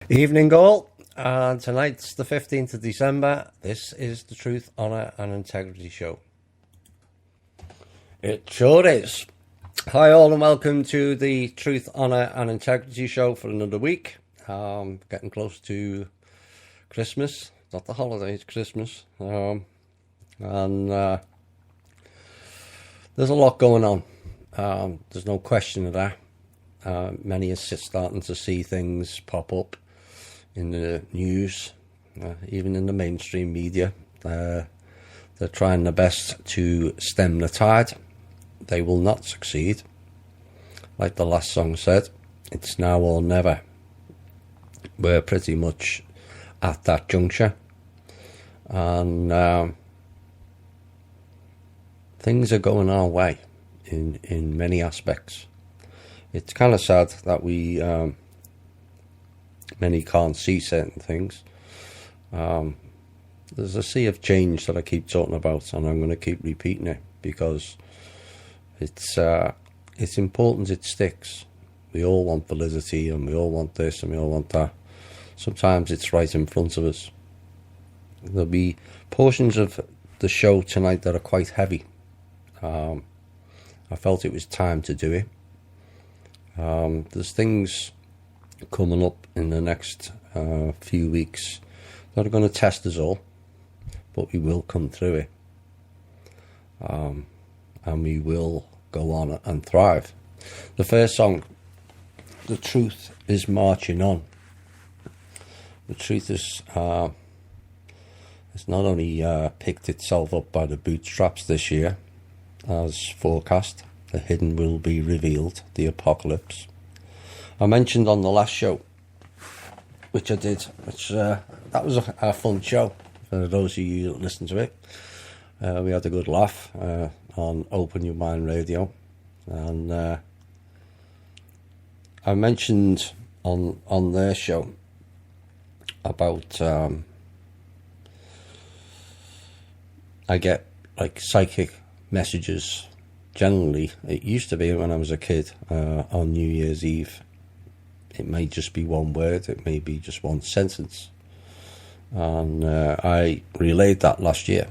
Evening all, and tonight's the 15th of December. This is the Truth, Honour and Integrity Show. It sure is. Hi all and welcome to the Truth, Honour and Integrity Show for another week. Getting close to Christmas, not the holidays, Christmas. And there's a lot going on. There's no question of that. Many are starting to see things pop up in the news, even in the mainstream media. They're trying their best to stem the tide. They will not succeed. Like the last song said, it's now or never. We're pretty much at that juncture. And things are going our way in many aspects. It's kind of sad that we many can't see certain things. There's a sea of change that I keep talking about, and I'm going to keep repeating it because it's important it sticks. We all want validity, and we all want this, and we all want that. Sometimes it's right in front of us. There'll be portions of the show tonight that are quite heavy. I felt it was time to do it. There's things coming up in the next few weeks that are going to test us all, but we will come through it, and we will go on and thrive. The first song, The Truth is Marching On. The truth is it's not only picked itself up by the bootstraps this year as forecast. The hidden will be revealed, the apocalypse. I mentioned on the last show, which I did, that was a fun show for those of you that listened to it. We had a good laugh on Open Your Mind Radio, and I mentioned on their show about I get like psychic messages. Generally, it used to be when I was a kid on New Year's Eve. It may just be one word, it may be just one sentence. And I relayed that last year,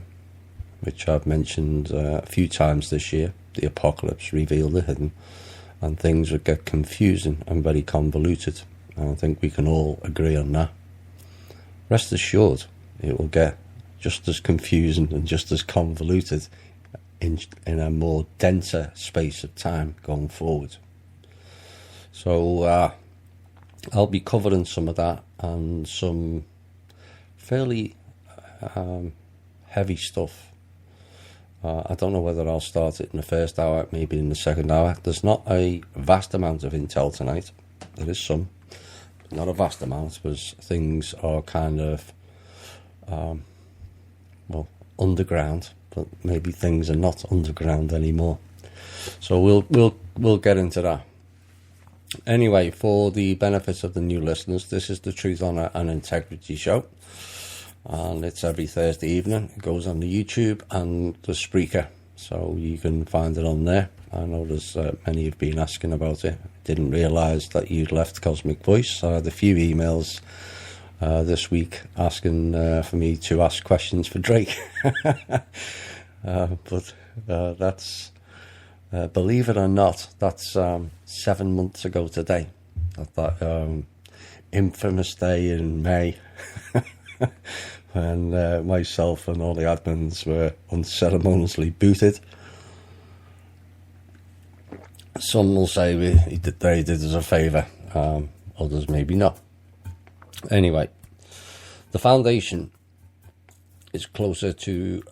which I've mentioned a few times this year. The apocalypse revealed the hidden, and things would get confusing and very convoluted. And I think we can all agree on that. Rest assured, it will get just as confusing and just as convoluted in a more denser space of time going forward. So I'll be covering some of that and some fairly heavy stuff. I don't know whether I'll start it in the first hour, maybe in the second hour. There's not a vast amount of intel tonight. There is some, but not a vast amount, because things are kind of underground. But maybe things are not underground anymore. So we'll get into that. Anyway, for the benefit of the new listeners, this is the Truth, Honour and Integrity Show. And it's every Thursday evening. It goes on the YouTube and the Spreaker. So you can find it on there. I know there's many have been asking about it. Didn't realise that you'd left Cosmic Voice. I had a few emails this week asking for me to ask questions for Drake. But that's, believe it or not, that's 7 months ago today. That infamous day in May when myself and all the admins were unceremoniously booted. Some will say they did us a favour, others maybe not. Anyway, the foundation is closer to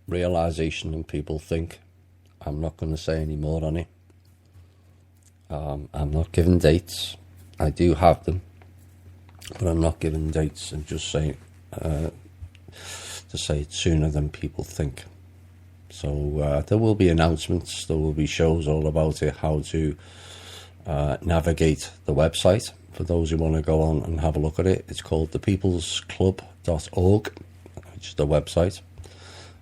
realisation than people think. I'm not going to say any more on it. I'm not giving dates. I do have them, but I'm not giving dates. I'm just saying to say it sooner than people think. So there will be announcements, there will be shows all about it, how to navigate the website. For those who want to go on and have a look at it, it's called thepeoplesclub.org, which is the website.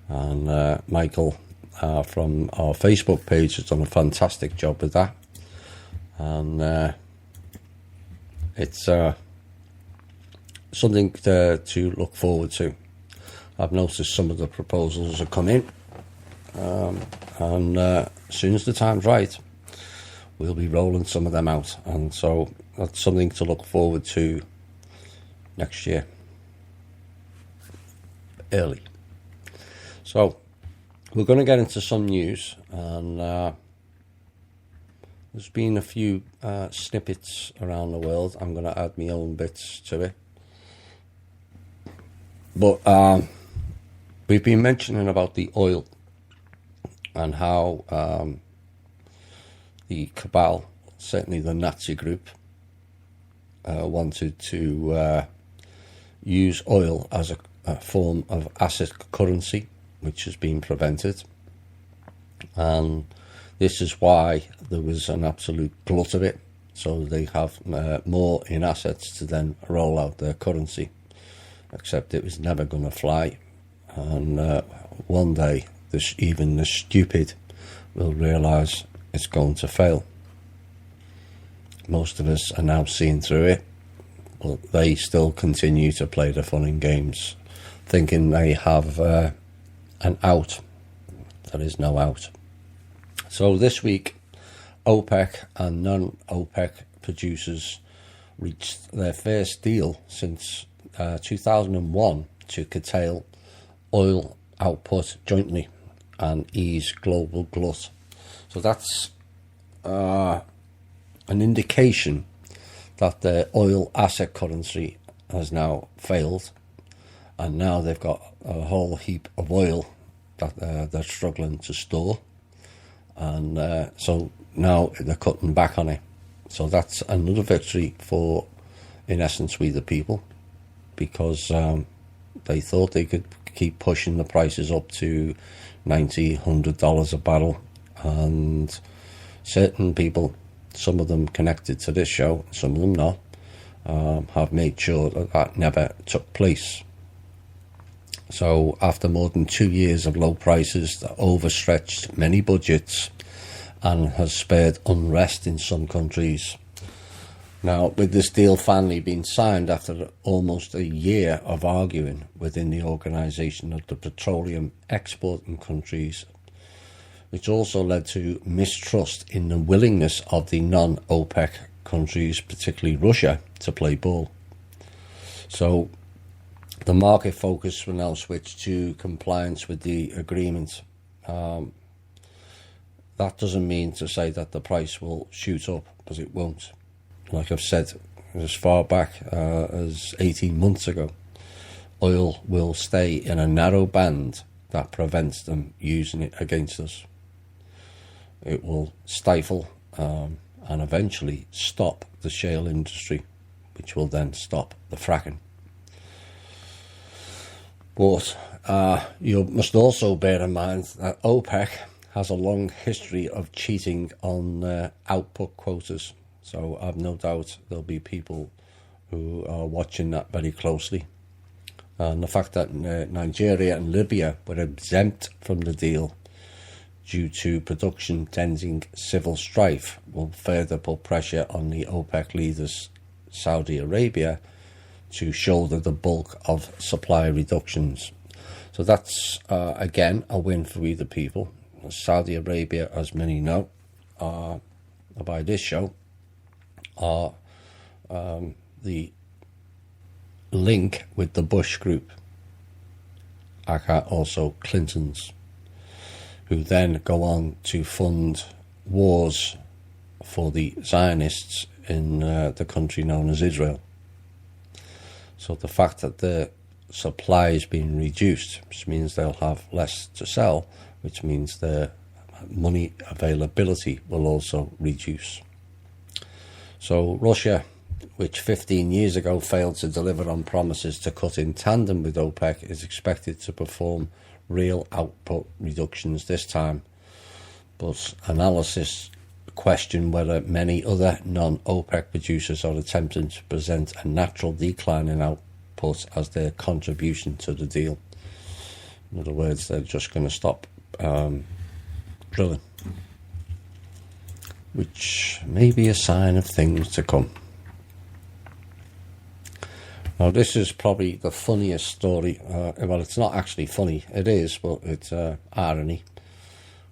And Michael from our Facebook page has done a fantastic job with that. And it's something to look forward to. I've noticed some of the proposals have come in, and as soon as the time's right, we'll be rolling some of them out, and so that's something to look forward to next year, early. So we're going to get into some news, and there's been a few snippets around the world. I'm going to add my own bits to it, but we've been mentioning about the oil and how the cabal, certainly the Nazi group, wanted to use oil as a form of asset currency, which has been prevented. And this is why there was an absolute glut of it, so they have more in assets to then roll out their currency, except it was never going to fly. And one day, even the stupid will realise it's going to fail. Most of us are now seeing through it, but they still continue to play the fun and games, thinking they have an out. There is no out. So this week, OPEC and non-OPEC producers reached their first deal since 2001 to curtail oil output jointly and ease global glut. So that's an indication that their oil asset currency has now failed, and now they've got a whole heap of oil that they're struggling to store, and so now they're cutting back on it. So that's another victory for, in essence, we the people, because they thought they could keep pushing the prices up to $90, $100 a barrel, and certain people, some of them connected to this show, some of them not, have made sure that that never took place. So after more than 2 years of low prices that overstretched many budgets and has spared unrest in some countries, now with this deal finally being signed after almost a year of arguing within the Organisation of the Petroleum Exporting Countries, which also led to mistrust in the willingness of the non-OPEC countries, particularly Russia, to play ball. So the market focus will now switch to compliance with the agreement. That doesn't mean to say that the price will shoot up, because it won't. Like I've said, as far back as 18 months ago, oil will stay in a narrow band that prevents them using it against us. It will stifle and eventually stop the shale industry, which will then stop the fracking. But you must also bear in mind that OPEC has a long history of cheating on output quotas. So I've no doubt there'll be people who are watching that very closely. And the fact that Nigeria and Libya were exempt from the deal due to production tending civil strife will further put pressure on the OPEC leaders, Saudi Arabia, to shoulder the bulk of supply reductions. So that's, again, a win for we the people. Saudi Arabia, as many know, by this show, are the link with the Bush group, aka also Clinton's, who then go on to fund wars for the Zionists in the country known as Israel. So the fact that the supply is being reduced, which means they'll have less to sell, which means their money availability will also reduce. So Russia, which 15 years ago failed to deliver on promises to cut in tandem with OPEC, is expected to perform real output reductions this time. But analysis question whether many other non-OPEC producers are attempting to present a natural decline in output as their contribution to the deal. In other words, they're just going to stop drilling, which may be a sign of things to come. Now, this is probably the funniest story. Well, it's not actually funny. It is, but it's irony,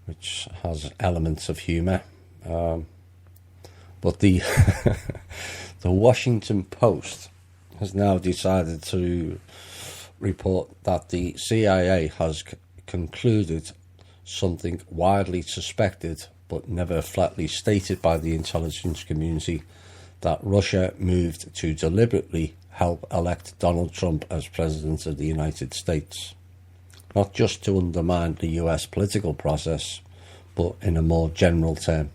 which has elements of humour. But the the Washington Post has now decided to report that the CIA has concluded something widely suspected but never flatly stated by the intelligence community, that Russia moved to deliberately help elect Donald Trump as President of the United States, not just to undermine the US political process, but in a more general term.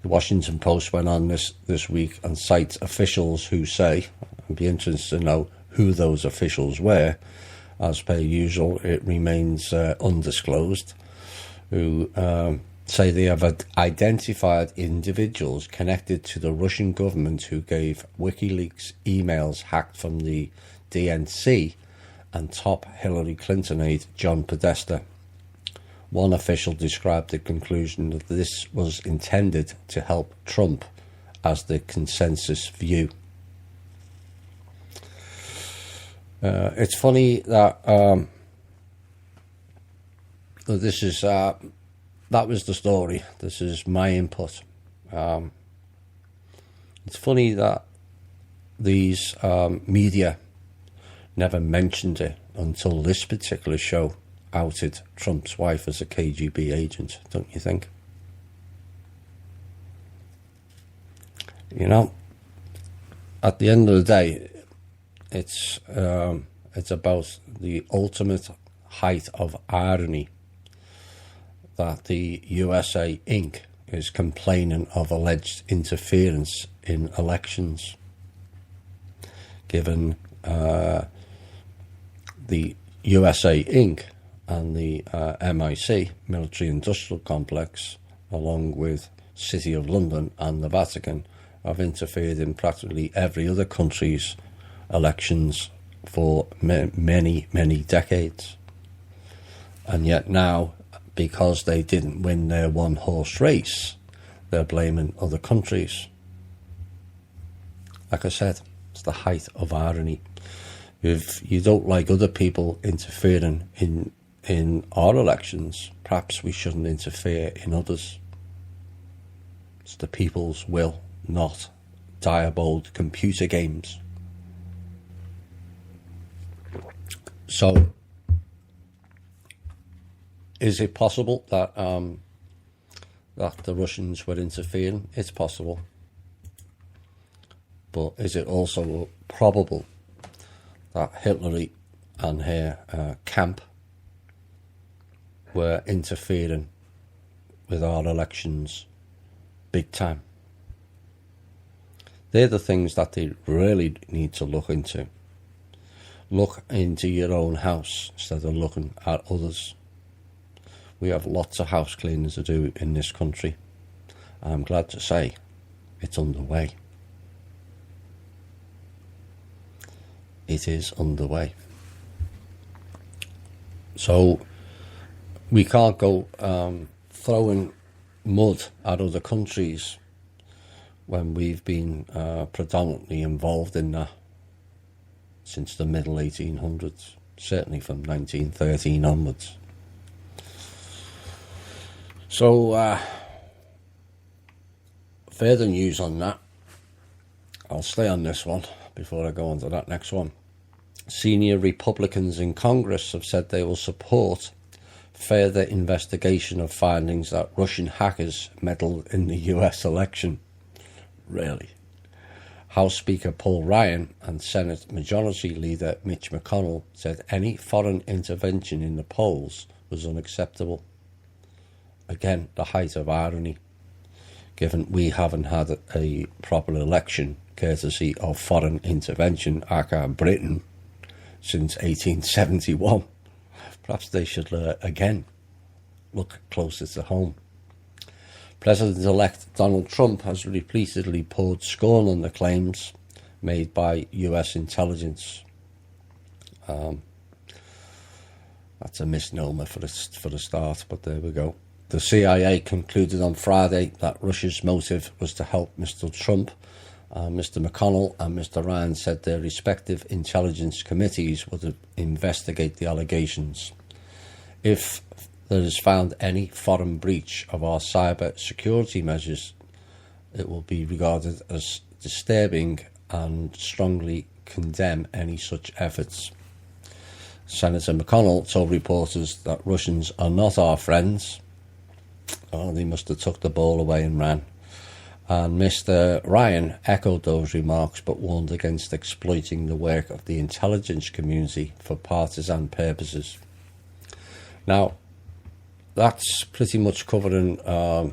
The Washington Post went on this week and cites officials who say, I'd be interested to know who those officials were. As per usual, it remains undisclosed, who say they have identified individuals connected to the Russian government who gave WikiLeaks emails hacked from the DNC and top Hillary Clinton aide John Podesta. One official described the conclusion that this was intended to help Trump as the consensus view. It's funny that this is that was the story. This is my input. It's funny that these media never mentioned it until this particular show outed Trump's wife as a KGB agent, don't you think? You know, at the end of the day, it's about the ultimate height of irony that the USA Inc. is complaining of alleged interference in elections, given the USA Inc. and the MIC, Military Industrial Complex, along with City of London and the Vatican, have interfered in practically every other country's elections for many, many decades. And yet now, because they didn't win their one-horse race, they're blaming other countries. Like I said, it's the height of irony. If you don't like other people interfering in our elections, perhaps we shouldn't interfere in others. It's the people's will, not diabolical computer games. So, is it possible that that the Russians were interfering? It's possible. But is it also probable that Hillary and her camp were interfering with our elections big time? They're the things that they really need to look into. Look into your own house instead of looking at others. We have lots of house cleaning to do in this country. I'm glad to say it's underway. It is underway. So we can't go throwing mud at other countries when we've been predominantly involved in that since the middle 1800s, certainly from 1913 onwards. So, further news on that. I'll stay on this one before I go on to that next one. Senior Republicans in Congress have said they will support further investigation of findings that Russian hackers meddled in the US election. Really? House Speaker Paul Ryan and Senate Majority Leader Mitch McConnell said any foreign intervention in the polls was unacceptable. Again, the height of irony, given we haven't had a proper election courtesy of foreign intervention, aka Britain, since 1871. Perhaps they should again look closer to home. President-elect Donald Trump has repeatedly poured scorn on the claims made by US intelligence. That's a misnomer for a start, but there we go. The CIA concluded on Friday that Russia's motive was to help Mr. Trump Mr. McConnell and Mr. Ryan said their respective intelligence committees would investigate the allegations. If there is found any foreign breach of our cyber security measures, it will be regarded as disturbing and strongly condemn any such efforts. Senator McConnell told reporters that Russians are not our friends. Oh, they must have took the ball away and ran. And Mr. Ryan echoed those remarks but warned against exploiting the work of the intelligence community for partisan purposes. Now, that's pretty much covering the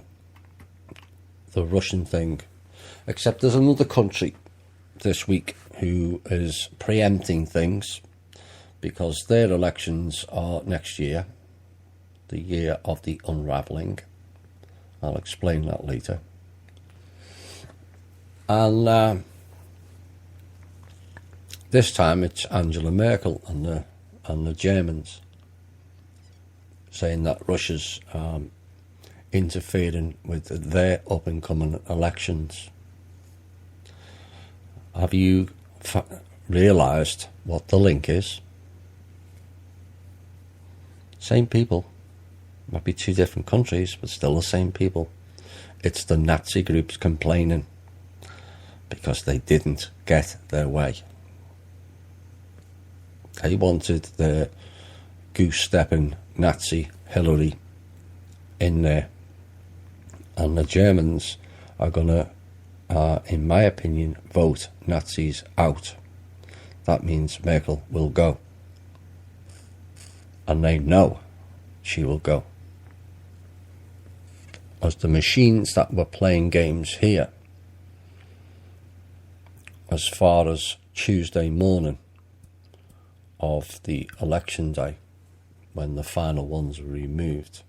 Russian thing, except there's another country this week who is preempting things because their elections are next year, the year of the unravelling. I'll explain that later. And this time it's Angela Merkel and the Germans saying that Russia's interfering with their up-and-coming elections. Have you realised what the link is? Same people. Might be two different countries, but still the same people. It's the Nazi groups complaining because they didn't get their way. They wanted the goose-stepping Nazi Hillary in there. And the Germans are going to, in my opinion, vote Nazis out. That means Merkel will go. And they know she will go. As the machines that were playing games here, as far as Tuesday morning of the election day, when the final ones were removed,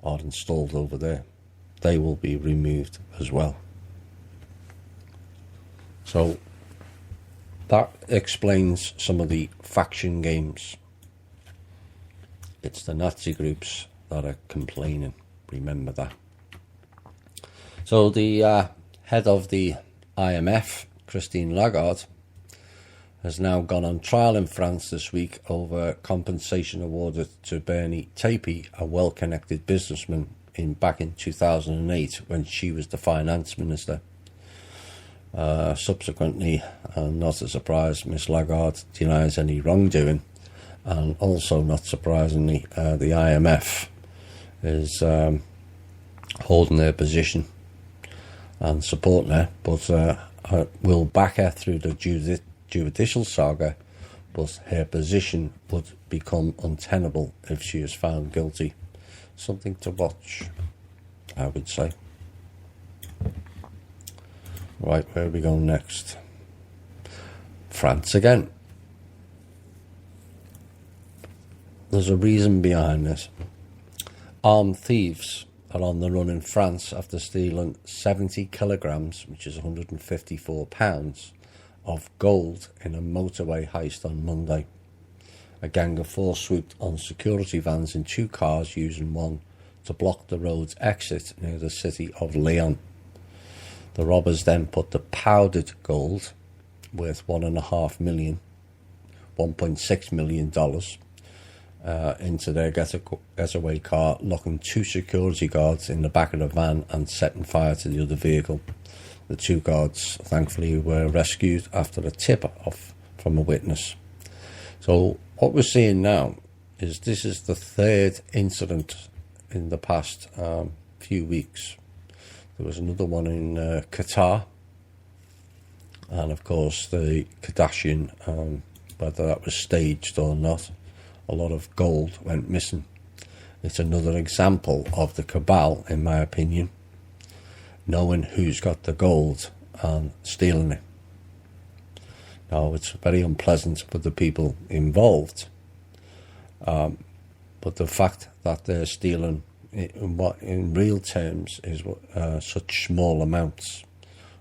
are installed over there, they will be removed as well. So that explains some of the faction games. It's the Nazi groups that are complaining. Remember that. So the head of the IMF, Christine Lagarde, has now gone on trial in France this week over compensation awarded to Bernie Taupy, a well-connected businessman, back in 2008 when she was the finance minister. Subsequently, and not a surprise, Miss Lagarde denies any wrongdoing, and also not surprisingly, the IMF is holding their position and supporting her, but will back her through the judicial saga, but her position would become untenable if she is found guilty. Something to watch, I would say. Right, where are we going next? France again. There's a reason behind this. Armed thieves are on the run in France after stealing 70 kilograms, which is 154 pounds, of gold in a motorway heist on Monday. A gang of four swooped on security vans in two cars, using one to block the road's exit near the city of Lyon. The robbers then put the powdered gold, worth $1.6 million, into their getaway car, locking two security guards in the back of the van and setting fire to the other vehicle. The two guards, thankfully, were rescued after a tip-off from a witness. So what we're seeing now is this is the third incident in the past few weeks. There was another one in Qatar, and of course the Kardashian, whether that was staged or not, a lot of gold went missing. It's another example of the cabal, in my opinion, knowing who's got the gold and stealing it. Now, it's very unpleasant for the people involved, but the fact that they're stealing what in real terms is such small amounts,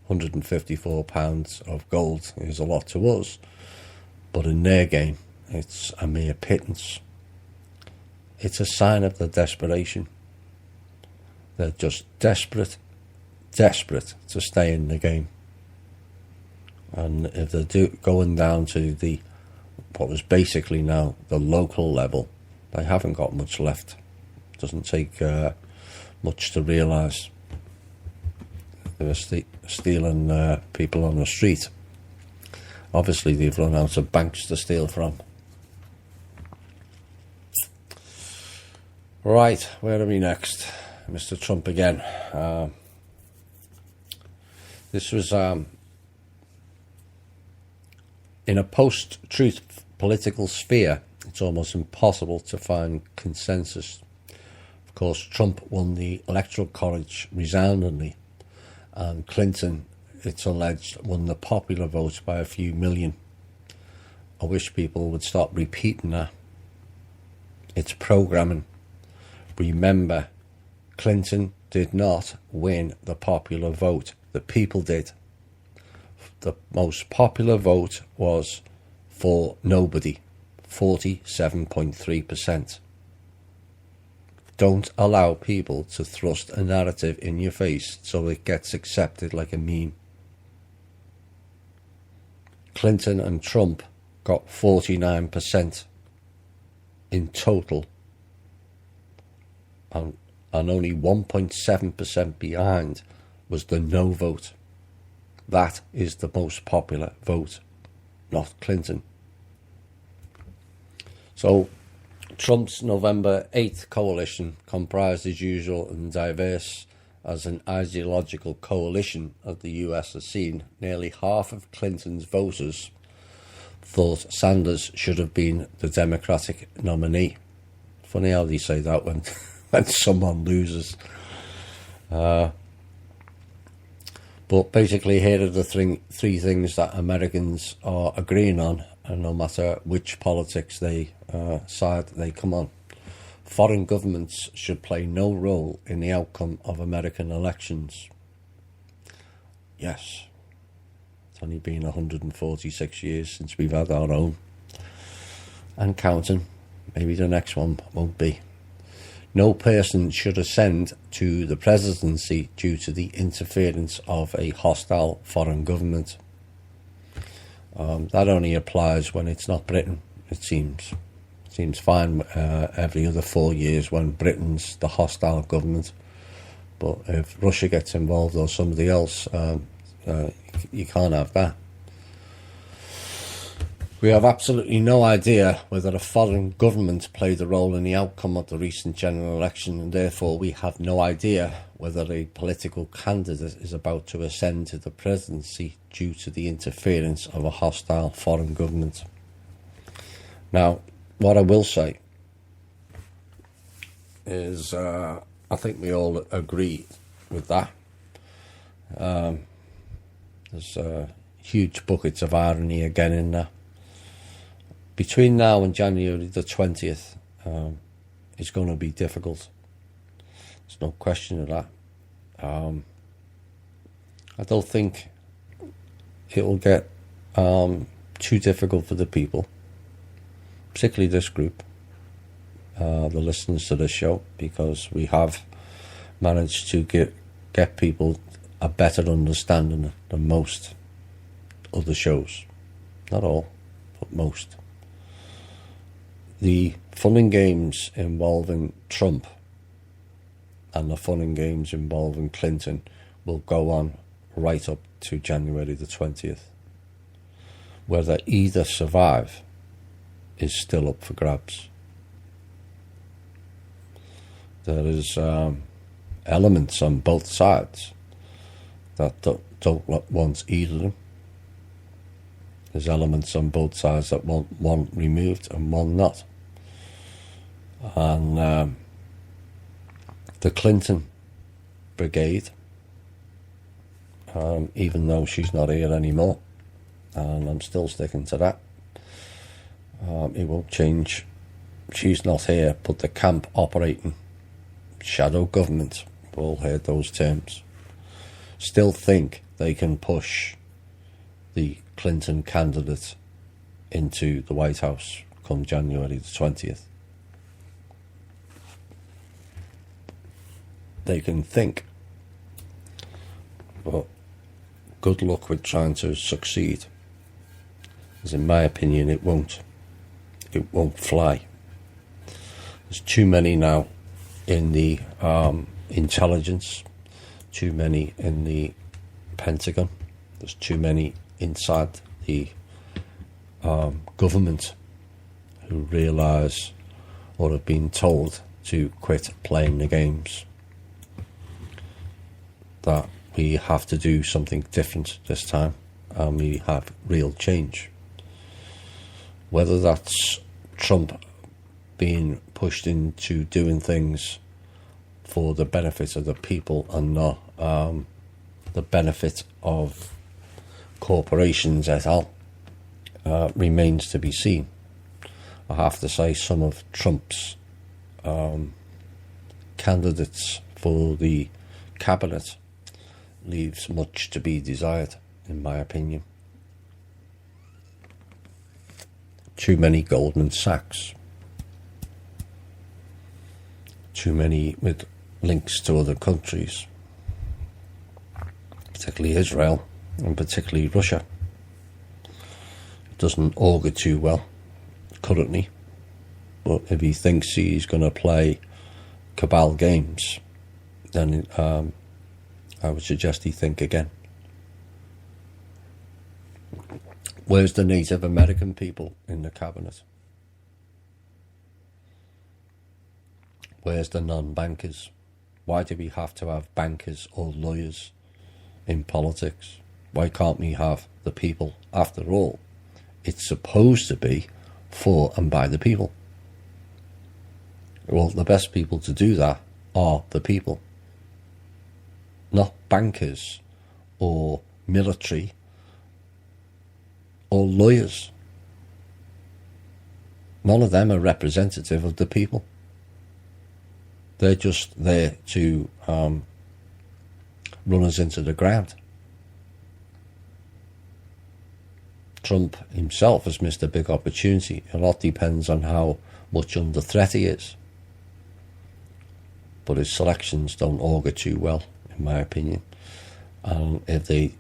£154 of gold is a lot to us, but in their game it's a mere pittance. It's a sign of the desperation. They're just desperate to stay in the game. And if they're going down to what was basically now the local level, they haven't got much left. Doesn't take much to realise they were stealing people on the street. Obviously, they've run out of banks to steal from. Right, where are we next? Mr. Trump again. This was in a post-truth political sphere. It's almost impossible to find consensus. Of course, Trump won the Electoral College resoundingly, and Clinton, it's alleged, won the popular vote by a few million. I wish people would stop repeating that. It's programming. Remember, Clinton did not win the popular vote. The people did. The most popular vote was for nobody, 47.3%. Don't allow people to thrust a narrative in your face so it gets accepted like a meme. Clinton and Trump got 49% in total, and only 1.7% behind was the no vote. That is the most popular vote, not Clinton. So Trump's November 8th coalition, comprised as usual and diverse as an ideological coalition as the US has seen, nearly half of Clinton's voters thought Sanders should have been the Democratic nominee. Funny how they say that when someone loses. But basically, here are the three things that Americans are agreeing on, and no matter which politics side they come on. Foreign governments should play no role in the outcome of American elections. Yes, it's only been 146 years since we've had our own, and counting. Maybe the next one won't be. No person should ascend to the presidency due to the interference of a hostile foreign government. That only applies when it's not Britain, it seems. It seems fine every other 4 years when Britain's the hostile government. But if Russia gets involved or somebody else, you can't have that. We have absolutely no idea whether a foreign government played a role in the outcome of the recent general election, and therefore we have no idea whether a political candidate is about to ascend to the presidency due to the interference of a hostile foreign government. Now, what I will say is I think we all agree with that. There's huge buckets of irony again in there. Between now and January the 20th, it's going to be difficult. There's no question of that. I don't think it will get too difficult for the people, particularly this group, the listeners to this show, because we have managed to get people a better understanding than most other shows. Not all, but most. The fun and games involving Trump and the fun and games involving Clinton will go on right up to January the 20th. Whether either survive is still up for grabs. There is elements on both sides that don't want either of them. There's elements on both sides that want one removed and one not. And the Clinton brigade, even though she's not here anymore, and I'm still sticking to that, it won't change. She's not here, but the camp operating shadow government, we've all heard those terms, still think they can push the Clinton candidate into the White House come January the 20th. They can think, but good luck with trying to succeed, because in my opinion it won't fly. There's too many now in the intelligence, too many in the Pentagon, there's too many inside the government who realise or have been told to quit playing the games, that we have to do something different this time and we have real change. Whether that's Trump being pushed into doing things for the benefit of the people and not the benefit of corporations et al. Remains to be seen. I have to say some of Trump's candidates for the cabinet leaves much to be desired, in my opinion. Too many Goldman Sachs, too many with links to other countries, particularly Israel and particularly Russia. It doesn't augur too well currently, but if he thinks he's going to play cabal games, then I would suggest he think again. Where's the Native American people in the cabinet? Where's the non-bankers? Why do we have to have bankers or lawyers in politics? Why can't we have the people? After all, it's supposed to be for and by the people. Well, the best people to do that are the people, not bankers or military or lawyers. None of them are representative of the people. They're just there to run us into the ground. Trump himself has missed a big opportunity. A lot depends on how much under threat he is. But his selections don't augur too well, in my opinion. And if they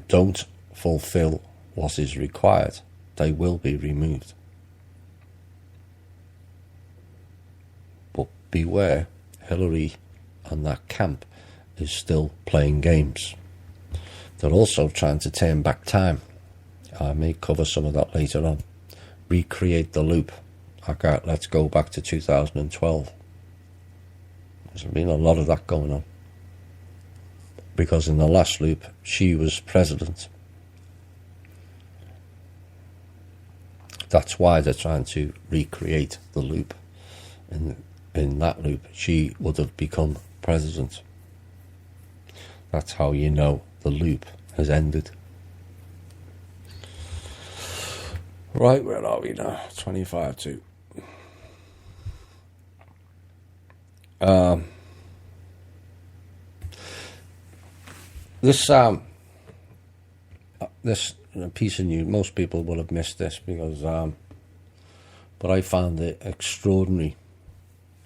don't fulfill what is required, they will be removed. But beware, Hillary and that camp is still playing games. They're also trying to turn back time. I may cover some of that later on. Recreate the loop. Let's go back to 2012. There's been a lot of that going on. Because in the last loop, she was president. That's why they're trying to recreate the loop. In that loop, she would have become president. That's how you know the loop has ended. Right, where are we now? 25 to. This piece of news, most people will have missed this because, but I found it extraordinary.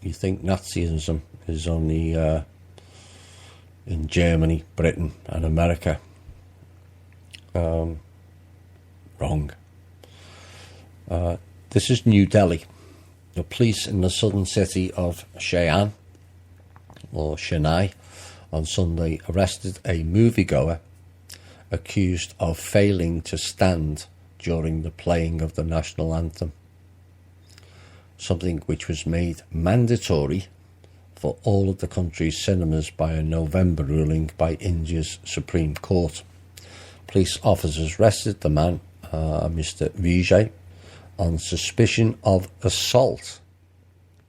You think Nazism is only in Germany, Britain, and America? Wrong. This is New Delhi. The police in the southern city of Chennai on Sunday arrested a moviegoer accused of failing to stand during the playing of the national anthem, something which was made mandatory for all of the country's cinemas by a November ruling by India's Supreme Court. Police officers arrested the man, Mr. Vijay, on suspicion of assault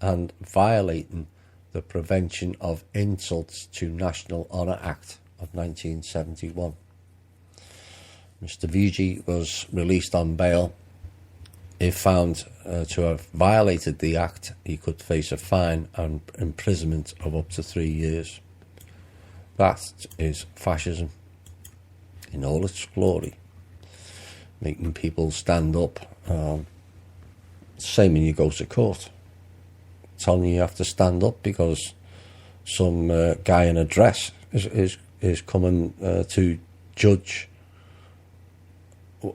and violating the Prevention of Insults to National Honour Act of 1971. Mr. Vijay was released on bail. If found to have violated the act, he could face a fine and imprisonment of up to 3 years. That is fascism in all its glory, making people stand up. Same when you go to court, telling you have to stand up because some guy in a dress is coming to judge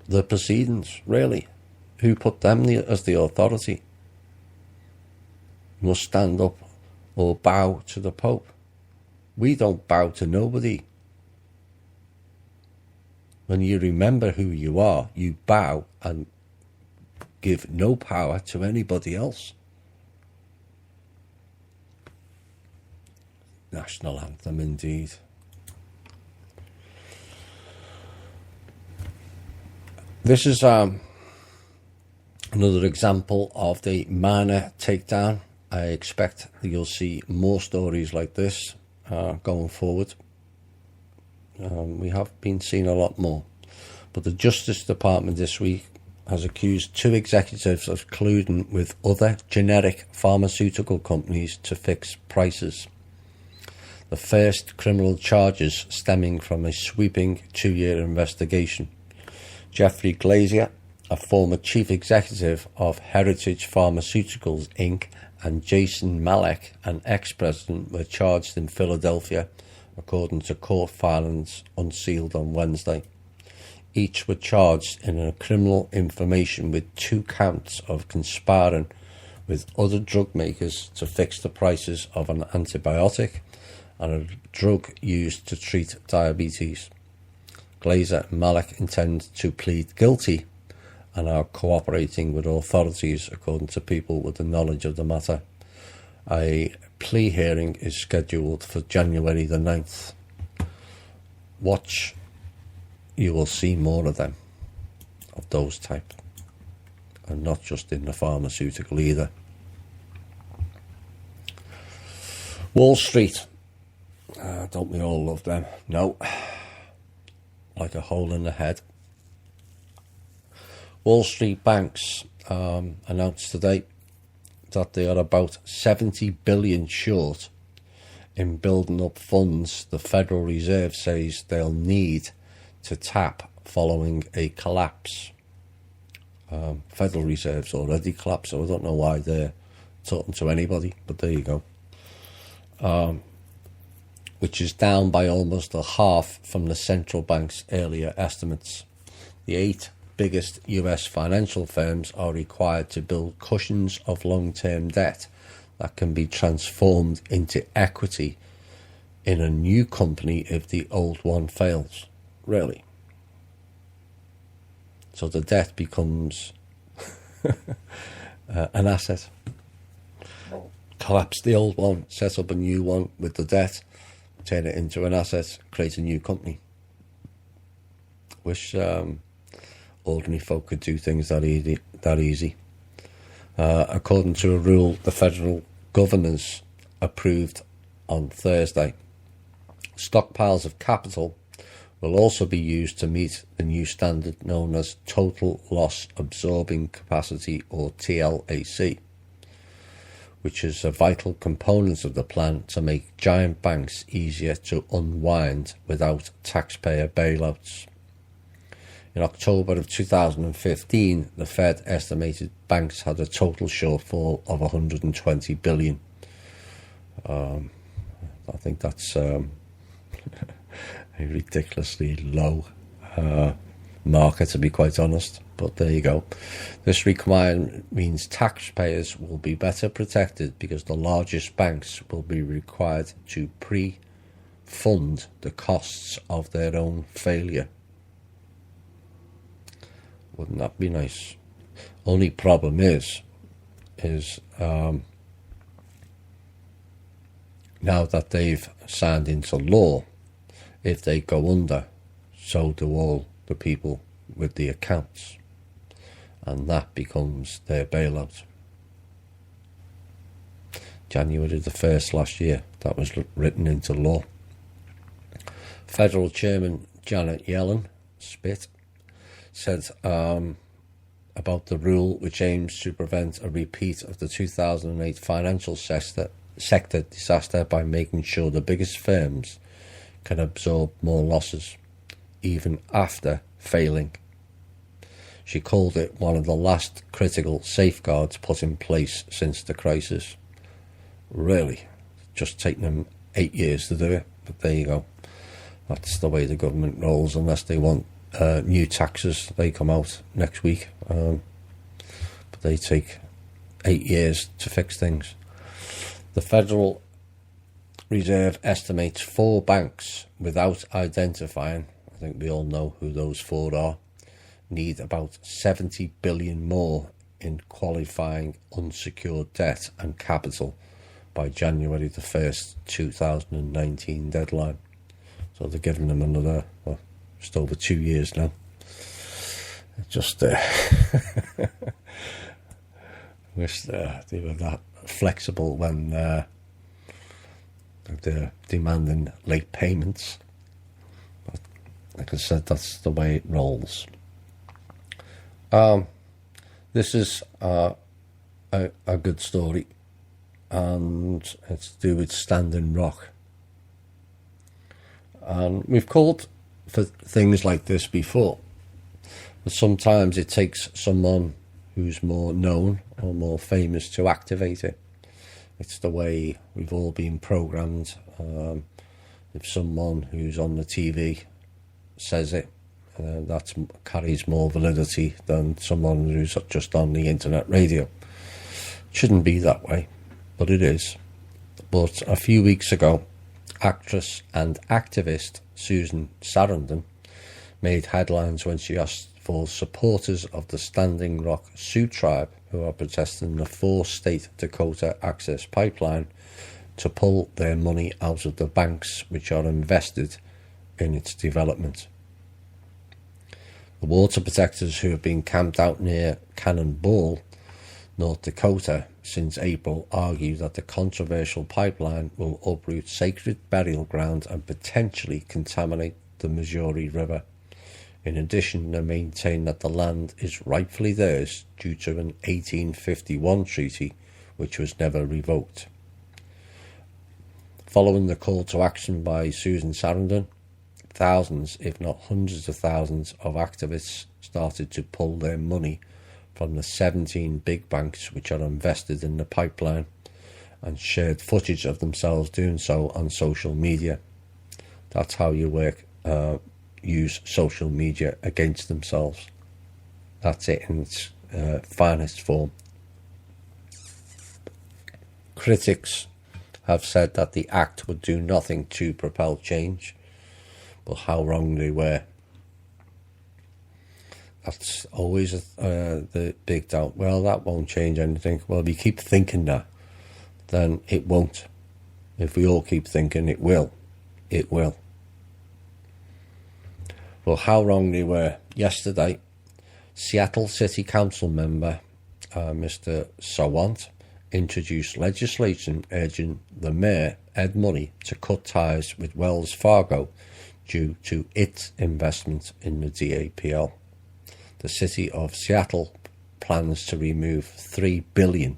the proceedings, really. Who put them as the authority? Must stand up or bow to the Pope. We don't bow to nobody. When you remember who you are, you bow and give no power to anybody else. National anthem, indeed. This is another example of the Mana takedown. I expect that you'll see more stories like this going forward. We have been seeing a lot more. But the Justice Department this week has accused 2 executives of colluding with other generic pharmaceutical companies to fix prices. The first criminal charges stemming from a sweeping 2-year investigation. Jeffrey Glazer, a former chief executive of Heritage Pharmaceuticals Inc., and Jason Malek, an ex-president, were charged in Philadelphia, according to court filings unsealed on Wednesday. Each were charged in a criminal information with 2 counts of conspiring with other drug makers to fix the prices of an antibiotic and a drug used to treat diabetes. Glazer and Malek intend to plead guilty and are cooperating with authorities, according to people with the knowledge of the matter. A plea hearing is scheduled for January the 9th. Watch, you will see more of them, of those type, and not just in the pharmaceutical either. Wall Street, don't we all love them? No, like a hole in the head. Wall Street banks announced today that they are about 70 billion short in building up funds the Federal Reserve says they'll need to tap following a collapse. Federal Reserve's already collapsed, so I don't know why they're talking to anybody, but there you go. Which is down by almost a half from the central bank's earlier estimates. The 8 biggest US financial firms are required to build cushions of long-term debt that can be transformed into equity in a new company if the old one fails. Really. So the debt becomes an asset. Collapse the old one, set up a new one with the debt, turn it into an asset, create a new company. Wish ordinary folk could do things that easy. According to a rule the federal governors approved on Thursday, stockpiles of capital will also be used to meet the new standard known as Total Loss Absorbing Capacity, or TLAC, which is a vital component of the plan to make giant banks easier to unwind without taxpayer bailouts. In October of 2015, the Fed estimated banks had a total shortfall of 120 billion. I think that's a ridiculously low marker, to be quite honest, but there you go. This requirement means taxpayers will be better protected because the largest banks will be required to pre-fund the costs of their own failure. Wouldn't that be nice? Only problem is now that they've signed into law, if they go under, so do all the people with the accounts, and that becomes their bailout. January the 1st last year, that was written into law. Federal Chairman Janet Yellen, Spit, said about the rule which aims to prevent a repeat of the 2008 financial sector disaster by making sure the biggest firms can absorb more losses, even after failing. She called it one of the last critical safeguards put in place since the crisis. Really, just taking them 8 years to do it, but there you go. That's the way the government rolls, unless they want new taxes. They come out next week, but they take 8 years to fix things. The Federal Reserve estimates 4 banks, without identifying, I think we all know who those 4 are, need about 70 billion more in qualifying unsecured debt and capital by January the 1st, 2019 deadline. So they're giving them another, just over 2 years now. Just wish they were that flexible when they're demanding late payments. But like I said, that's the way it rolls. This is a good story, and it's to do with Standing Rock. And we've called for things like this before, but sometimes it takes someone who's more known or more famous to activate it. It's the way we've all been programmed. If someone who's on the TV says it, that carries more validity than someone who's just on the internet radio. It shouldn't be that way, but it is. But a few weeks ago, actress and activist Susan Sarandon made headlines when she asked for supporters of the Standing Rock Sioux tribe, who are protesting the 4-state Dakota Access Pipeline, to pull their money out of the banks which are invested in its development. The water protectors, who have been camped out near Cannonball, North Dakota, since April, argue that the controversial pipeline will uproot sacred burial ground and potentially contaminate the Missouri River. In addition, they maintain that the land is rightfully theirs due to an 1851 treaty which was never revoked. Following the call to action by Susan Sarandon, thousands, if not hundreds of thousands, of activists started to pull their money from the 17 big banks which are invested in the pipeline, and shared footage of themselves doing so on social media. That's how you use social media against themselves. That's it in its finest form. Critics have said that the act would do nothing to propel change, but how wrong they were. That's always the big doubt. Well, that won't change anything. Well, if you keep thinking that, then it won't. If we all keep thinking it will, it will. Well, how wrong they were. Yesterday, Seattle City Council member Mr. Sawant introduced legislation urging the mayor, Ed Murray, to cut ties with Wells Fargo due to its investment in the DAPL. The city of Seattle plans to remove $3 billion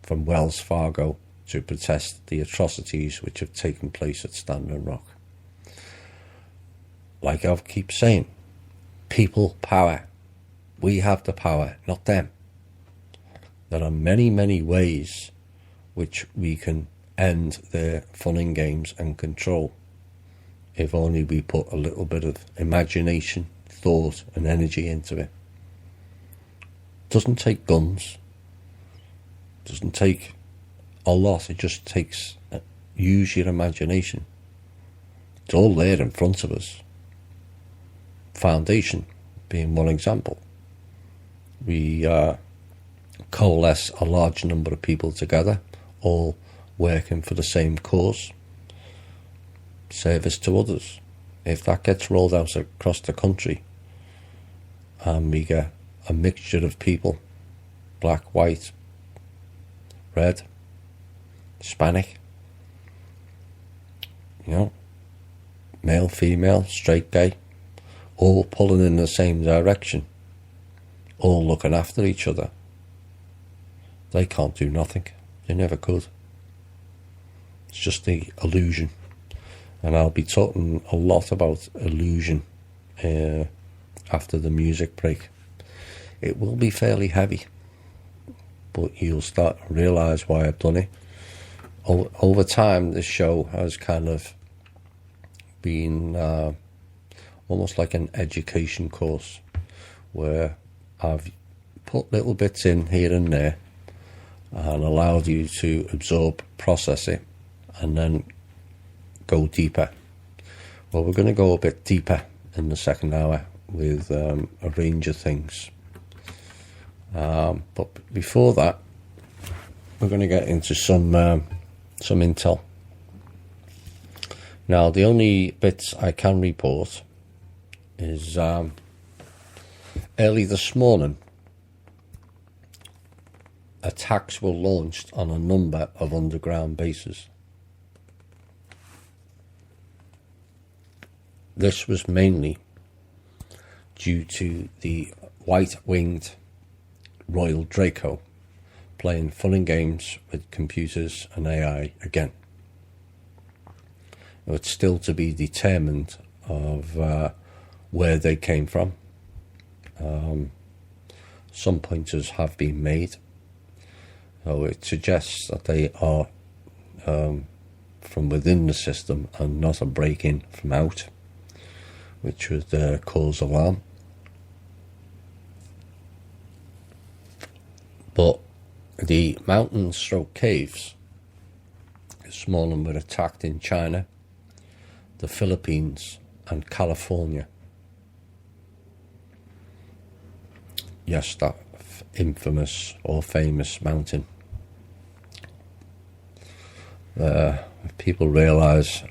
from Wells Fargo to protest the atrocities which have taken place at Standing Rock. Like I keep saying, people power. We have the power, not them. There are many, many ways which we can end their fun and games and control, if only we put a little bit of imagination, thought and energy into it. Doesn't take guns, doesn't take a lot, it just takes use your imagination. It's all there in front of us. Foundation being one example. We coalesce a large number of people together, all working for the same cause, service to others. If that gets rolled out across the country, and we get a mixture of people, black, white, red, Hispanic, male, female, straight, gay, all pulling in the same direction, all looking after each other, they can't do nothing. They never could. It's just the illusion. And I'll be talking a lot about illusion after the music break. It will be fairly heavy, but you'll start to realise why I've done it. Over time, this show has kind of been almost like an education course where I've put little bits in here and there and allowed you to absorb, process it, and then go deeper. Well, we're going to go a bit deeper in the second hour with a range of things. But before that, we're going to get into some intel. Now, the only bits I can report is early this morning, attacks were launched on a number of underground bases. This was mainly due to the white-winged Royal Draco playing fun and games with computers and AI again. It's still to be determined of where they came from. Some pointers have been made. So it suggests that they are from within the system and not a break-in from out, which would cause alarm. But the mountain stroke caves this morning were attacked in China, the Philippines and California. Yes, that infamous or famous mountain. If people realise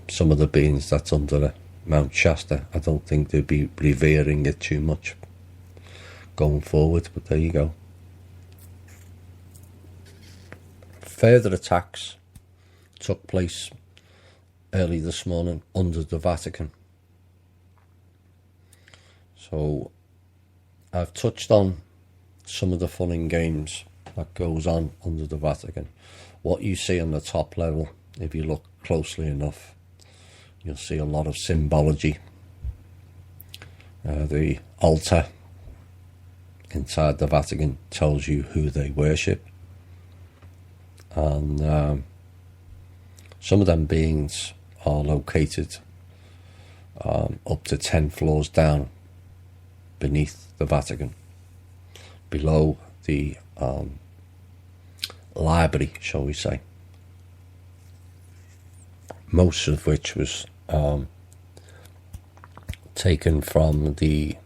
some of the beings that's under Mount Shasta, I don't think they'd be revering it too much going forward, but there you go. Further attacks took place early this morning under the Vatican. So I've touched on some of the fun and games that goes on under the Vatican. What you see on the top level, if you look closely enough, you'll see a lot of symbology. The altar inside the Vatican tells you who they worship. And some of them beings are located up to 10 floors down beneath the Vatican, below the library, shall we say, most of which was taken from the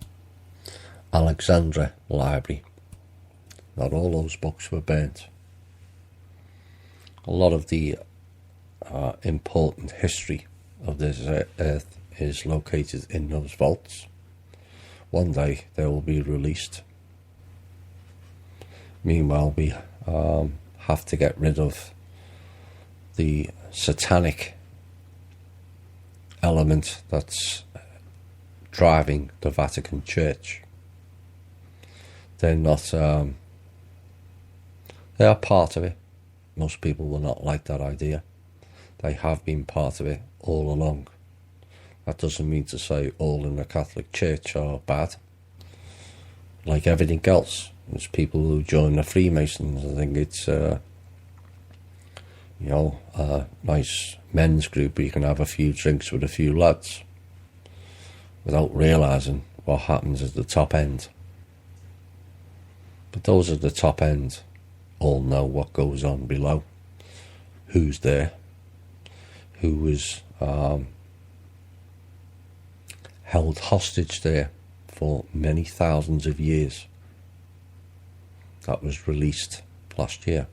Alexandria Library. Not all those books were burnt. A lot of the important history of this earth is located in those vaults. One day they will be released. Meanwhile, we have to get rid of the satanic element that's driving the Vatican Church. They're not, they are part of it. Most people will not like that idea. They have been part of it all along. That doesn't mean to say all in the Catholic Church are bad. Like everything else, there's people who join the Freemasons. I think it's, a nice men's group where you can have a few drinks with a few lads without realising what happens at the top end. But those at the top end all know what goes on below, who's there, who was held hostage there for many thousands of years. That was released last year.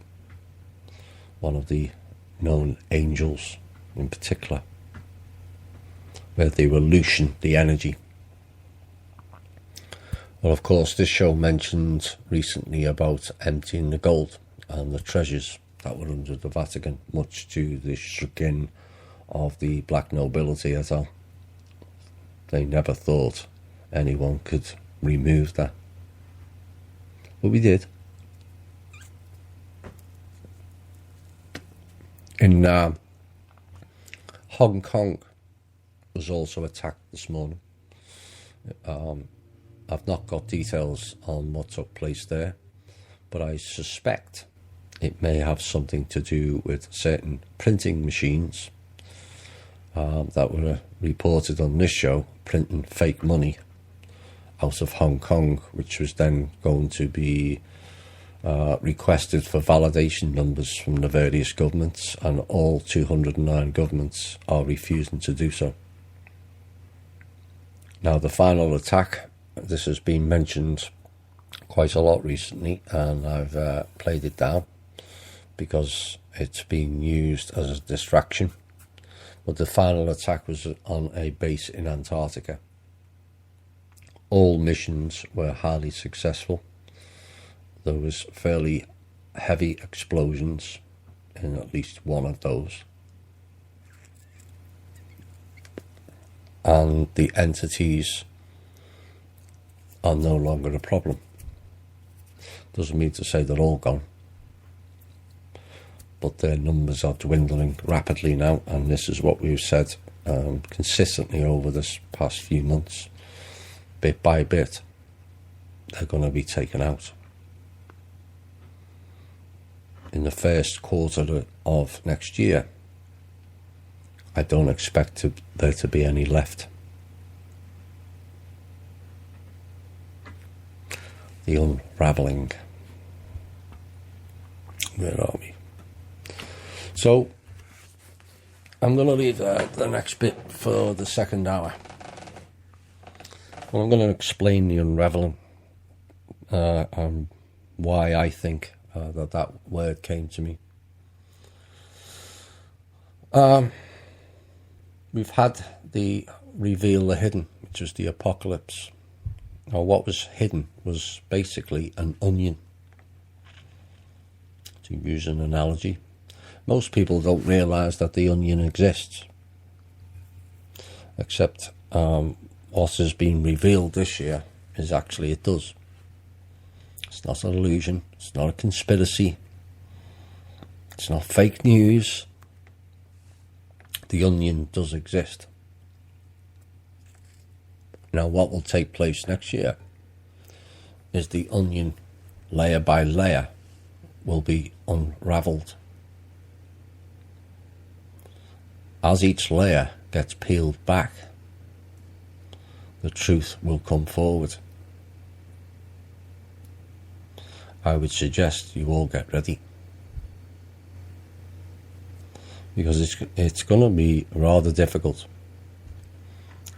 One of the known angels in particular, where they will loosen the energy. Well, of course, this show mentioned recently about emptying the gold and the treasures that were under the Vatican, much to the chagrin of the black nobility et al. They never thought anyone could remove that. But we did. In Hong Kong was also attacked this morning. I've not got details on what took place there, but I suspect it may have something to do with certain printing machines that were reported on this show printing fake money out of Hong Kong, which was then going to be requested for validation numbers from the various governments, and all 209 governments are refusing to do so. Now, the final attack, this has been mentioned quite a lot recently, and I've played it down because it's been used as a distraction. But the final attack was on a base in Antarctica. All missions were highly successful. There was fairly heavy explosions in at least one of those. And the entities are no longer a problem. Doesn't mean to say they're all gone, but their numbers are dwindling rapidly now, and this is what we've said consistently over this past few months. Bit by bit, they're going to be taken out. In the first quarter of next year, I don't expect there to be any left. The unravelling. Where are we? So, I'm going to leave the next bit for the second hour. Well, I'm going to explain the unravelling and why I think that word came to me. We've had the reveal the hidden, which was the apocalypse. Now, what was hidden was basically an onion. To use an analogy, most people don't realise that the onion exists, except what has been revealed this year is actually it does. It's not an illusion, it's not a conspiracy, it's not fake news. The onion does exist. Now, what will take place next year is the onion, layer by layer, will be unravelled. As each layer gets peeled back, the truth will come forward. I would suggest you all get ready, because it's going to be rather difficult.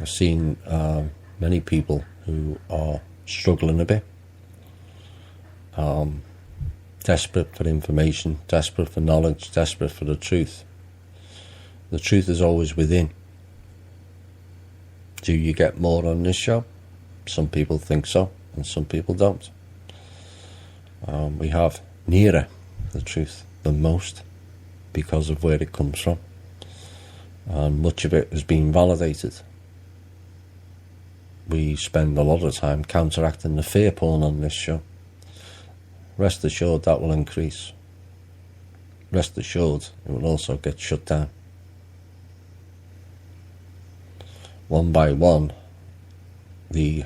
I've seen many people who are struggling a bit, desperate for information, desperate for knowledge, desperate for the truth. The truth is always within. Do you get more on this show? Some people think so, and some people don't. We have nearer the truth than most because of where it comes from, and much of it has been validated. We spend a lot of time counteracting the fear porn on this show. Rest assured that will increase. Rest assured it will also get shut down. One by one, the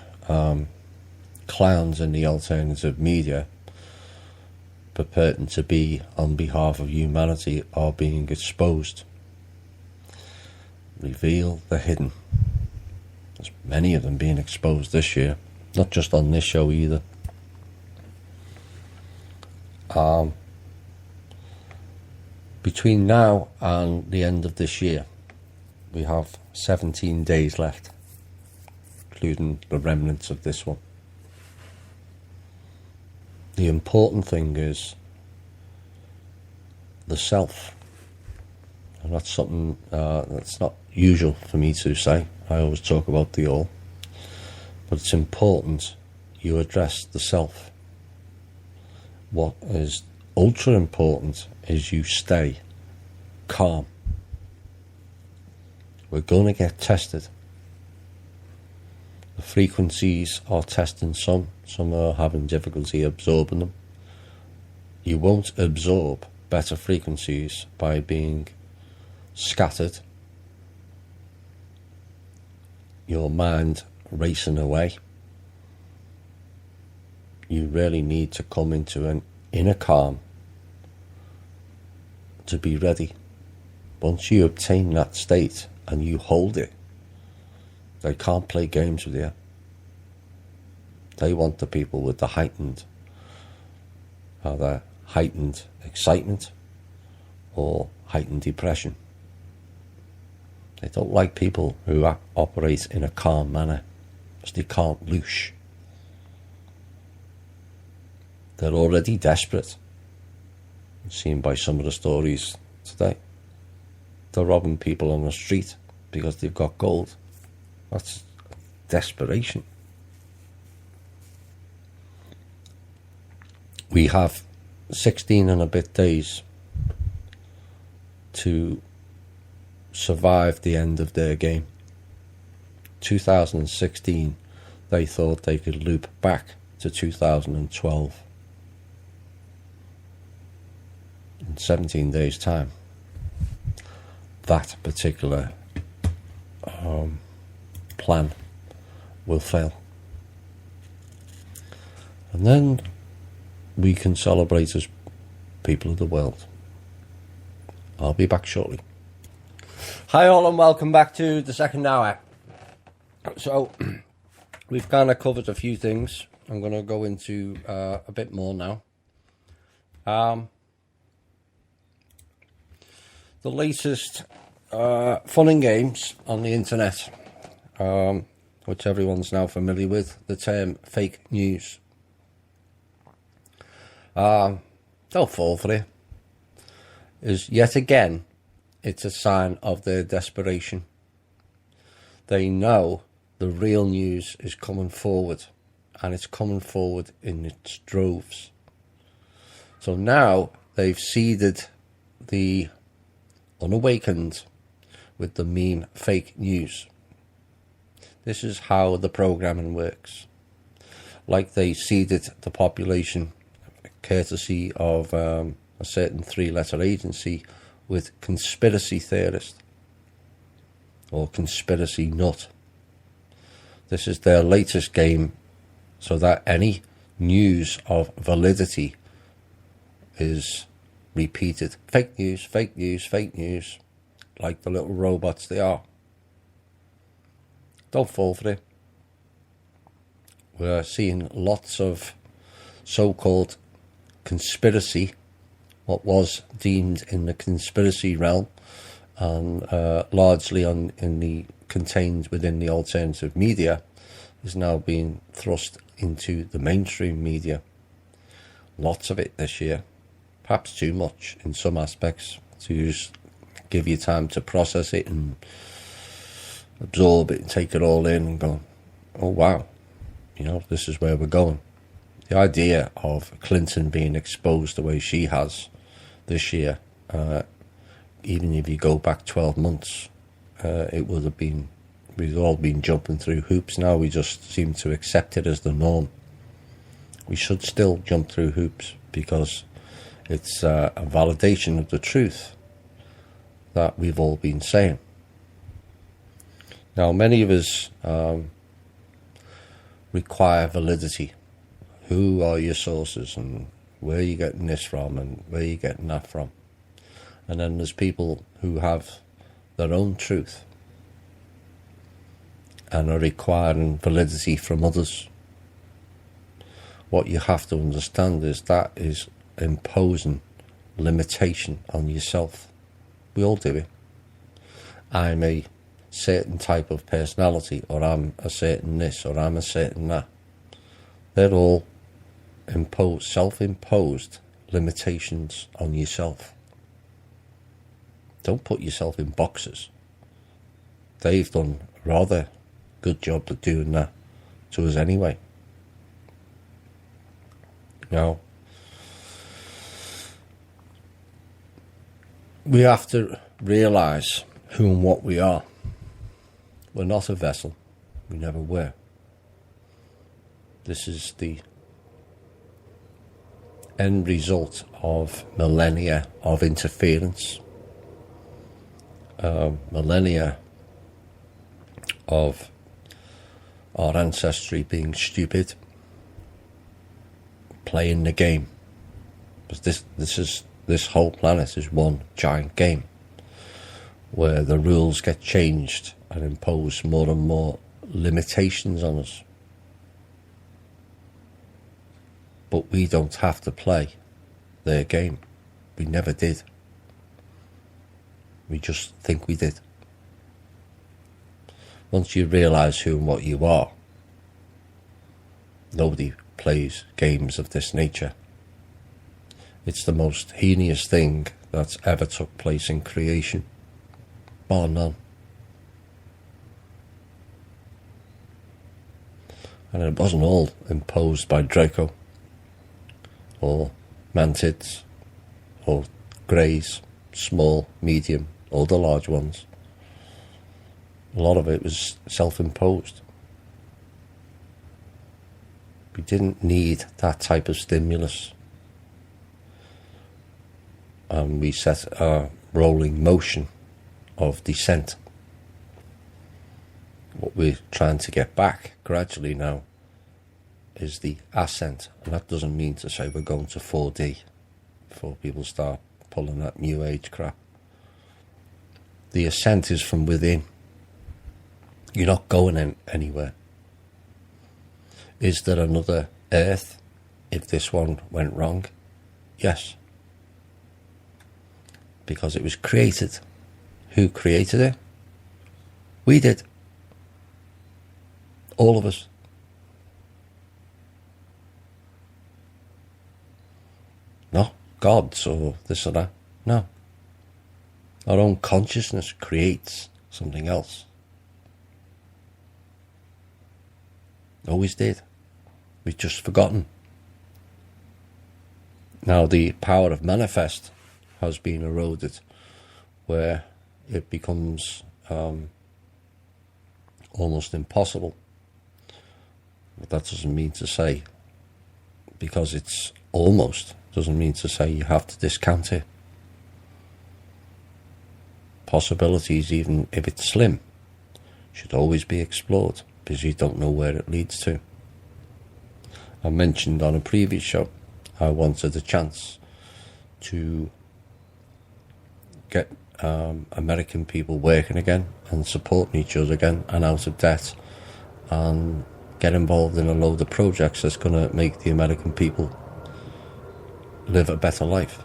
clowns in the alternative media purporting to be on behalf of humanity are being exposed. Reveal the hidden. There's many of them being exposed this year, not just on this show either. Between now and the end of this year, we have 17 days left, including the remnants of this one. The important thing is the self, and that's something that's not usual for me to say. I always talk about the all, but it's important you address the self. What is ultra important is you stay calm. We're going to get tested. The frequencies are testing some are having difficulty absorbing them. You won't absorb better frequencies by being scattered, your mind racing away. You really need to come into an inner calm to be ready. Once you obtain that state and you hold it, They can't play games with you. They want the people with the heightened excitement or heightened depression. They don't like people who operate in a calm manner, because they can't loosh. They're already desperate. Seen by some of the stories today. They're robbing people on the street because they've got gold. That's desperation. We have 16 and a bit days to survive the end of their game. 2016, they thought they could loop back to 2012. In 17 days' time, that particular plan will fail. And then we can celebrate as people of the world. I'll be back shortly. Hi all, and welcome back to the second hour. So, we've kind of covered a few things. I'm going to go into a bit more now. The latest fun and games on the internet, which everyone's now familiar with, the term fake news. Don't fall for it. Is yet again, it's a sign of their desperation. They know the real news is coming forward, and it's coming forward in its droves. So now they've seeded the unawakened with the meme fake news. This is how the programming works. Like they seeded the population, courtesy of a certain three-letter agency, with conspiracy theorist or conspiracy nut. This is their latest game, so that any news of validity is repeated. Fake news, fake news, fake news, like the little robots they are. Don't fall for it. We're seeing lots of so-called conspiracy, what was deemed in the conspiracy realm, and largely contained within the alternative media, is now being thrust into the mainstream media. Lots of it this year. Perhaps too much in some aspects, to just give you time to process it and absorb it and take it all in and go, oh wow, this is where we're going. The idea of Clinton being exposed the way she has this year, even if you go back 12 months, it would have been, we've all been jumping through hoops. Now we just seem to accept it as the norm. We should still jump through hoops, because it's a validation of the truth that we've all been saying. Now, many of us require validity. Who are your sources, and where are you getting this from, and where are you getting that from? And then there's people who have their own truth and are requiring validity from others. What you have to understand is that is imposing limitation on yourself. We all do it. I'm a certain type of personality, or I'm a certain this, or I'm a certain that. They're all self-imposed limitations on yourself. Don't put yourself in boxes. They've done a rather good job of doing that to us anyway. Now, we have to realise who and what we are. We're not a vessel. We never were. This is the end result of millennia of interference, millennia of our ancestry being stupid, playing the game. Because this whole planet is one giant game, where the rules get changed and imposed more and more limitations on us. But we don't have to play their game. We never did. We just think we did. Once you realise who and what you are, nobody plays games of this nature. It's the most heinous thing that's ever took place in creation, bar none. And it wasn't all imposed by Draco, or mantids, or greys, small, medium, or the large ones. A lot of it was self-imposed. We didn't need that type of stimulus. And we set a rolling motion of descent. What we're trying to get back gradually now is the ascent. And that doesn't mean to say we're going to 4D before people start pulling that new age crap. The ascent is from within. You're not going anywhere. Is there another Earth if this one went wrong? Yes. Because it was created. Who created it? We did. All of us. Not gods or this or that. No. Our own consciousness creates something else. Always did. We've just forgotten. Now the power of manifest has been eroded, where it becomes almost impossible. But that doesn't mean to say, because it's almost, doesn't mean to say you have to discount it. Possibilities, even if it's slim, should always be explored, because you don't know where it leads to. I mentioned on a previous show, I wanted a chance to get American people working again and supporting each other again and out of debt, and get involved in a load of projects that's going to make the American people live a better life.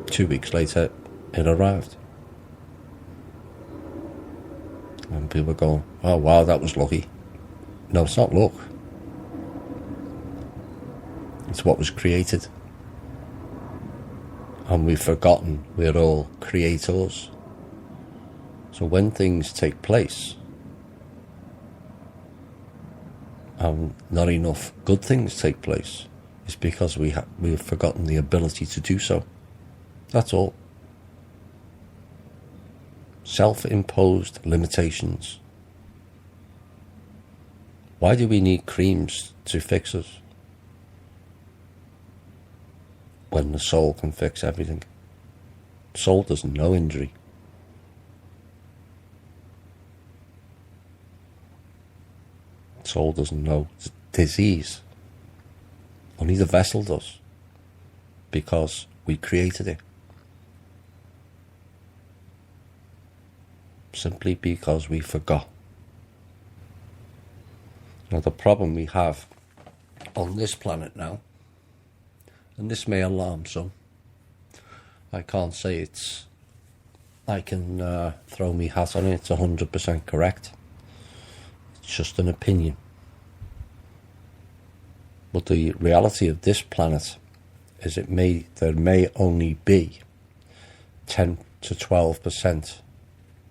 2 weeks later, it arrived. And people go, oh wow, that was lucky. No, it's not luck. It's what was created. And we've forgotten we're all creators. So when things take place, and not enough good things take place, it's because we've forgotten the ability to do so. That's all. Self-imposed limitations. Why do we need creams to fix us when the soul can fix everything? Soul doesn't know injury. Soul doesn't know disease. Only the vessel does, because we created it. Simply because we forgot. Now the problem we have on this planet now, and this may alarm some, I can't say I can throw me hat on it, it's 100% correct. It's just an opinion. But the reality of this planet is there may only be 10 to 12%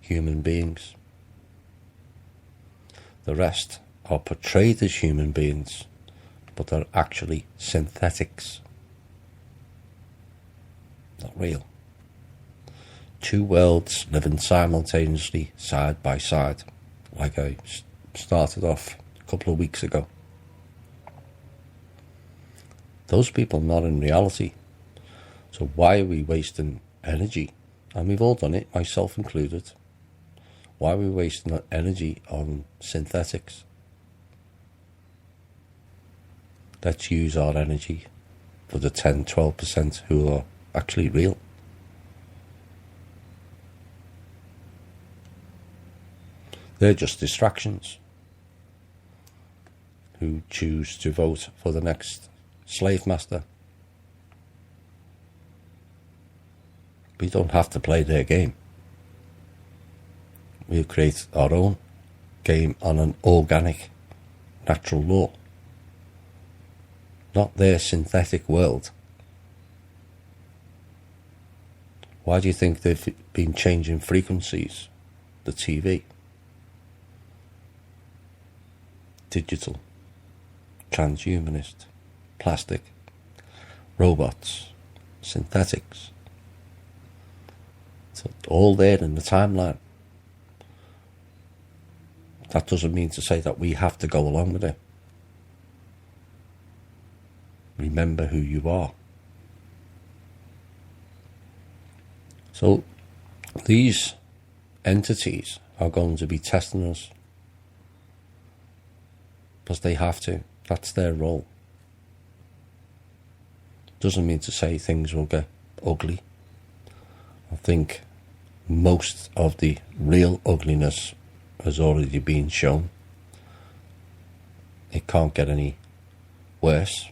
human beings. The rest are portrayed as human beings, but they're actually synthetics. Not real. Two worlds living simultaneously, side by side, like I started off a couple of weeks ago. Those people are not in reality. So why are we wasting energy? And we've all done it, myself included. Why are we wasting that energy on synthetics? Let's use our energy for the 10-12% who are actually real. They're just distractions who choose to vote for the next slave master. We don't have to play their game. We'll create our own game on an organic, natural law, not their synthetic world. Why do you think they've been changing frequencies? The TV, digital, transhumanist, plastic, robots, synthetics. It's all there in the timeline. That doesn't mean to say that we have to go along with it. Remember who you are. So these entities are going to be testing us because they have to. That's their role. Doesn't mean to say things will get ugly. I think most of the real ugliness has already been shown. It can't get any worse,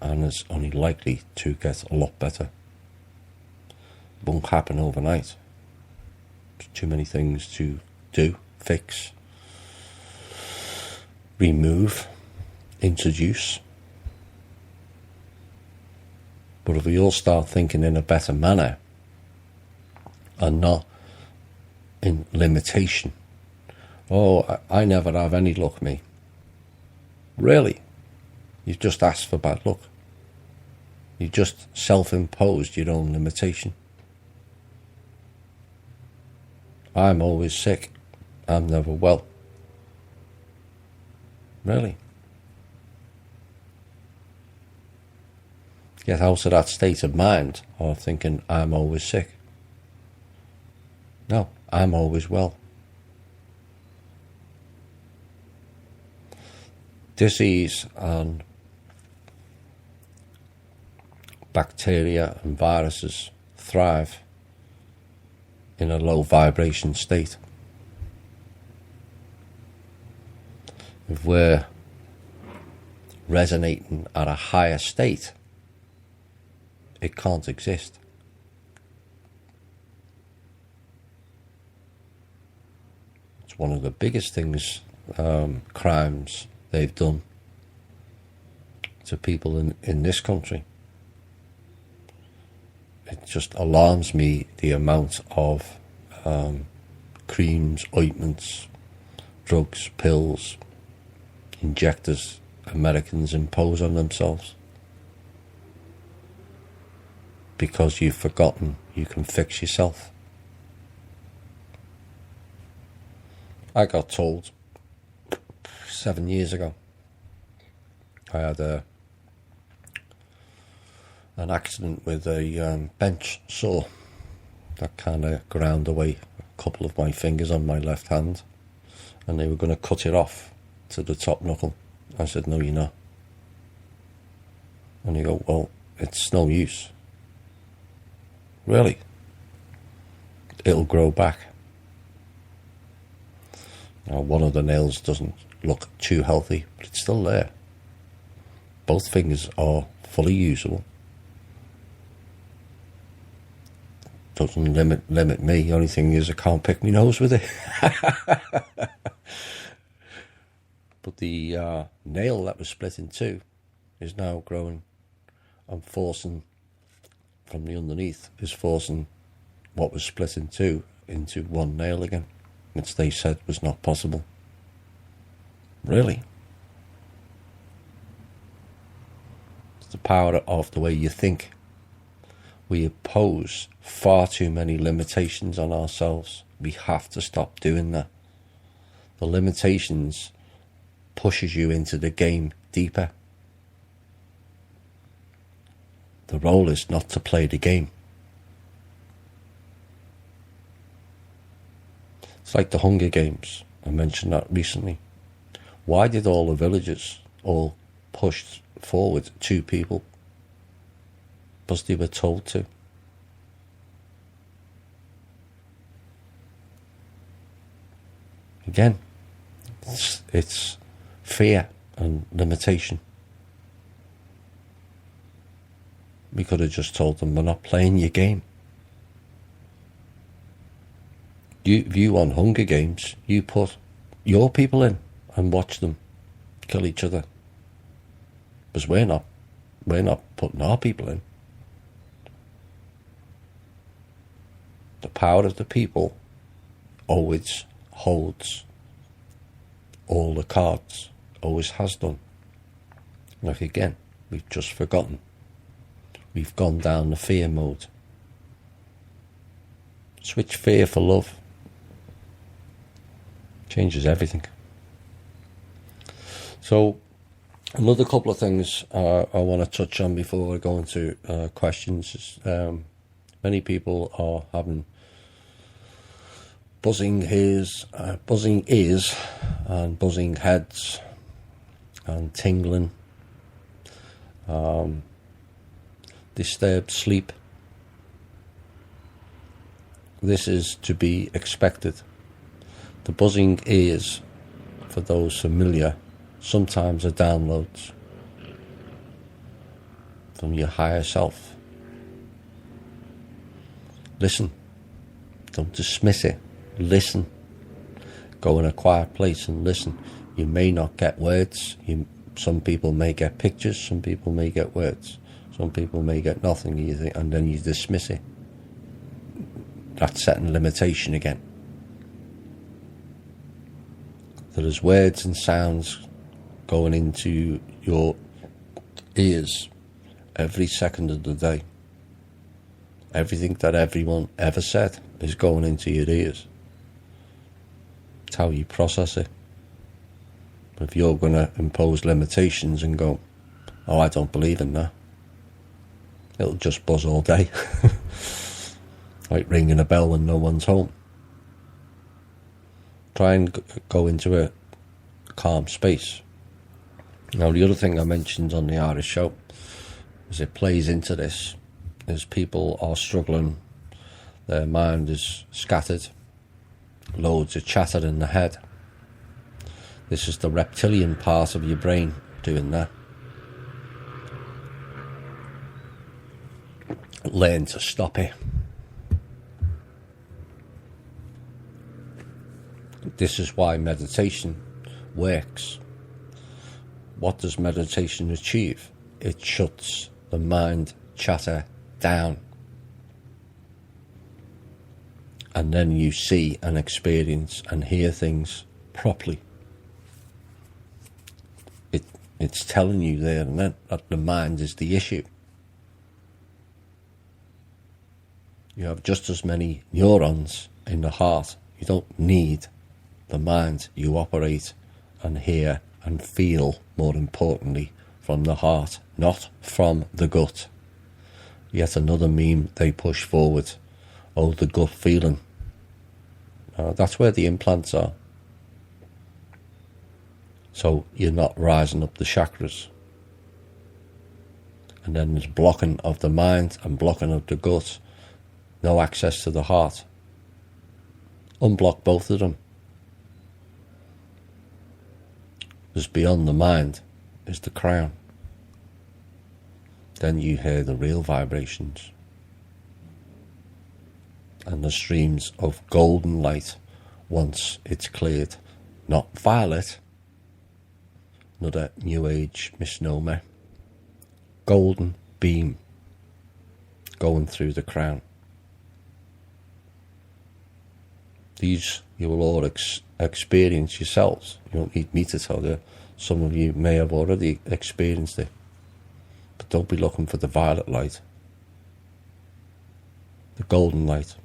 and it's only likely to get a lot better. It won't happen overnight. There's too many things to do, fix, remove, introduce. But if we all start thinking in a better manner and not in limitation, oh, I never have any luck, me. Really? You've just asked for bad luck. You just self-imposed your own limitation. I'm always sick. I'm never well. Really? Get out of that state of mind of thinking I'm always sick. No, I'm always well. Disease and bacteria and viruses thrive in a low vibration state. If we're resonating at a higher state, it can't exist. It's one of the biggest things, crimes they've done to people in this country. It just alarms me the amount of creams, ointments, drugs, pills, injectors Americans impose on themselves because you've forgotten you can fix yourself. I got told 7 years ago I had an accident with a bench saw that kind of ground away a couple of my fingers on my left hand, and they were going to cut it off to the top knuckle. I said, no, you're not. And they go, well, it's no use. Really? It'll grow back. Now, one of the nails doesn't look too healthy, but it's still there. Both fingers are fully usable. Doesn't limit me. The only thing is I can't pick my nose with it. But the nail that was split in two is now growing and forcing from the underneath, is forcing what was split in two into one nail again, which they said was not possible. Really? It's the power of the way you think. We impose far too many limitations on ourselves. We have to stop doing that. The limitations pushes you into the game deeper. The role is not to play the game. It's like the Hunger Games. I mentioned that recently. Why did all the villagers all push forward 2 people? Because they were told to. Again, It's fear and limitation. We could have just told them, we're not playing your game. If you want Hunger Games, you put your people in and watch them kill each other. Because we're not putting our people in. The power of the people always holds all the cards, always has done. Like again, we've just forgotten. We've gone down the fear mode. Switch fear for love. Changes everything. So, another couple of things I want to touch on before I go into questions. Many people are having buzzing ears and buzzing heads and tingling, disturbed sleep. This is to be expected. The buzzing ears, for those familiar, sometimes are downloads from your higher self. Listen. Don't dismiss it. Listen. Go in a quiet place and listen. You may not get words. Some people may get pictures. Some people may get words. Some people may get nothing, and then you dismiss it. That's setting limitation again. There is words and sounds going into your ears every second of the day. Everything that everyone ever said is going into your ears. It's how you process it. But if you're going to impose limitations and go, oh, I don't believe in that, it'll just buzz all day. Like ringing a bell when no one's home. Try and go into a calm space. Now, the other thing I mentioned on the Irish show, as it plays into this, is people are struggling. Their mind is scattered. Loads of chatter in the head. This is the reptilian part of your brain doing that. Learn to stop it. This is why meditation works. What does meditation achieve? It shuts the mind chatter down. And then you see and experience and hear things properly. It's telling you there and then that the mind is the issue. You have just as many neurons in the heart. You don't need the mind. You operate and hear and feel, more importantly, from the heart, not from the gut. Yet another meme they push forward. Oh, the gut feeling. That's where the implants are. So you're not rising up the chakras. And then there's blocking of the mind and blocking of the gut. No access to the heart. Unblock both of them. Just beyond the mind is the crown. Then you hear the real vibrations. And the streams of golden light once it's cleared. Not violet. Another New Age misnomer. Golden beam going through the crown. These you will all experience yourselves. You don't need me to tell you. Some of you may have already experienced it. But don't be looking for the violet light. The golden light.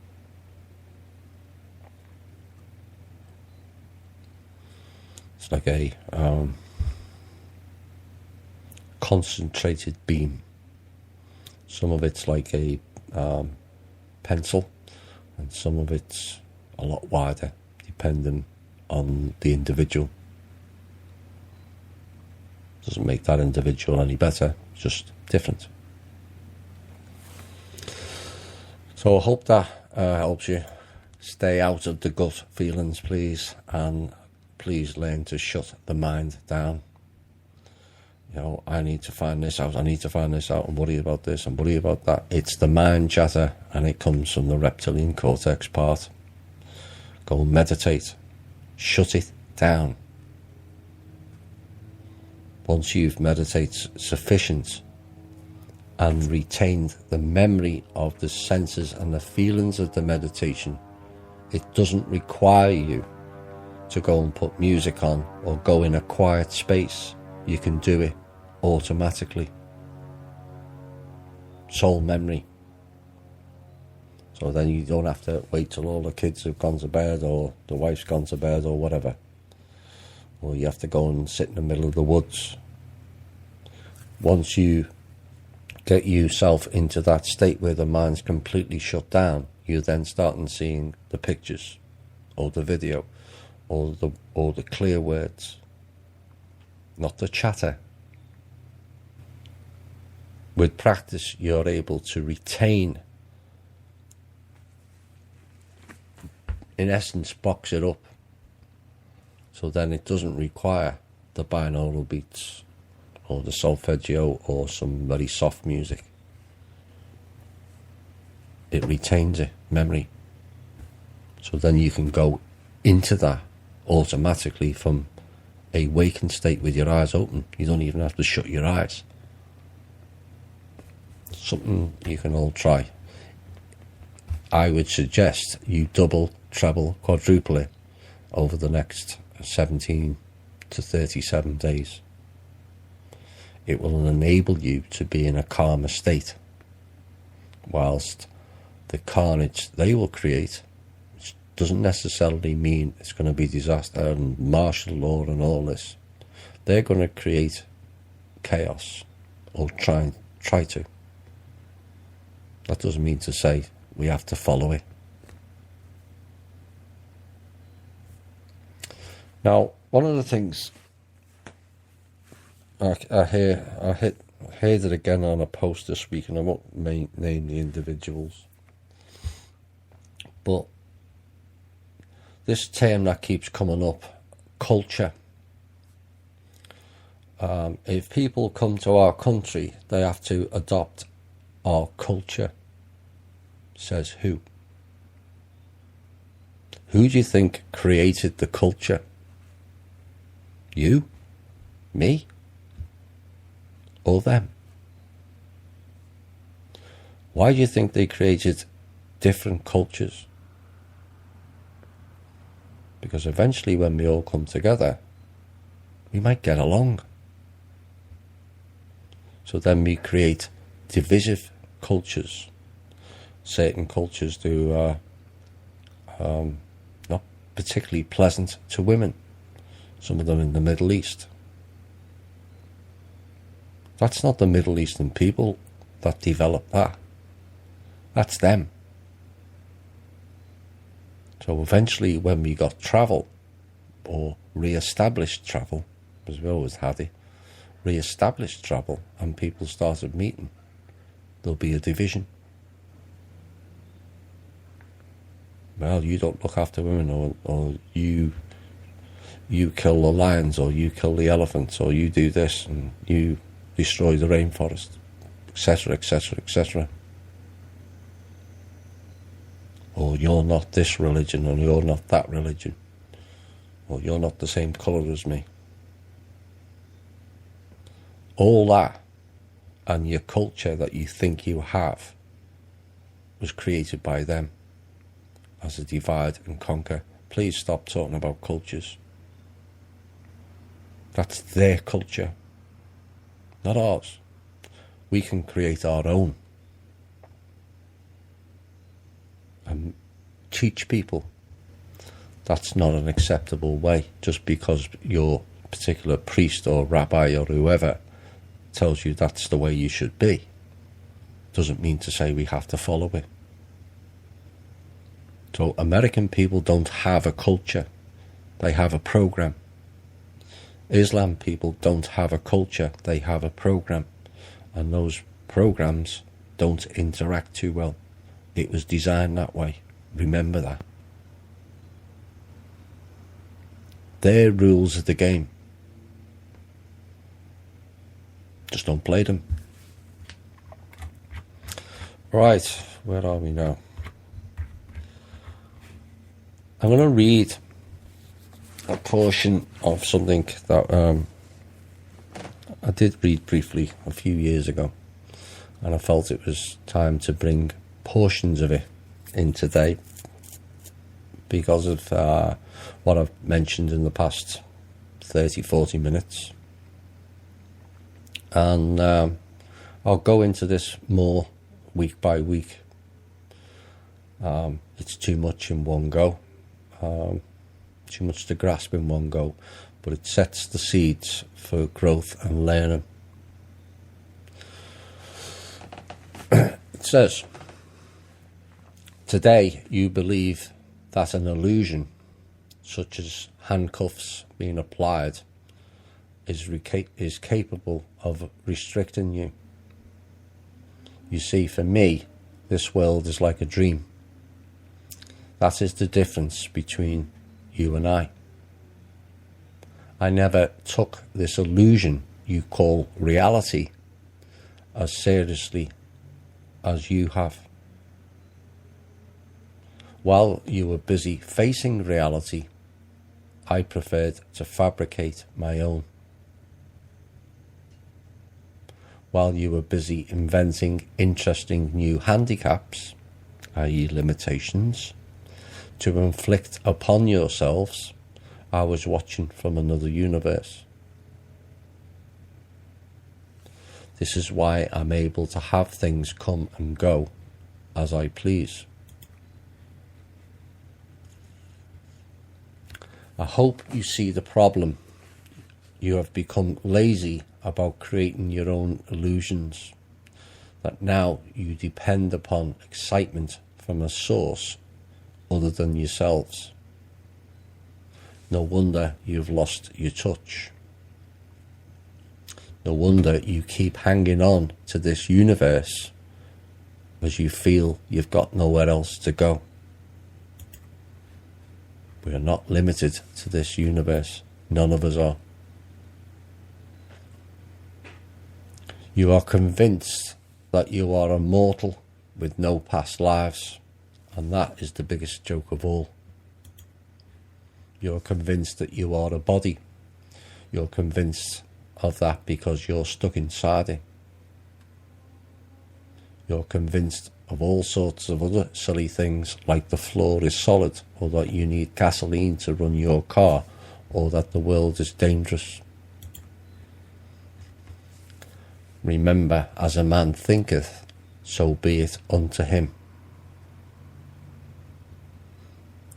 It's like a concentrated beam. Some of it's like a pencil, and some of it's a lot wider, depending on the individual. Doesn't make that individual any better, it's just different. So I hope that helps you. Stay out of the gut feelings, please, and please learn to shut the mind down. You know, I need to find this out, I need to find this out, and worry about this and worry about that. It's the mind chatter, and it comes from the reptilian cortex part. Go and meditate. Shut it down. Once you've meditated sufficient and retained the memory of the senses and the feelings of the meditation, it doesn't require you to go and put music on or go in a quiet space. You can do it automatically. Soul memory. So then you don't have to wait till all the kids have gone to bed, or the wife's gone to bed, or whatever. Or you have to go and sit in the middle of the woods. Once you get yourself into that state where the mind's completely shut down, you then start seeing the pictures, or the video, or the clear words, not the chatter. With practice, you're able to retain, in essence, box it up. So then it doesn't require the binaural beats or the solfeggio or some very soft music. It retains it, memory. So then you can go into that automatically from a wakened state with your eyes open. You don't even have to shut your eyes. Something you can all try. I would suggest you double, treble, quadruple it over the next 17 to 37 days. It will enable you to be in a calmer state, whilst the carnage they will create, which doesn't necessarily mean it's going to be disaster and martial law and all this, they're going to create chaos, or try to. That doesn't mean to say we have to follow it. Now, one of the things I heard it again on a post this week, and I won't name the individuals, but this term that keeps coming up, culture. If people come to our country, they have to adopt our culture. Says who? Who do you think created the culture? You? Me? Or them? Why do you think they created different cultures? Because eventually when we all come together, we might get along. So then we create divisive cultures. Certain cultures do not particularly pleasant to women. Some of them in the Middle East. That's not the Middle Eastern people that developed that. That's them. So eventually when we got travel, or re-established travel, because we always had it, re-established travel, and people started meeting, there'll be a division. Well, you don't look after women, or you kill the lions, or you kill the elephants, or you do this, and you destroy the rainforest, etc., etc., etc. Or you're not this religion, or you're not that religion, or you're not the same colour as me. All that, and your culture that you think you have, was created by them as a divide and conquer. Please stop talking about cultures. That's their culture, not ours. We can create our own and teach people that's not an acceptable way. Just because your particular priest or rabbi or whoever tells you that's the way you should be, doesn't mean to say we have to follow it. So American people don't have a culture, they have a program. Islam people don't have a culture, they have a program. And those programs don't interact too well. It was designed that way. Remember that. Their rules of the game. Just don't play them. Right, where are we now? I'm going to read a portion of something that I did read briefly a few years ago, and I felt it was time to bring portions of it in today because of what I've mentioned in the past 30-40 minutes. And I'll go into this more week by week. It's too much in one go, too much to grasp in one go, but it sets the seeds for growth and learning. It says, today you believe that an illusion, such as handcuffs being applied, is capable of restricting you. You see, for me, this world is like a dream. That is the difference between you and I. I never took this illusion you call reality as seriously as you have. While you were busy facing reality, I preferred to fabricate my own. While you were busy inventing interesting new handicaps, i.e. limitations, to inflict upon yourselves, I was watching from another universe. This is why I'm able to have things come and go as I please. I hope you see the problem. You have become lazy about creating your own illusions, that now you depend upon excitement from a source other than yourselves. No wonder you've lost your touch. No wonder you keep hanging on to this universe as you feel you've got nowhere else to go. We are not limited to this universe. None of us are. You are convinced that you are immortal with no past lives, and that is the biggest joke of all. You're convinced that you are a body. You're convinced of that because you're stuck inside it. You're convinced of all sorts of other silly things, like the floor is solid, or that you need gasoline to run your car, or that the world is dangerous. Remember, as a man thinketh, so be it unto him.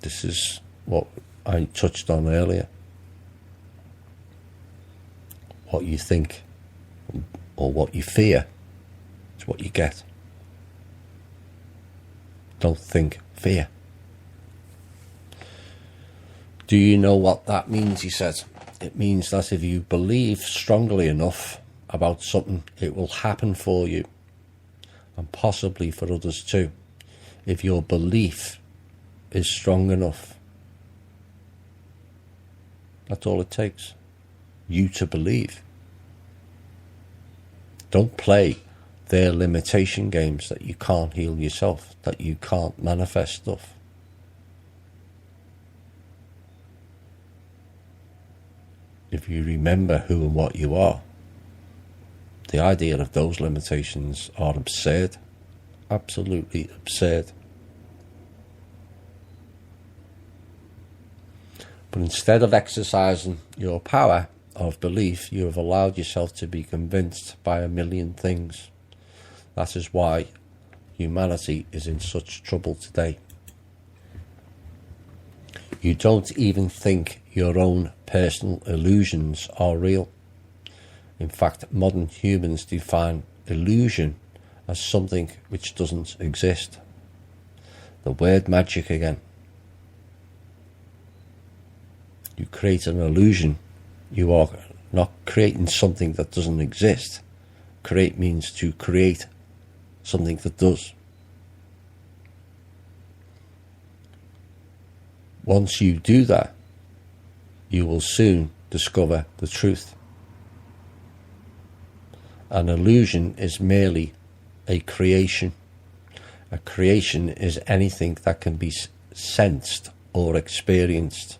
This is what I touched on earlier. What you think or what you fear is what you get. Don't think, fear. Do you know what that means? He said. It means that if you believe strongly enough about something, it will happen for you, and possibly for others too, if your belief is strong enough. That's all it takes. You to believe. Don't play their limitation games that you can't heal yourself, that you can't manifest stuff. If you remember who and what you are, the idea of those limitations are absurd. Absolutely absurd. But instead of exercising your power of belief, you have allowed yourself to be convinced by a million things. That is why humanity is in such trouble today. You don't even think your own personal illusions are real. In fact, modern humans define illusion as something which doesn't exist. The word magic again. You create an illusion. You are not creating something that doesn't exist. Create means to create something that does. Once you do that, you will soon discover the truth. An illusion is merely a creation. A creation is anything that can be sensed or experienced.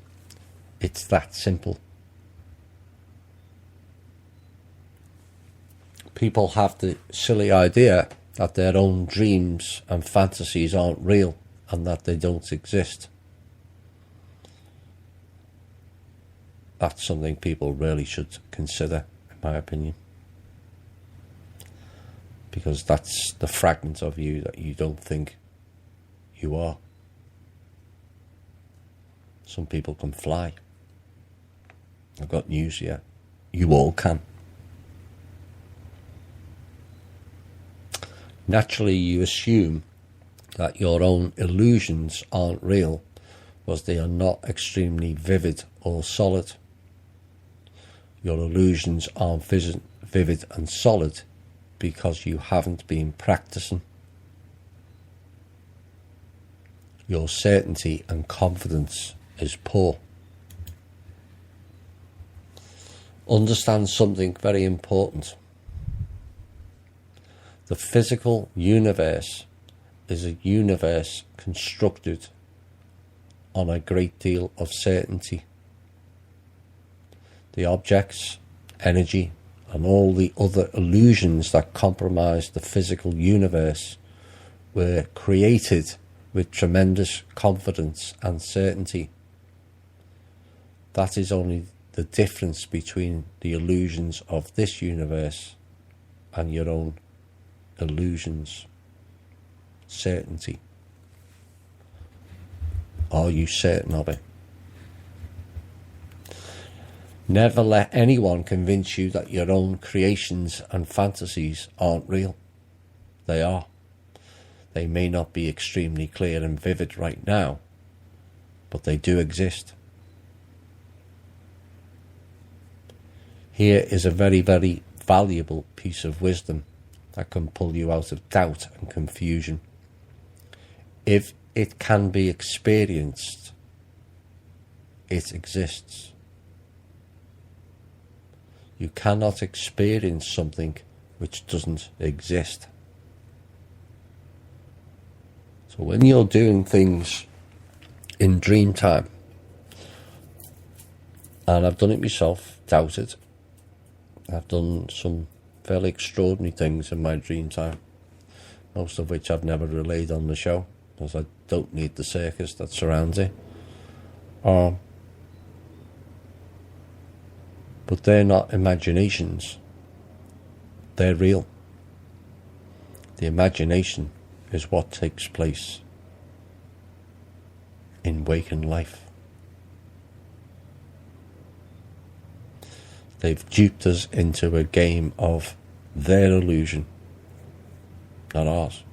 It's that simple. People have the silly idea that their own dreams and fantasies aren't real and that they don't exist. That's something people really should consider, in my opinion. Because that's the fragment of you that you don't think you are. Some people can fly. I've got news here. You all can. Naturally, you assume that your own illusions aren't real because they are not extremely vivid or solid. Your illusions aren't vivid and solid because you haven't been practicing. Your certainty and confidence is poor. Understand something very important. The physical universe is a universe constructed on a great deal of certainty. The objects, energy, and all the other illusions that comprise the physical universe were created with tremendous confidence and certainty. That is only the difference between the illusions of this universe and your own illusions. Certainty. Are you certain of it? Never let anyone convince you that your own creations and fantasies aren't real. They are. They may not be extremely clear and vivid right now, but they do exist. Here is a very, very valuable piece of wisdom that can pull you out of doubt and confusion. If it can be experienced, it exists. You cannot experience something which doesn't exist. So when you're doing things in dream time, and I've done it myself, doubt it, I've done some fairly extraordinary things in my dream time, most of which I've never relayed on the show, because I don't need the circus that surrounds it. But they're not imaginations. They're real. The imagination is what takes place in waking life. They've duped us into a game of their illusion, not ours.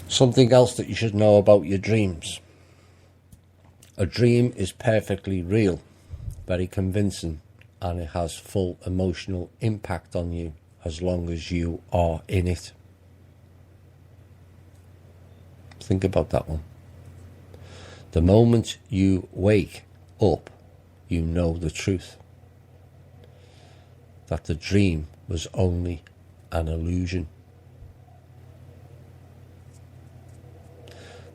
Something else that you should know about your dreams. A dream is perfectly real, very convincing, and it has full emotional impact on you as long as you are in it. Think about that one. The moment you wake up, you know the truth. That the dream was only an illusion.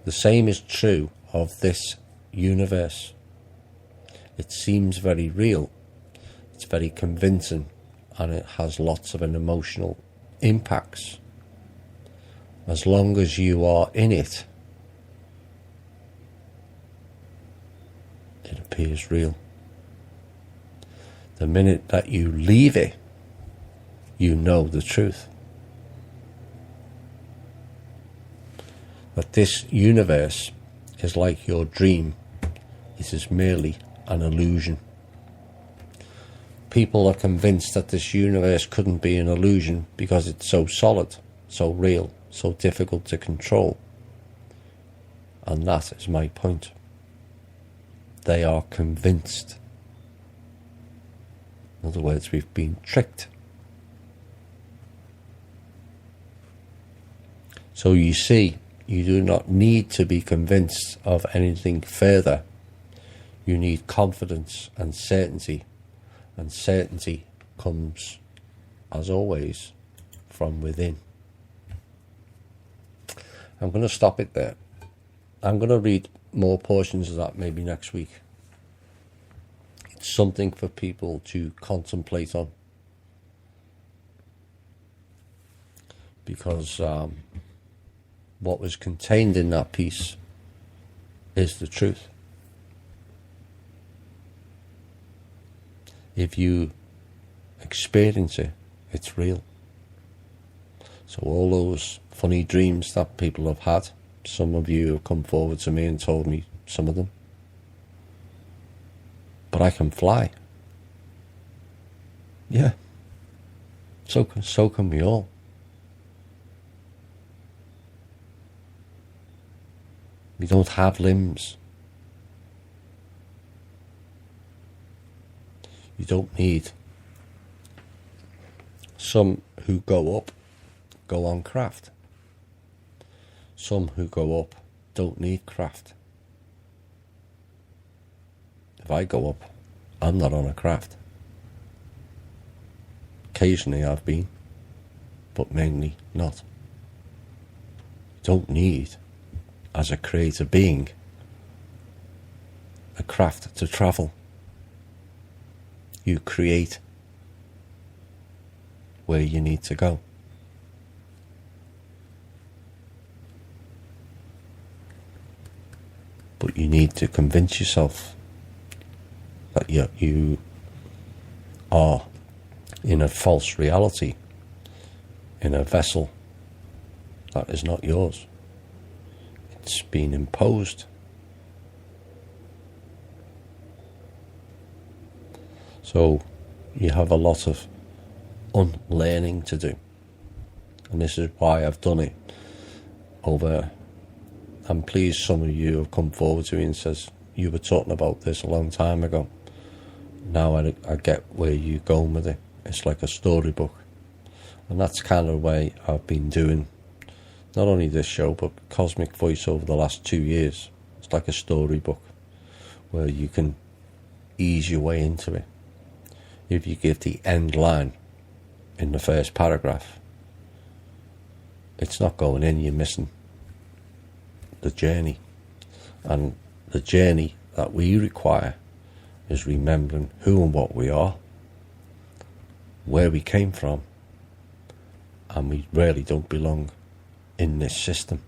The same is true of this universe. It seems very real, it's very convincing, and it has lots of emotional impacts. As long as you are in it, it appears real. The minute that you leave it, you know the truth. That this universe is like your dream. It is merely an illusion. People are convinced that this universe couldn't be an illusion because it's so solid, so real, so difficult to control. And that is my point. They are convinced. In other words, we've been tricked. So you see, you do not need to be convinced of anything further. You need confidence and certainty comes, as always, from within. I'm going to stop it there. I'm going to read more portions of that maybe next week. It's something for people to contemplate on, because what was contained in that piece is the truth. If you experience it, it's real. So all those funny dreams that people have had, some of you have come forward to me and told me some of them. But I can fly. Yeah. So can we all. We don't have limbs. You don't need. Some who go up go on craft. Some who go up don't need craft. If I go up, I'm not on a craft. Occasionally I've been, but mainly not. You don't need, as a creative being, a craft to travel. You create where you need to go. But you need to convince yourself that you are in a false reality, in a vessel that is not yours. It's been imposed. So you have a lot of unlearning to do. And this is why I've done it over. I'm pleased some of you have come forward to me and says, you were talking about this a long time ago. Now I get where you're going with it. It's like a storybook. And that's kind of the way I've been doing not only this show, but Cosmic Voice over the last 2 years. It's like a storybook where you can ease your way into it. If you give the end line in the first paragraph, it's not going in, you're missing the journey. And the journey that we require is remembering who and what we are, where we came from, and we really don't belong in this system.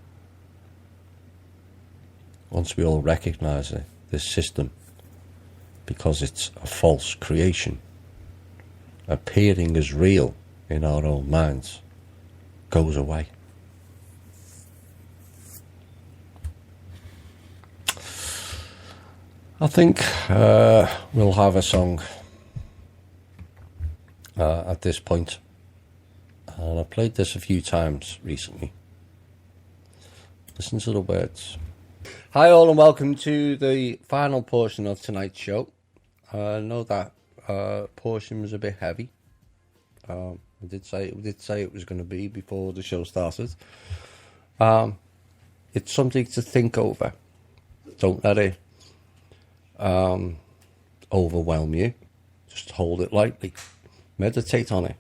Once we all recognise it, this system, because it's a false creation, appearing as real in our own minds, goes away. I think we'll have a song at this point, and I've played this a few times recently. Listen to the words. Hi all, and welcome to the final portion of tonight's show. I know that portion was a bit heavy. I did say it was going to be before the show started. It's something to think over. Don't let it overwhelm you. Just hold it lightly. Meditate on it.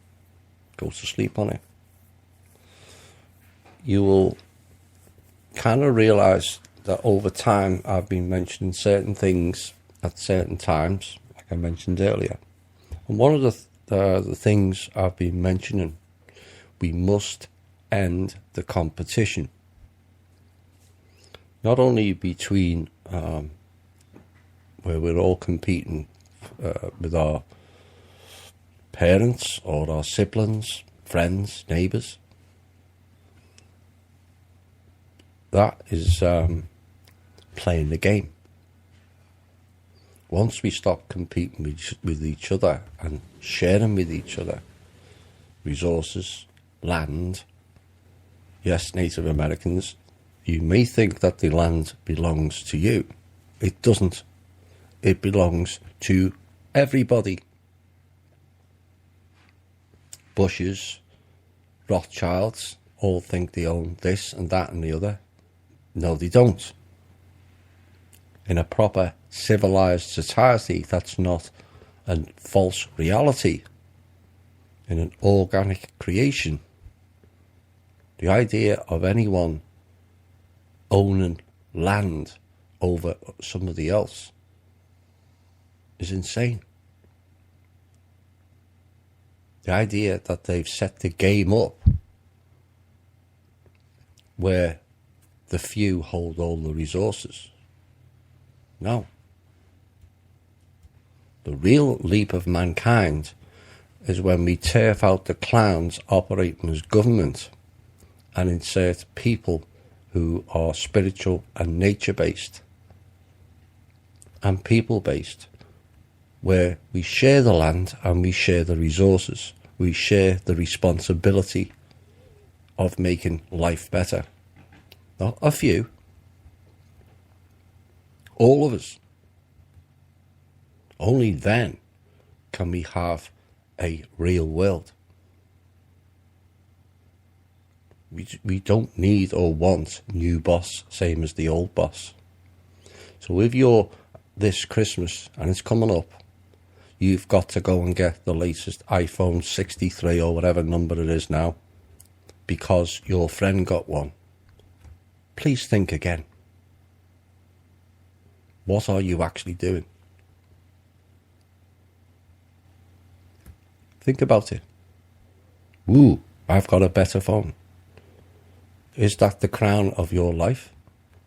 Go to sleep on it. You will kind of realize that over time I've been mentioning certain things at certain times, like I mentioned earlier. And one of the things I've been mentioning, we must end the competition. Not only between where we're all competing with our parents or our siblings, friends, neighbours. That is playing the game. Once we stop competing with each other and sharing with each other resources, land, yes, Native Americans, you may think that the land belongs to you. It doesn't. It belongs to everybody. Bushes, Rothschilds, all think they own this and that and the other. No, they don't. In a proper civilized society, that's not a false reality. In an organic creation, the idea of anyone owning land over somebody else is insane. The idea that they've set the game up where the few hold all the resources. No. The real leap of mankind is when we turf out the clowns operating as government and insert people who are spiritual and nature-based and people-based, where we share the land and we share the resources. We share the responsibility of making life better. Not a few. All of us. Only then can we have a real world. We don't need or want new boss, same as the old boss. So if you're this Christmas, and it's coming up, you've got to go and get the latest iPhone 63 or whatever number it is now, because your friend got one. Please think again. What are you actually doing? Think about it. Ooh, I've got a better phone. Is that the crown of your life?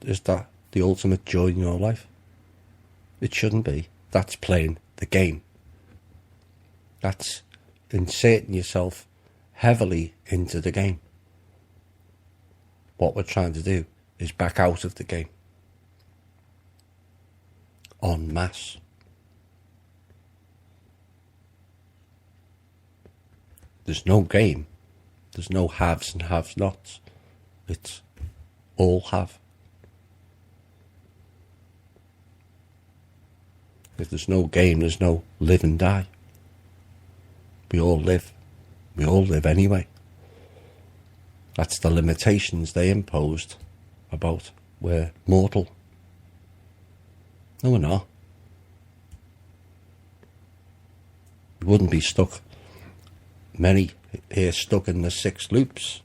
Is that the ultimate joy in your life? It shouldn't be. That's playing the game. That's inserting yourself heavily into the game. What we're trying to do is back out of the game. En masse. There's no game. There's no haves and have-nots. It's all have. If there's no game, there's no live and die. We all live. We all live anyway. That's the limitations they imposed about we're mortal. No, we're not. We wouldn't be stuck. Many here stuck in the 6 loops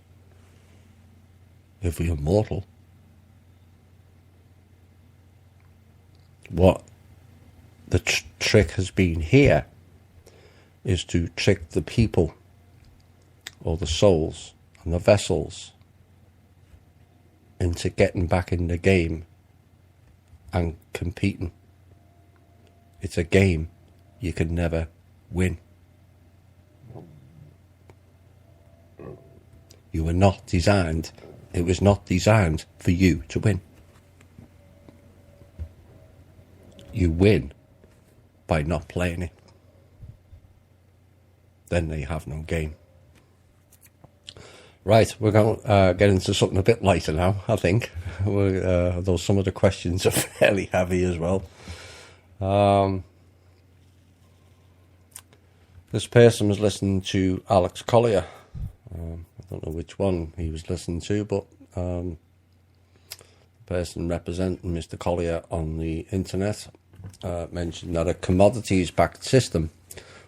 if we were mortal. What the trick has been here is to trick the people or the souls and the vessels into getting back in the game and competing. It's a game you can never win. You were not designed, it was not designed for you to win. You win by not playing it. Then they have no game. Right, we're going to get into something a bit lighter now, I think. Though some of the questions are fairly heavy as well. This person was listening to Alex Collier. I don't know which one he was listening to, but the person representing Mr. Collier on the internet mentioned that a commodities-backed system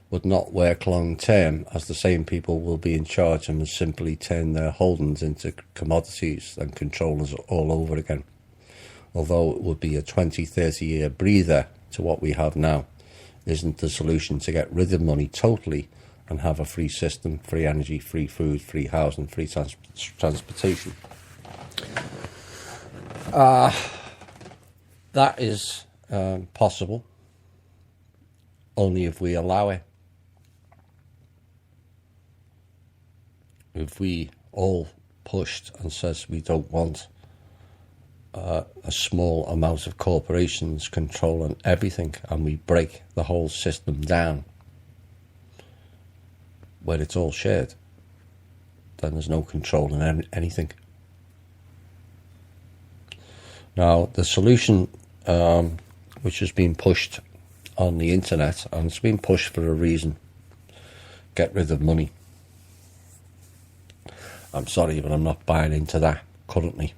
would not work long term, as the same people will be in charge and will simply turn their holdings into commodities and control us all over again. Although it would be a 20-30 year breather to what we have now, isn't the solution to get rid of money totally and have a free system, free energy, free food, free housing, free transportation? That is possible, only if we allow it. If we all pushed and says we don't want a small amount of corporations controlling everything, and we break the whole system down where it's all shared, then there's no control in anything. Now, the solution which has been pushed on the internet, and it's been pushed for a reason: get rid of money. I'm sorry, but I'm not buying into that currently.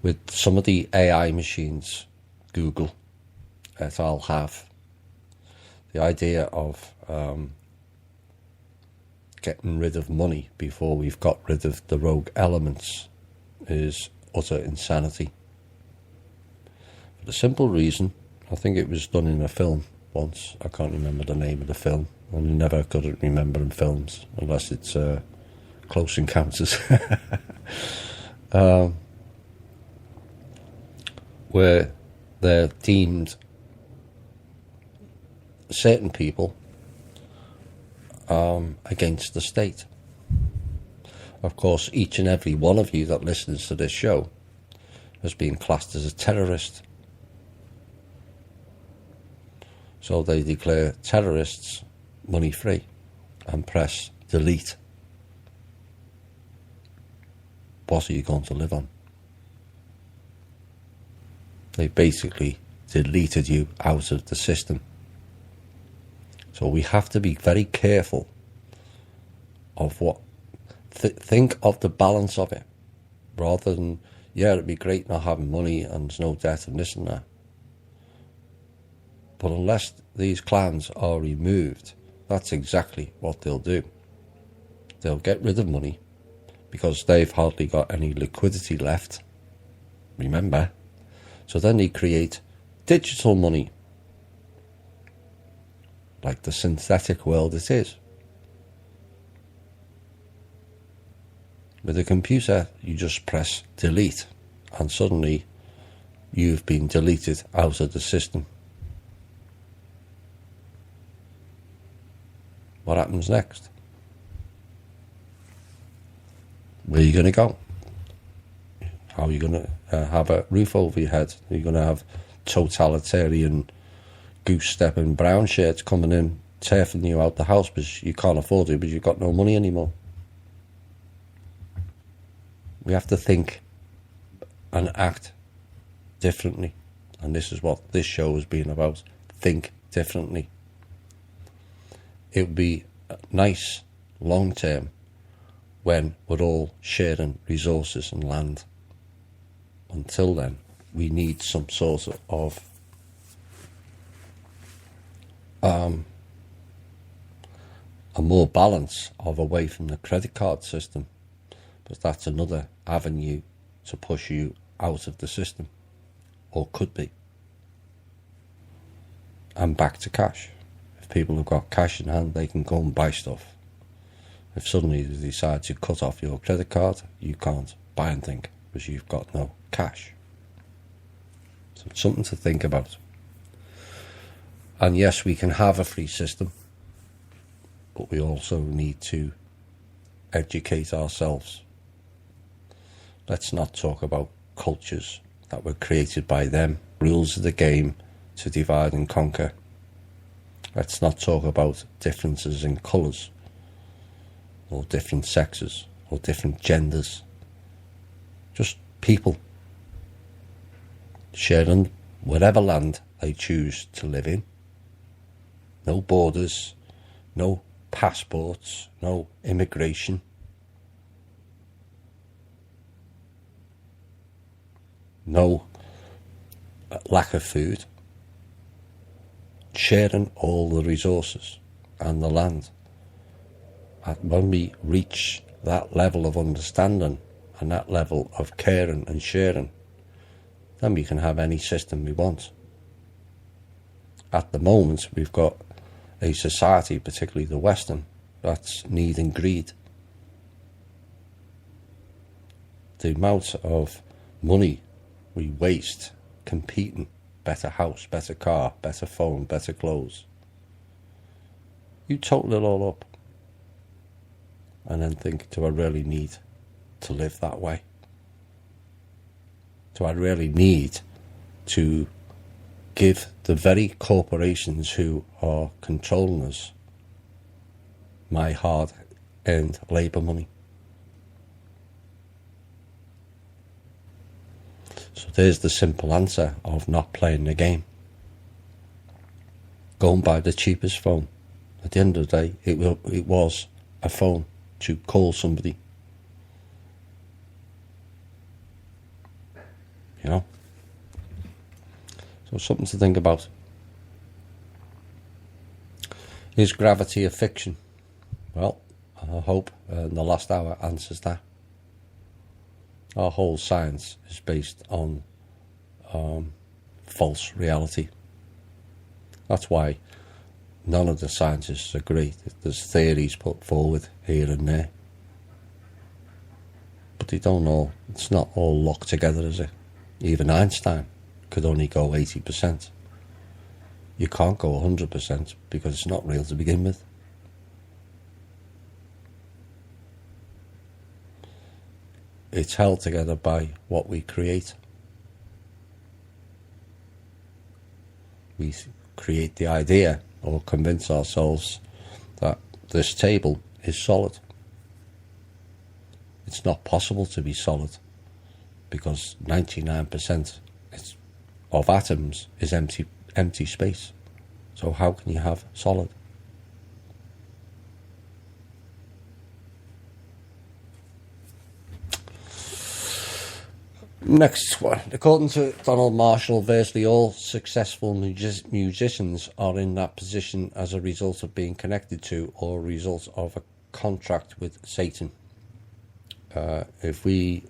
With some of the AI machines, Google, that I'll have, the idea of getting rid of money before we've got rid of the rogue elements is utter insanity. For the simple reason, I think it was done in a film once. I can't remember the name of the film. I never could remember in films unless it's Close Encounters. Where they're deemed certain people against the state. Of course, each and every one of you that listens to this show has been classed as a terrorist. So they declare terrorists money free and press delete. What are you going to live on? They basically deleted you out of the system. So we have to be very careful of what... think of the balance of it. Rather than, yeah, it'd be great not having money and there's no debt and this and that. But unless these clans are removed, that's exactly what they'll do. They'll get rid of money because they've hardly got any liquidity left. Remember? So then they create digital money. Like the synthetic world it is. With a computer, you just press delete and suddenly you've been deleted out of the system. What happens next? Where are you going to go? How are you going to have a roof over your head? Are you going to have totalitarian goose-stepping brown shirts coming in, turfing you out the house because you can't afford it, because you've got no money anymore? We have to think and act differently. And this is what this show has been about. Think differently. It would be nice long term when we're all sharing resources and land. Until then, we need some sort of a more balance of away from the credit card system, because that's another avenue to push you out of the system, or could be, and back to cash. If people have got cash in hand, they can go and buy stuff. If suddenly they decide to cut off your credit card, you can't buy anything because you've got no cash. So it's something to think about. And yes, we can have a free system, but we also need to educate ourselves. Let's not talk about cultures that were created by them, rules of the game to divide and conquer. Let's not talk about differences in colours, or different sexes, or different genders. Just people sharing whatever land they choose to live in. No borders, no passports, no immigration. No lack of food. Sharing all the resources and the land. And when we reach that level of understanding and that level of caring and sharing, then we can have any system we want. At the moment, we've got a society, particularly the Western, that's need and greed. The amount of money we waste competing, better house, better car, better phone, better clothes. You total it all up and then think, do I really need to live that way? Do I really need to give the very corporations who are controlling us my hard-earned labour money? So there's the simple answer of not playing the game. Go and buy the cheapest phone. At the end of the day, it was a phone. to call somebody. You know? So something to think about. Is gravity a fiction? Well, I hope the last hour answers that. Our whole science is based on false reality. That's why none of the scientists agree. There's theories put forward here and there, but they don't all, it's not all locked together, is it? Even Einstein could only go 80%. You can't go 100% because it's not real to begin with. It's held together by what we create. We create the idea or convince ourselves that this table is solid. It's not possible to be solid because 99% of atoms is empty space. So how can you have solid? Next one. According to Donald Marshall, virtually all successful musicians are in that position as a result of being connected to or a result of a contract with Satan. If we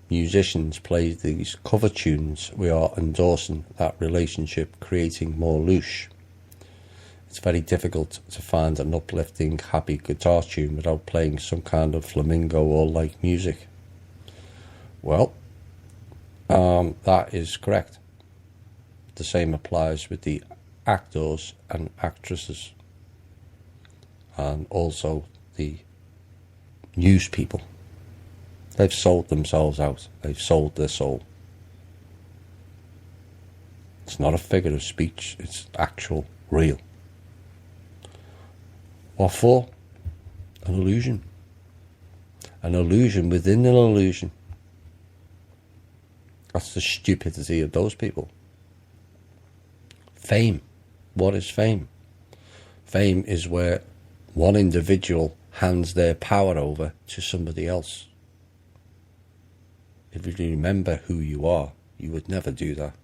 musicians play these cover tunes, we are endorsing that relationship, creating more louche. It's very difficult to find an uplifting, happy guitar tune without playing some kind of flamingo or like music. Well, that is correct. The same applies with the actors and actresses, and also the news people. They've sold themselves out. They've sold their soul. It's not a figure of speech. It's actual, real. What for? An illusion. An illusion within an illusion. That's the stupidity of those people. Fame. What is fame? Fame is where one individual hands their power over to somebody else. If you remember who you are, you would never do that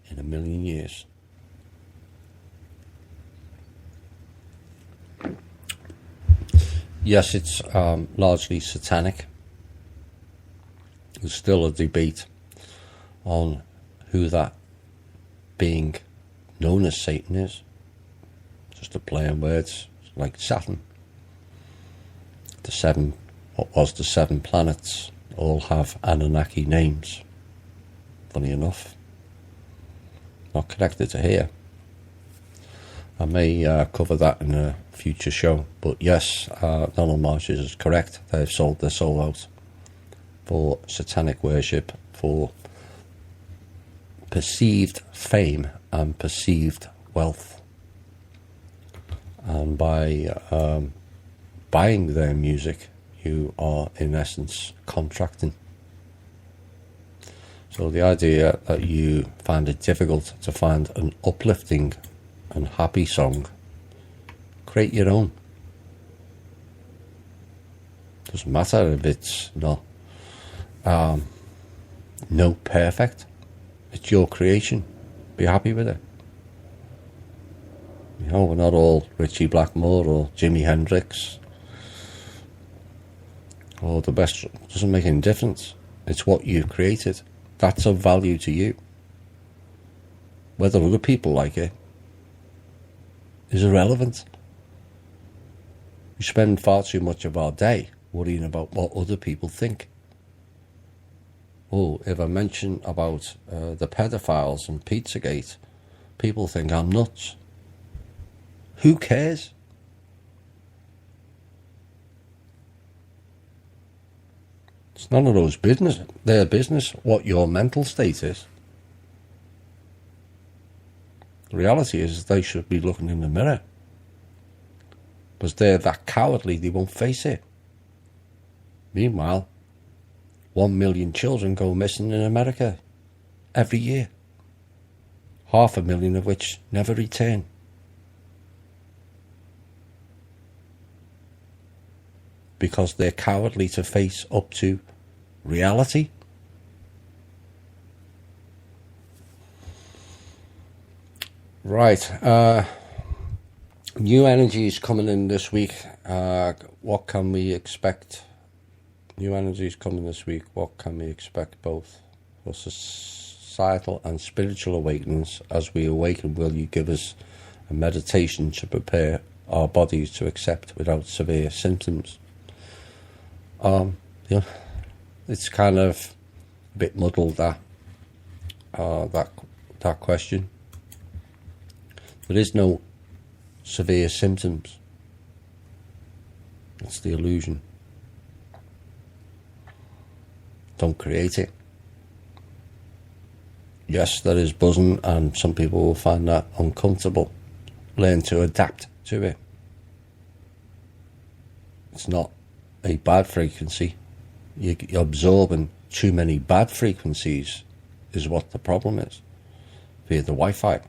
in a million years. Yes, it's largely satanic. There's still a debate on who that being known as Satan is. Just a play on words, like Saturn. What was the 7 planets all have Anunnaki names. Funny enough. Not connected to here. I may cover that in a future show. But yes, Donald Marshall is correct. They've sold their soul out for satanic worship, for perceived fame and perceived wealth. And by buying their music, you are in essence contracting. So the idea that you find it difficult to find an uplifting and happy song, create your own. Doesn't matter if it's not no perfect. It's your creation. Be happy with it. You know, we're not all Richie Blackmore or Jimi Hendrix or the best. It doesn't make any difference. It's what you've created. That's of value to you. Whether other people like it is irrelevant. We spend far too much of our day worrying about what other people think. Oh, if I mention about the pedophiles and Pizzagate, people think I'm nuts. Who cares? It's none of those business. Their business what your mental state is. The reality is they should be looking in the mirror. Because they're that cowardly, they won't face it. Meanwhile, 1 million children go missing in America every year. 500,000 of which never return. because they're cowardly to face up to reality. Right. New energy is coming in this week. What can we expect? New energy is coming this week. What can we expect both for societal and spiritual awakenings? As we awaken, will you give us a meditation to prepare our bodies to accept without severe symptoms? It's kind of a bit muddled, that question. There is no severe symptoms. It's the illusion. Don't create it. Yes, there is buzzing, and some people will find that uncomfortable. Learn to adapt to it. It's not a bad frequency. You're absorbing too many bad frequencies is what the problem is via the Wi-Fi.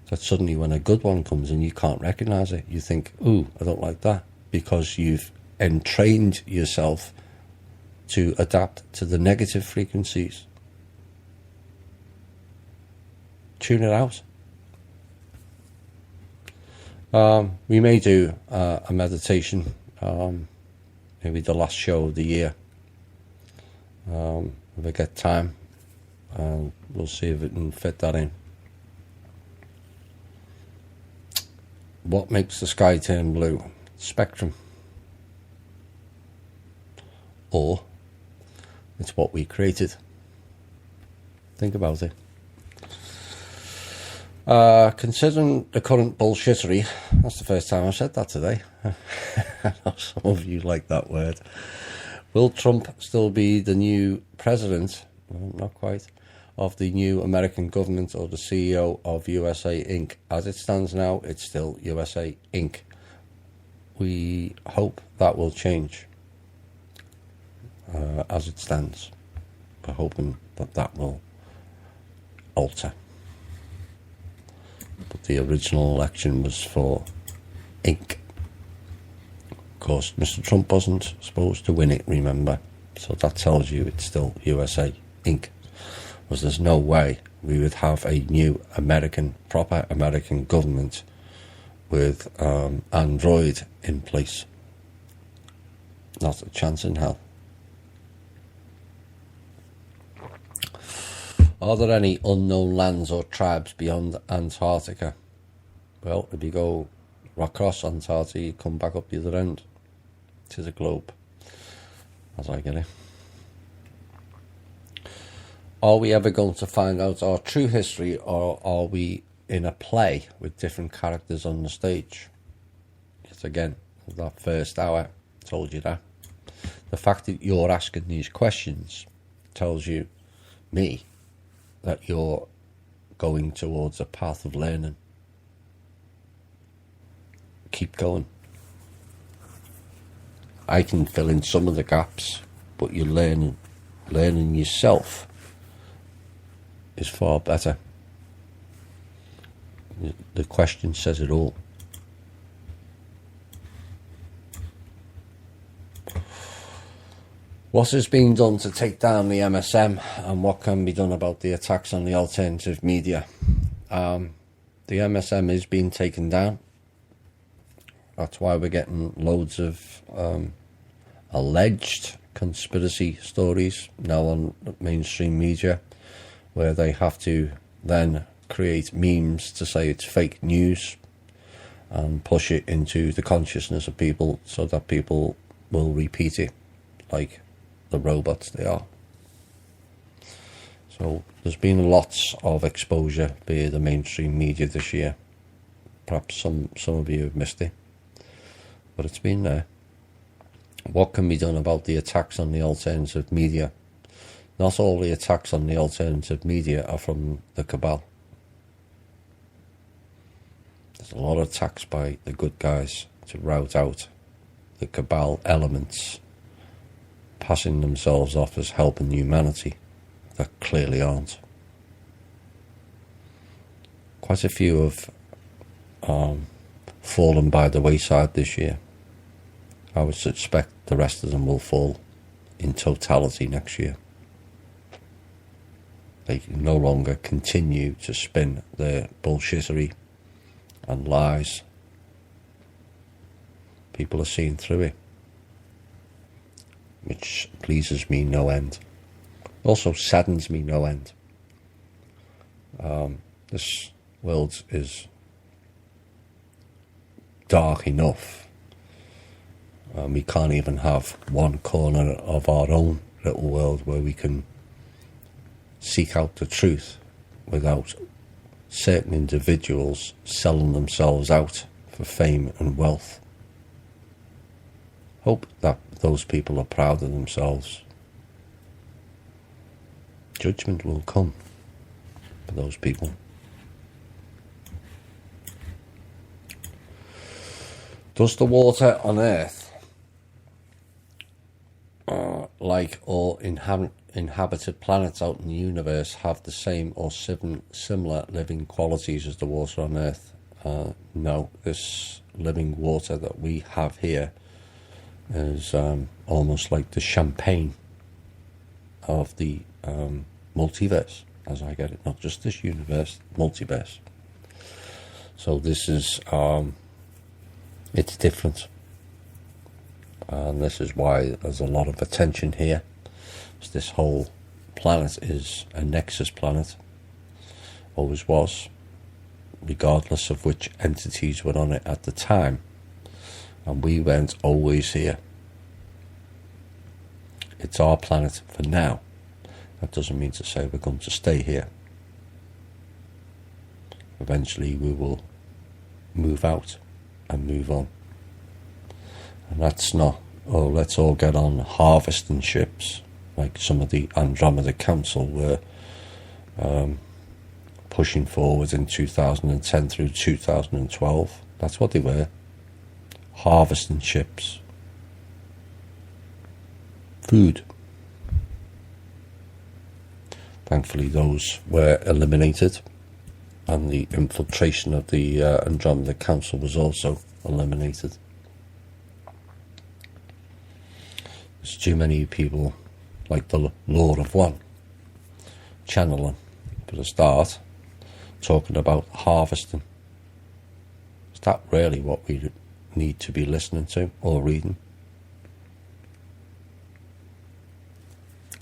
That suddenly when a good one comes in, you can't recognize it. You think, ooh, I don't like that, because you've entrained yourself to adapt to the negative frequencies. Tune it out. We may do a meditation, maybe the last show of the year, if I get time, and we'll see if we can fit that in. What makes the sky turn blue? Spectrum. Or it's what we created. Think about it. Considering the current bullshittery, that's the first time I've said that today. I know some of you like that word. Will Trump still be the new president? Well, not quite. Of the new American government, or the CEO of USA Inc. As it stands now, it's still USA Inc. We hope that will change. As it stands, we're hoping that that will alter. But the original election was for Inc. Of course, Mr. Trump wasn't supposed to win it, remember? So that tells you it's still USA Inc. Because there's no way we would have a new proper American government with Android in place. Not a chance in hell. Are there any unknown lands or tribes beyond Antarctica? Well, if you go across Antarctica, you come back up the other end. It is a globe, as I get it. Are we ever going to find out our true history, or are we in a play with different characters on the stage? Yet again, that first hour told you that. The fact that you're asking these questions tells me that you're going towards a path of learning. Keep going. I can fill in some of the gaps, but you're learning yourself is far better. The question says it all. What is being done to take down the MSM, and what can be done about the attacks on the alternative media? The MSM is being taken down. That's why we're getting loads of alleged conspiracy stories now on mainstream media, where they have to then create memes to say it's fake news and push it into the consciousness of people so that people will repeat it like the robots they are. So there's been lots of exposure via the mainstream media this year. Perhaps some of you have missed it, but it's been there. What can be done about the attacks on the alternative media? Not all the attacks on the alternative media are from the cabal. There's a lot of attacks by the good guys to rout out the cabal elements, passing themselves off as helping humanity that clearly aren't. Quite a few have fallen by the wayside this year, I would suspect the rest of them will fall in totality next year. They can no longer continue to spin their bullshittery and lies. People are seeing through it, which pleases me no end. Also saddens me no end. This world is dark enough. We can't even have one corner of our own little world where we can seek out the truth without certain individuals selling themselves out for fame and wealth. Hope that those people are proud of themselves. Judgment will come for those people. Does the water on Earth, like all inhabited planets out in the universe, have the same or similar living qualities as the water on Earth? No, this living water that we have here is almost like the champagne of the multiverse, as I get it. Not just this universe, multiverse. So this is, it's different. And this is why there's a lot of attention here. This whole planet is a nexus planet. Always was, regardless of which entities were on it at the time. And we weren't always here. It's our planet for now. That doesn't mean to say we're going to stay here. Eventually we will move out and move on. And that's not, oh, let's all get on harvesting ships, like some of the Andromeda Council were pushing forward in 2010 through 2012. That's what they were. Harvesting ships. Food. Thankfully those were eliminated, and the infiltration of the Andromeda Council was also eliminated. There's too many people, like the Lord of One, channeling, for a start, talking about harvesting. Is that really what we need to be listening to or reading?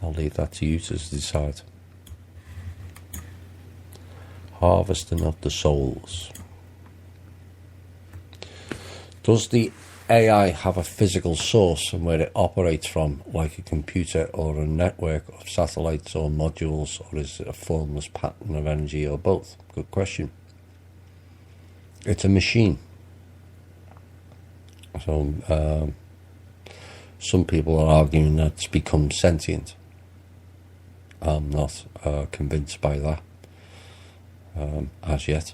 I'll leave that to you to decide. Harvesting of the souls. Does the AI have a physical source and where it operates from, like a computer or a network of satellites or modules, or is it a formless pattern of energy, or both? Good question. It's a machine. So some people are arguing that it's become sentient. I'm not convinced by that as yet.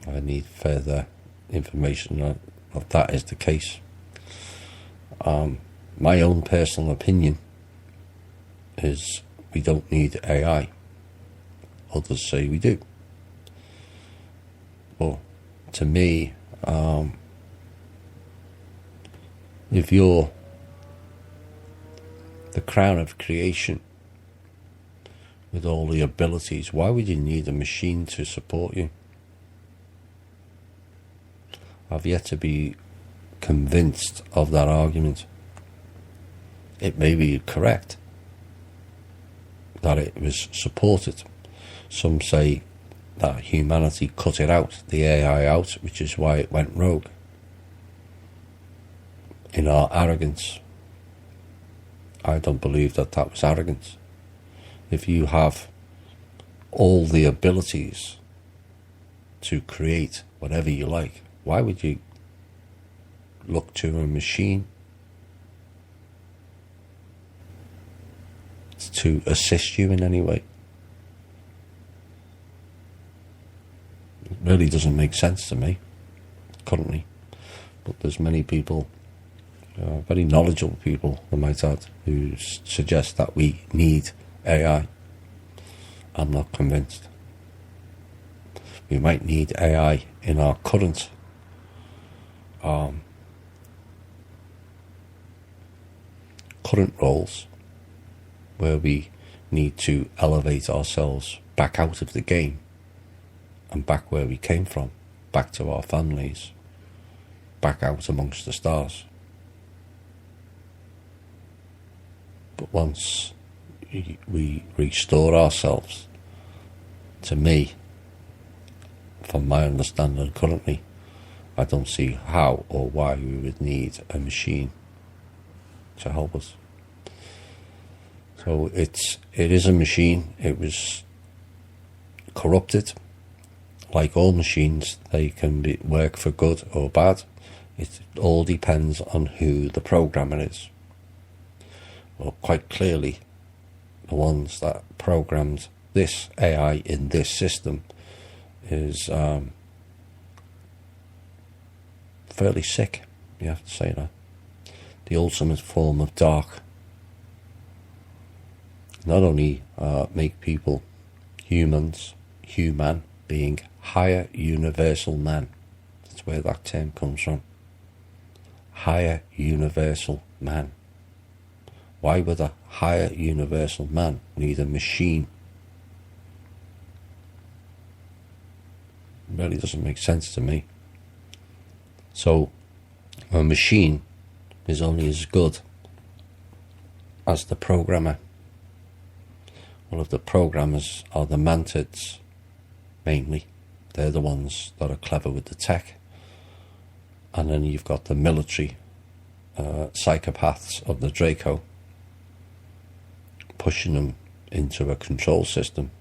I need further information if that is the case. My own personal opinion is we don't need AI. Others say we do. But to me, if you're the crown of creation with all the abilities, why would you need a machine to support you? I've yet to be convinced of that argument. It may be correct that it was supported. Some say that humanity cut it out, the AI out, which is why it went rogue. In our arrogance. I don't believe that that was arrogance. If you have all the abilities to create whatever you like, why would you look to a machine to assist you in any way? It really doesn't make sense to me currently. But there's many people, very knowledgeable people, I might add, who suggest that we need AI. I'm not convinced. We might need AI in our current current roles, where we need to elevate ourselves back out of the game and back where we came from, back to our families, back out amongst the stars. But once we restore ourselves, to me, from my understanding currently, I don't see how or why we would need a machine to help us. So it is a machine. It was corrupted. Like all machines, they can work for good or bad. It all depends on who the programmer is. Well, quite clearly, the ones that programmed this AI in this system is fairly sick, you have to say that. The ultimate form of dark. Not only make people human, being higher universal man. That's where that term comes from. Higher universal man. Why would a higher universal man need a machine? It really doesn't make sense to me. So, a machine is only as good as the programmer. One of the programmers are the mantids, mainly. They're the ones that are clever with the tech. And then you've got the military psychopaths of the Draco, pushing them into a control system.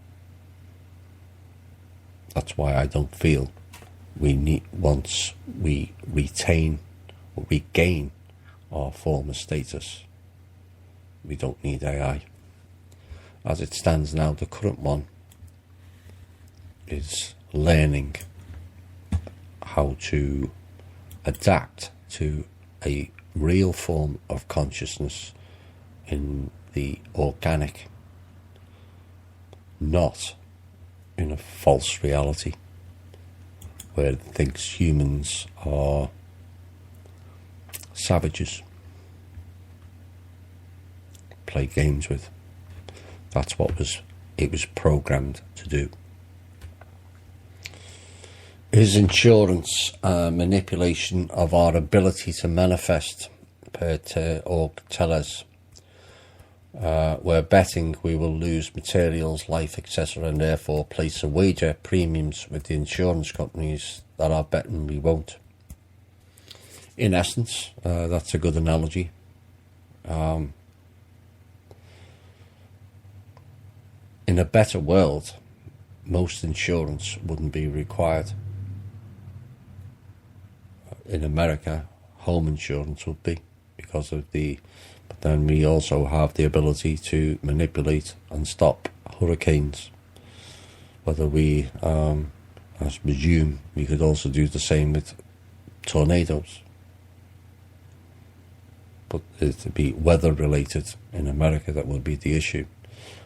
That's why I don't feel once we retain or regain our former status, we don't need AI. As it stands now, the current one is learning how to adapt to a real form of consciousness in the organic, not in a false reality where it thinks humans are savages, play games with. That's what it was programmed to do. Is insurance manipulation of our ability to manifest, per Org Tellez? We're betting we will lose materials, life, etc., and therefore place a wager premiums with the insurance companies that are betting we won't. In essence, that's a good analogy. In a better world, most insurance wouldn't be required. In America, home insurance would be, because of but then we also have the ability to manipulate and stop hurricanes. Whether we, I presume, we could also do the same with tornadoes. But it'd be weather related in America that would be the issue.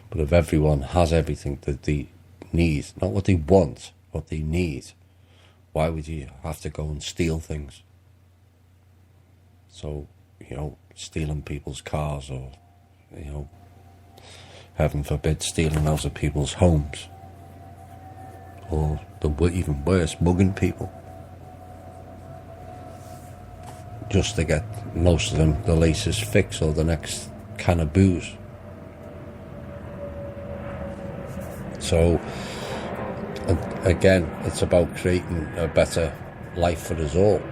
But if everyone has everything that they need, not what they want, what they need, why would you have to go and steal things? So, stealing people's cars, or, heaven forbid, stealing out of people's homes. Or even worse, mugging people. Just to get most of them the latest fix or the next can of booze. So, again, it's about creating a better life for us all.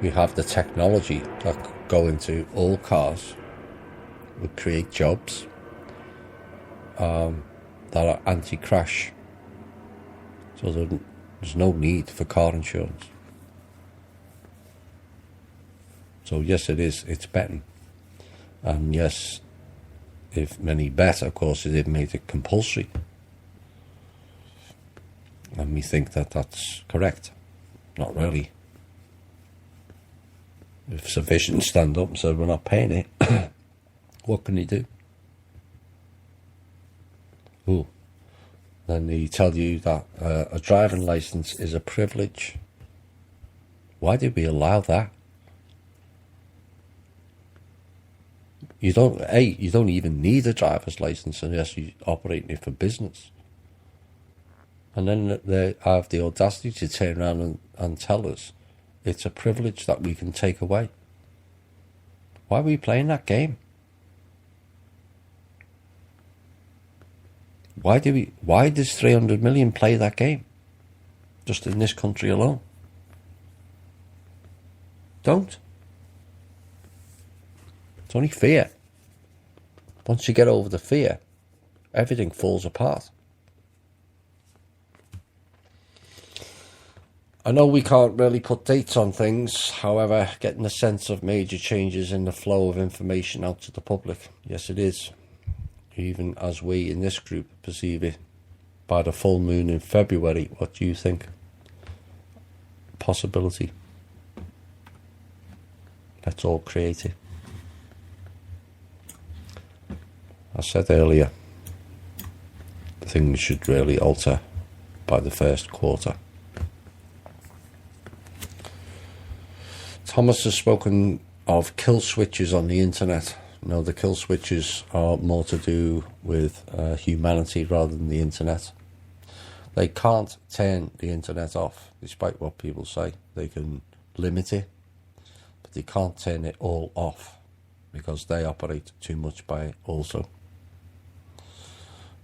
We have the technology that go into all cars, would create jobs that are anti-crash. So there's no need for car insurance. So yes, it's betting. And yes, if many bet, of course, they've made it compulsory. And we think that that's correct. Not really. If sufficient stand up and said we're not paying it, what can you do? Ooh. Then they tell you that a driving licence is a privilege. Why did we allow that? You don't even need a driver's license unless you're operating it for business. And then they have the audacity to turn around and tell us it's a privilege that we can take away. Why are we playing that game? Why does 300 million play that game? Just in this country alone. Don't. It's only fear. Once you get over the fear, everything falls apart. I know we can't really put dates on things, however, getting a sense of major changes in the flow of information out to the public, yes it is. Even as we in this group perceive it, by the full moon in February, what do you think? Possibility. Let's all create it. I said earlier, things should really alter by the first quarter. Thomas has spoken of kill switches on the internet. No, the kill switches are more to do with humanity rather than the internet. They can't turn the internet off, despite what people say. They can limit it, but they can't turn it all off, because they operate too much by it also.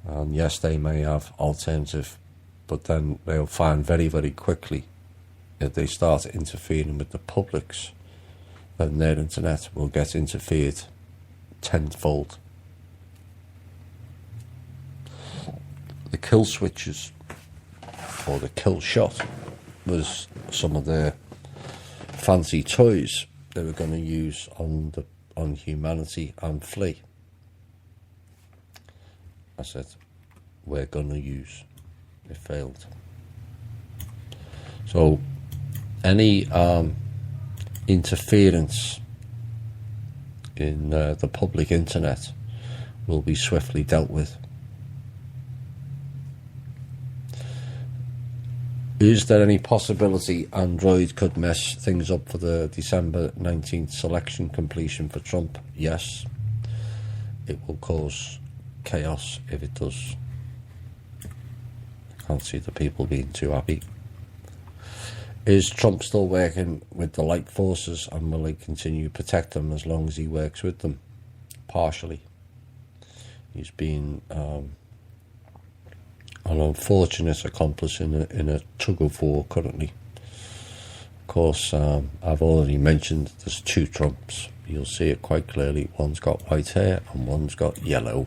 And yes, they may have alternative, but then they'll find very, very quickly if they start interfering with the public's, then their internet will get interfered tenfold. The kill switches, or the kill shot, was some of their fancy toys they were going to use on humanity and flee. I said, we're going to use. It failed. So any interference in the public internet will be swiftly dealt with. Is there any possibility Android could mess things up for the December 19th selection completion for Trump? Yes. It will cause chaos if it does. I can't see the people being too happy. Is Trump still working with the light forces, and will he continue to protect them as long as he works with them? Partially. He's been an unfortunate accomplice in a tug-of-war currently. Of course, I've already mentioned there's two Trumps. You'll see it quite clearly. One's got white hair and one's got yellow.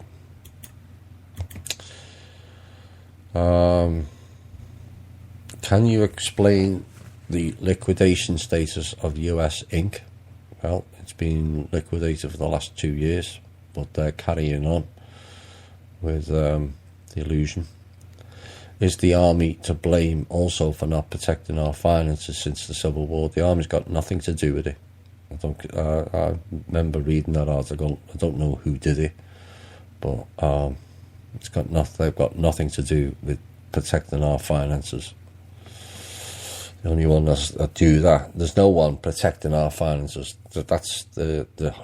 Can you explain the liquidation status of US Inc? Well, it's been liquidated for the last 2 years, but they're carrying on with the illusion. Is the army to blame also for not protecting our finances since the Civil War? The army's got nothing to do with it. I remember reading that article. I don't know who did it, but they've got nothing to do with protecting our finances. The only one that do that, there's no one protecting our finances. That's the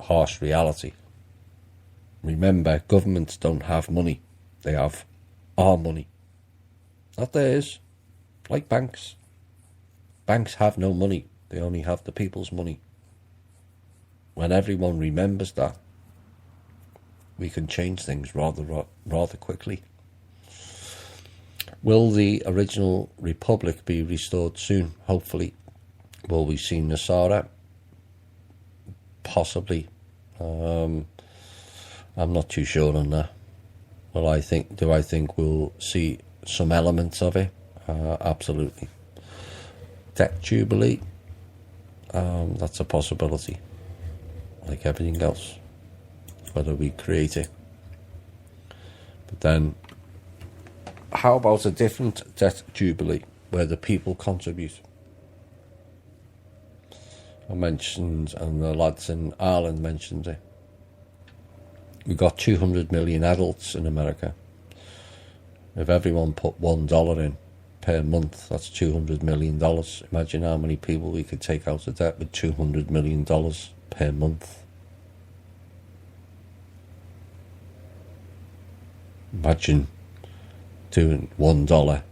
harsh reality. Remember, governments don't have money. They have our money. Not theirs. Like banks. Banks have no money. They only have the people's money. When everyone remembers that, we can change things rather quickly. Will the original republic be restored soon? Hopefully. Will we see Nasara? Possibly. I'm not too sure on that. Well, do I think we'll see some elements of it? Absolutely. Debt Jubilee? That's a possibility. Like everything else. Whether we create it. But then, how about a different debt jubilee where the people contribute? I mentioned, and the lads in Ireland mentioned it. We've got 200 million adults in America. If everyone put $1 in per month, that's $200 million. Imagine how many people we could take out of debt with $200 million per month. Imagine doing $1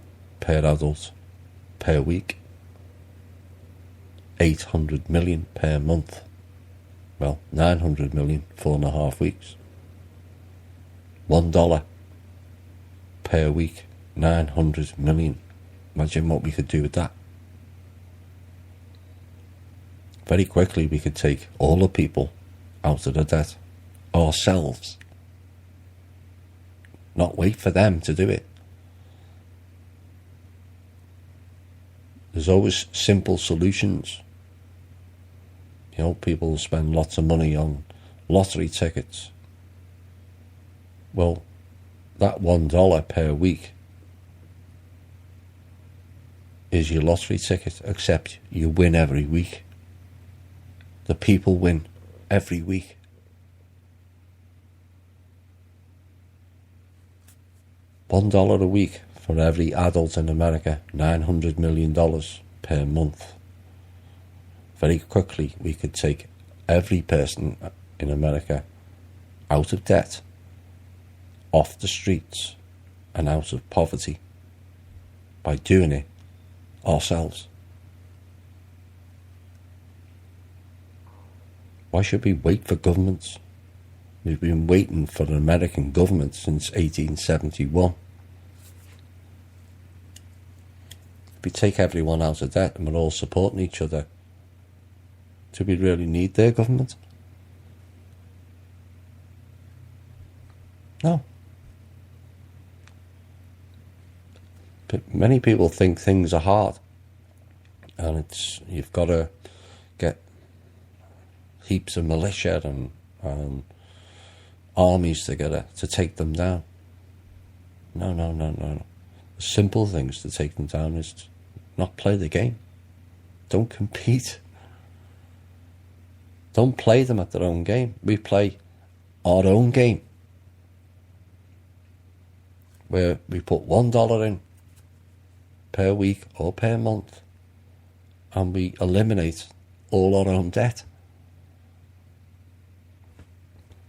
per adult per week, 800 million per month. Well, 900 million, 4.5 weeks. $1 per week, 900 million. Imagine what we could do with that. Very quickly we could take all the people out of the debt ourselves. Not wait for them to do it. There's always simple solutions. You know, people spend lots of money on lottery tickets. Well, that $1 per week is your lottery ticket, except you win every week. The people win every week. $1 a week for every adult in America, $900 million per month. Very quickly we could take every person in America out of debt, off the streets, and out of poverty by doing it ourselves. Why should we wait for governments? We've been waiting for an American government since 1871. If we take everyone out of debt and we're all supporting each other, do we really need their government? No. But many people think things are hard, and you've got to get heaps of militia and armies together to take them down. No. The simple things to take them down is to not play the game. Don't compete. Don't play them at their own game. We play our own game, where we put $1 in per week or per month, and we eliminate all our own debt.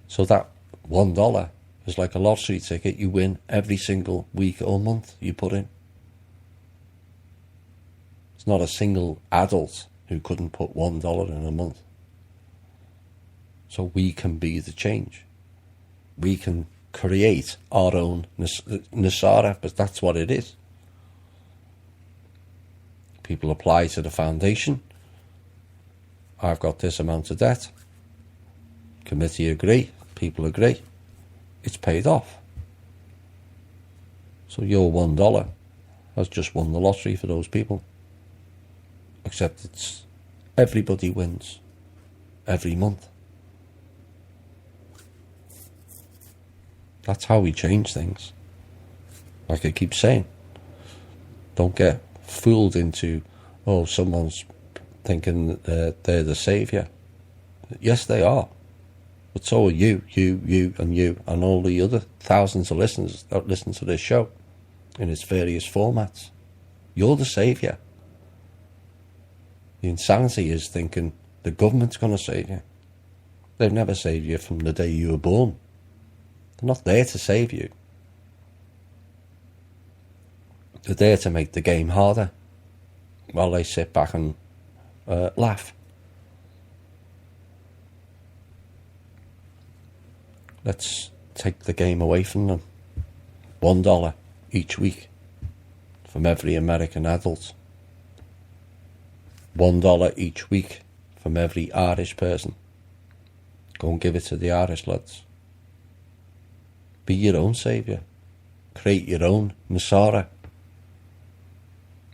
So that $1 is like a lottery ticket you win every single week or month you put in. It's not a single adult who couldn't put $1 in a month. So we can be the change. We can create our own NESARA, but that's what it is. People apply to the foundation. I've got this amount of debt. Committee agree. People agree. It's paid off. So your $1 has just won the lottery for those people. Except it's everybody wins every month. That's how we change things. Like I keep saying, don't get fooled into, someone's thinking that they're the saviour. Yes, they are. But so are you, and all the other thousands of listeners that listen to this show in its various formats. You're the saviour. The insanity is thinking the government's going to save you. They've never saved you from the day you were born. They're not there to save you. They're there to make the game harder while they sit back and laugh. Let's take the game away from them. $1 each week from every American adult. $1 each week from every Irish person. Go and give it to the Irish lads. Be your own saviour. Create your own NESARA.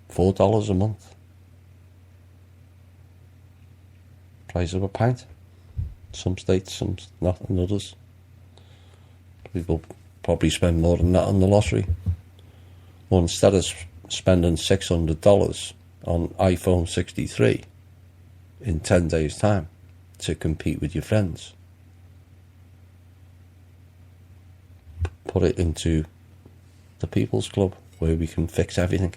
$4 a month. Price of a pint. Some states, some not, and others. People probably spend more than that on the lottery. Or instead of spending $600 on iPhone 63 in 10 days' time to compete with your friends, put it into the People's Club, where we can fix everything.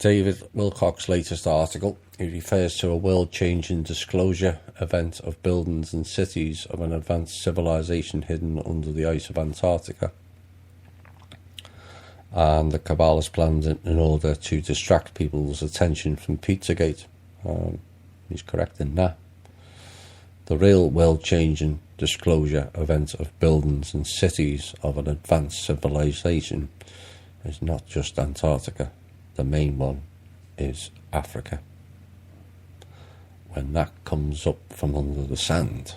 David Wilcock's latest article, he refers to a world-changing disclosure event of buildings and cities of an advanced civilization hidden under the ice of Antarctica. And the Kabbalah's plans in order to distract people's attention from Pizzagate. He's correct in that. The real world-changing disclosure event of buildings and cities of an advanced civilization is not just Antarctica. The main one is Africa. When that comes up from under the sand,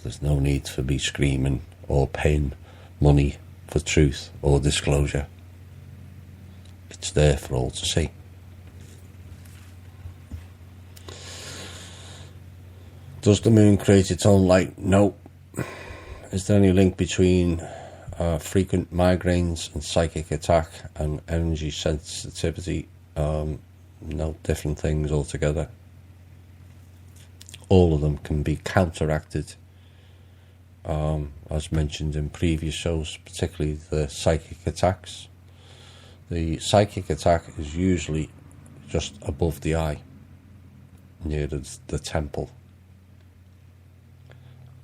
there's no need for me screaming or paying money for truth or disclosure. It's there for all to see. Does the moon create its own light? No. Is there any link between frequent migraines and psychic attack and energy sensitivity? No, different things altogether. All of them can be counteracted, as mentioned in previous shows, particularly the psychic attacks. The psychic attack is usually just above the eye, near the temple.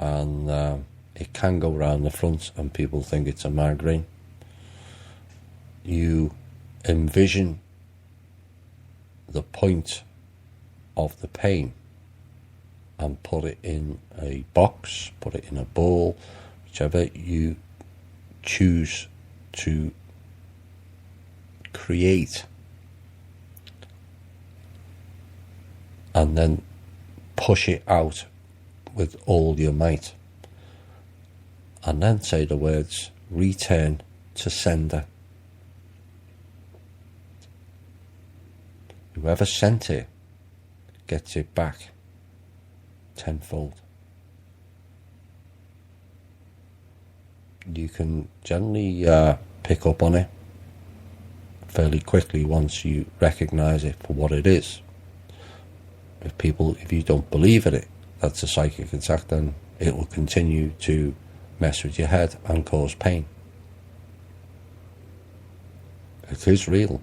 And it can go around the front and people think it's a migraine. You envision the point of the pain and put it in a box, put it in a bowl, whichever you choose to create, and then push it out with all your might, and then say the words, return to sender. Whoever sent it gets it back tenfold. You can generally pick up on it fairly quickly once you recognise it for what it is. If you don't believe in it, that's a psychic attack, then it will continue to mess with your head and cause pain. It is real.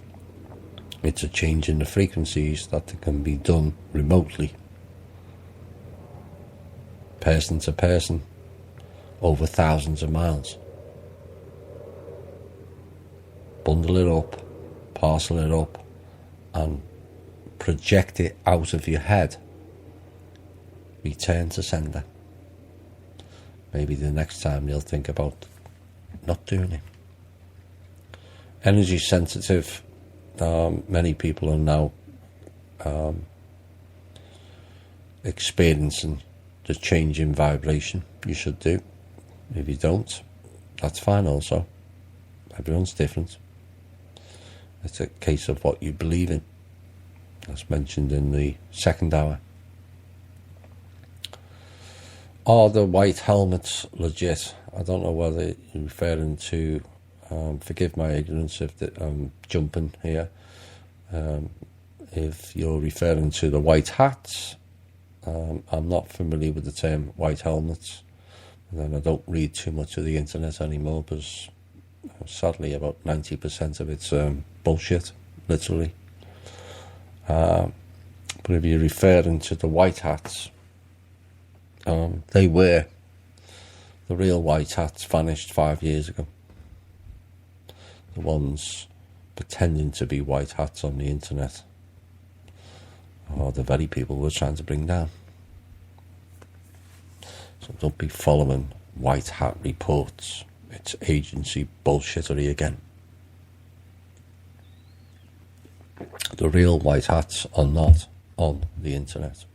It's a change in the frequencies that can be done remotely, person to person, over thousands of miles. Bundle it up, parcel it up, and project it out of your head. Return to sender. Maybe the next time you'll think about not doing it. Energy sensitive. Many people are now experiencing the change in vibration. You should do. If you don't, that's fine also. Everyone's different. It's a case of what you believe in, as mentioned in the second hour. Are the white helmets legit? I don't know whether you're referring to, forgive my ignorance if I'm jumping here, if you're referring to the white hats. I'm not familiar with the term white helmets, and then I don't read too much of the internet anymore because sadly about 90% of it's bullshit, literally. But if you're referring to the white hats, they were. The real white hats vanished 5 years ago. The ones pretending to be white hats on the internet are the very people we're trying to bring down. So don't be following white hat reports. It's agency bullshittery again. The real white hats are not on the internet.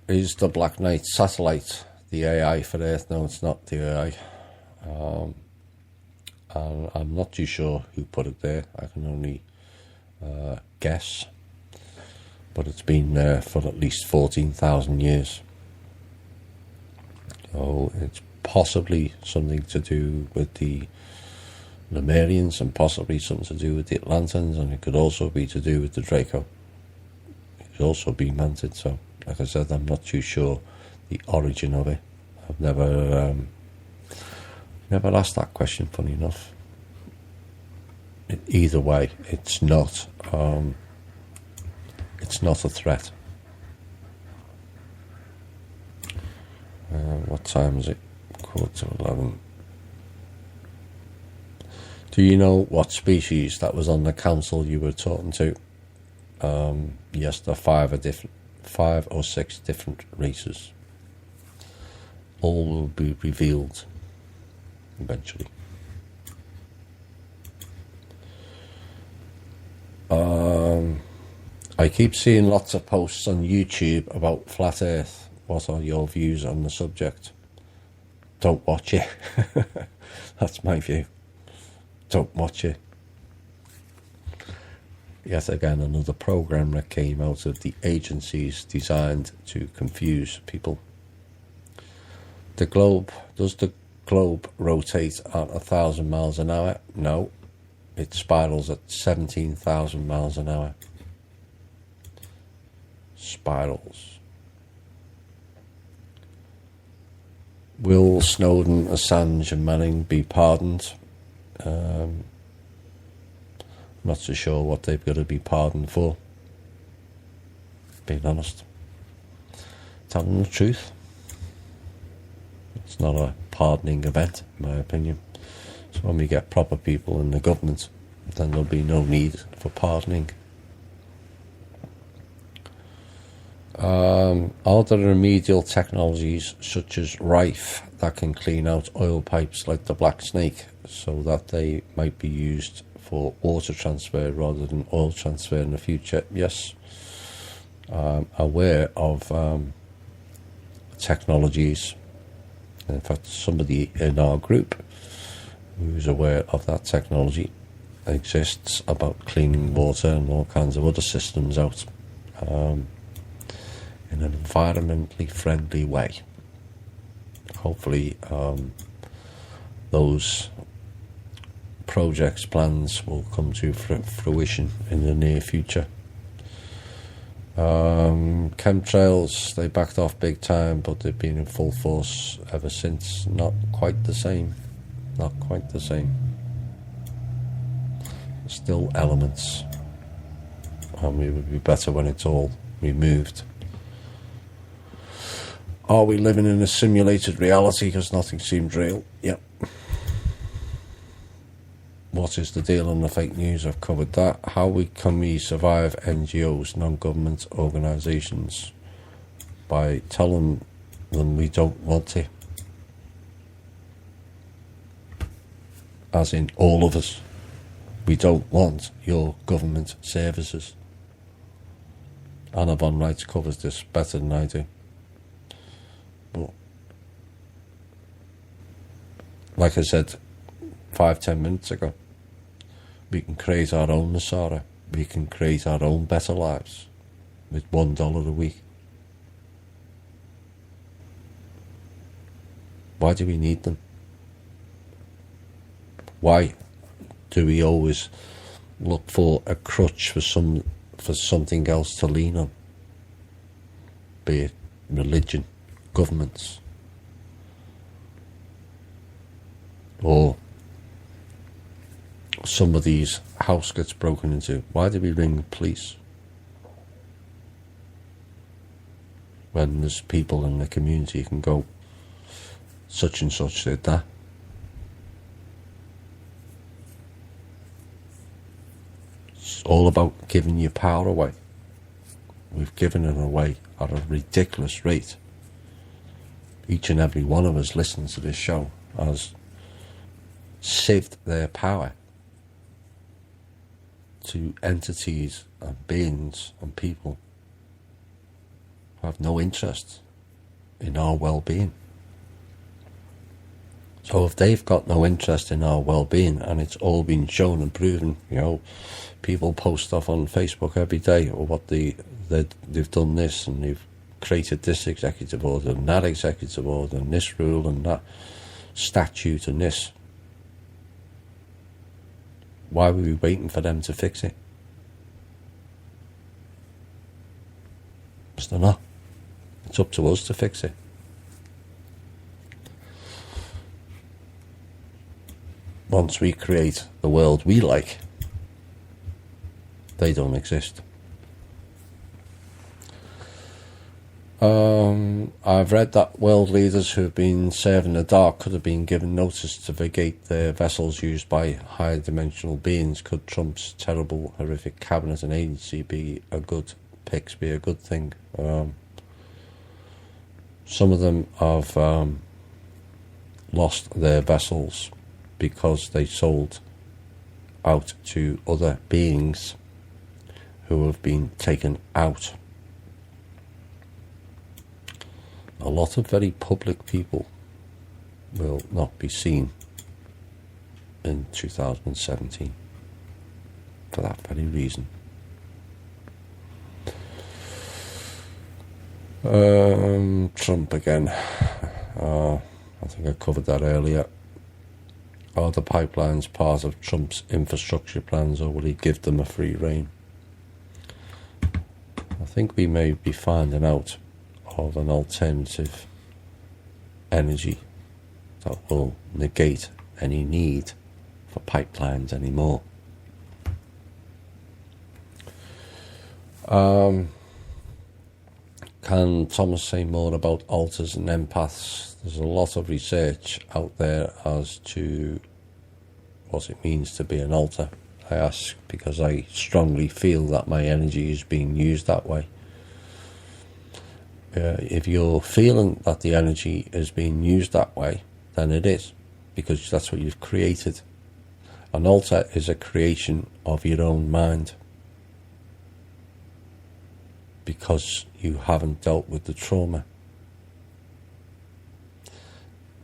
Is the Black Knight satellite the AI for Earth? No, it's not the AI. And I'm not too sure who put it there. I can only guess. But it's been there for at least 14,000 years. So it's possibly something to do with the Lemurians and possibly something to do with the Atlanteans, and it could also be to do with the Draco. It could also be Mantid, so like I said, I'm not too sure the origin of it. I've never Never asked that question, funny enough. Either way, it's not a threat. What time is it? 11:15. Do you know what species that was on the council you were talking to? Yes, there are 5 or 6 different races. All will be revealed eventually. I keep seeing lots of posts on YouTube about Flat Earth. What are your views on the subject? Don't watch it. That's my view. Don't watch it. Yet again, another program that came out of the agencies designed to confuse people. Does the globe rotate at 1,000 miles an hour? No. It spirals at 17,000 miles an hour. Spirals. Will Snowden, Assange and Manning be pardoned? I'm not so sure what they've got to be pardoned for. Being honest. Telling the truth. It's not a pardoning event, in my opinion. So when we get proper people in the government, then there'll be no need for pardoning. Are there remedial technologies such as Rife that can clean out oil pipes like the Black Snake so that they might be used for water transfer rather than oil transfer in the future? Yes. I'm aware of technologies. In fact, somebody in our group who's aware of that technology exists about cleaning water and all kinds of other systems out in an environmentally friendly way. Hopefully those projects, plans will come to fruition in the near future. Chemtrails, they backed off big time, but they've been in full force ever since. Not quite the same. Not quite the same. Still elements, and it would be better when it's all removed. Are we living in a simulated reality because nothing seemed real? Yep. What is the deal on the fake news? I've covered that. How can we survive NGOs, non-government organisations? By telling them we don't want it. As in all of us. We don't want your government services. Anna von Reitz covers this better than I do. But like I said 5-10 minutes ago, we can create our own Nasara. We can create our own better lives with $1 a week. Why do we need them? Why do we always look for a crutch for something else to lean on? Be it religion, governments, or somebody's house gets broken into. Why do we ring the police when there's people in the community who can go, such and such did that? It's all about giving your power away. We've given it away at a ridiculous rate. Each and every one of us listening to this show has saved their power to entities and beings and people who have no interest in our well-being. So if they've got no interest in our well-being, and it's all been shown and proven, people post stuff on Facebook every day, or what they've done this, and they've created this executive order and that executive order and this rule and that statute and this. Why were we waiting for them to fix it? Because they're not. It's up to us to fix it. once we create the world we like, they don't exist. I've read that world leaders who have been serving the dark could have been given notice to vacate their vessels used by higher dimensional beings. Could Trump's terrible, horrific cabinet and agency be a good thing? Some of them have lost their vessels because they sold out to other beings who have been taken out. A lot of very public people will not be seen in 2017 for that very reason. Trump again. I think I covered that earlier. Are the pipelines part of Trump's infrastructure plans, or will he give them a free rein? I think we may be finding out of an alternative energy that will negate any need for pipelines anymore. Can Thomas say more about alters and empaths? There's a lot of research out there as to what it means to be an alter. I ask because I strongly feel that my energy is being used that way. If you're feeling that the energy is being used that way, then it is, because that's what you've created. An alter is a creation of your own mind, because you haven't dealt with the trauma.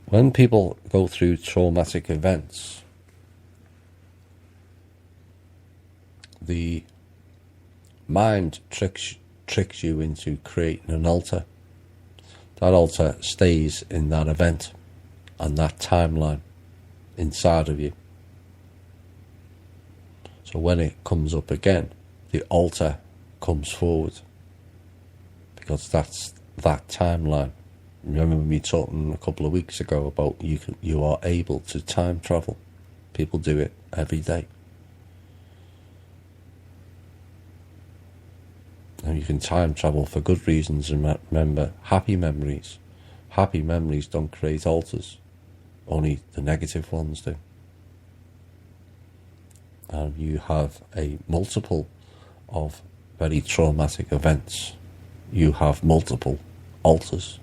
When people go through traumatic events, the mind tricks you into creating an alter. That alter stays in that event and that timeline inside of you. So when it comes up again, the alter comes forward, because that's that timeline. Remember me talking a couple of weeks ago about you are able to time travel. People do it every day. And you can time travel for good reasons, and remember, happy memories. Happy memories don't create alters. Only the negative ones do. And you have a multiple of very traumatic events. You have multiple alters.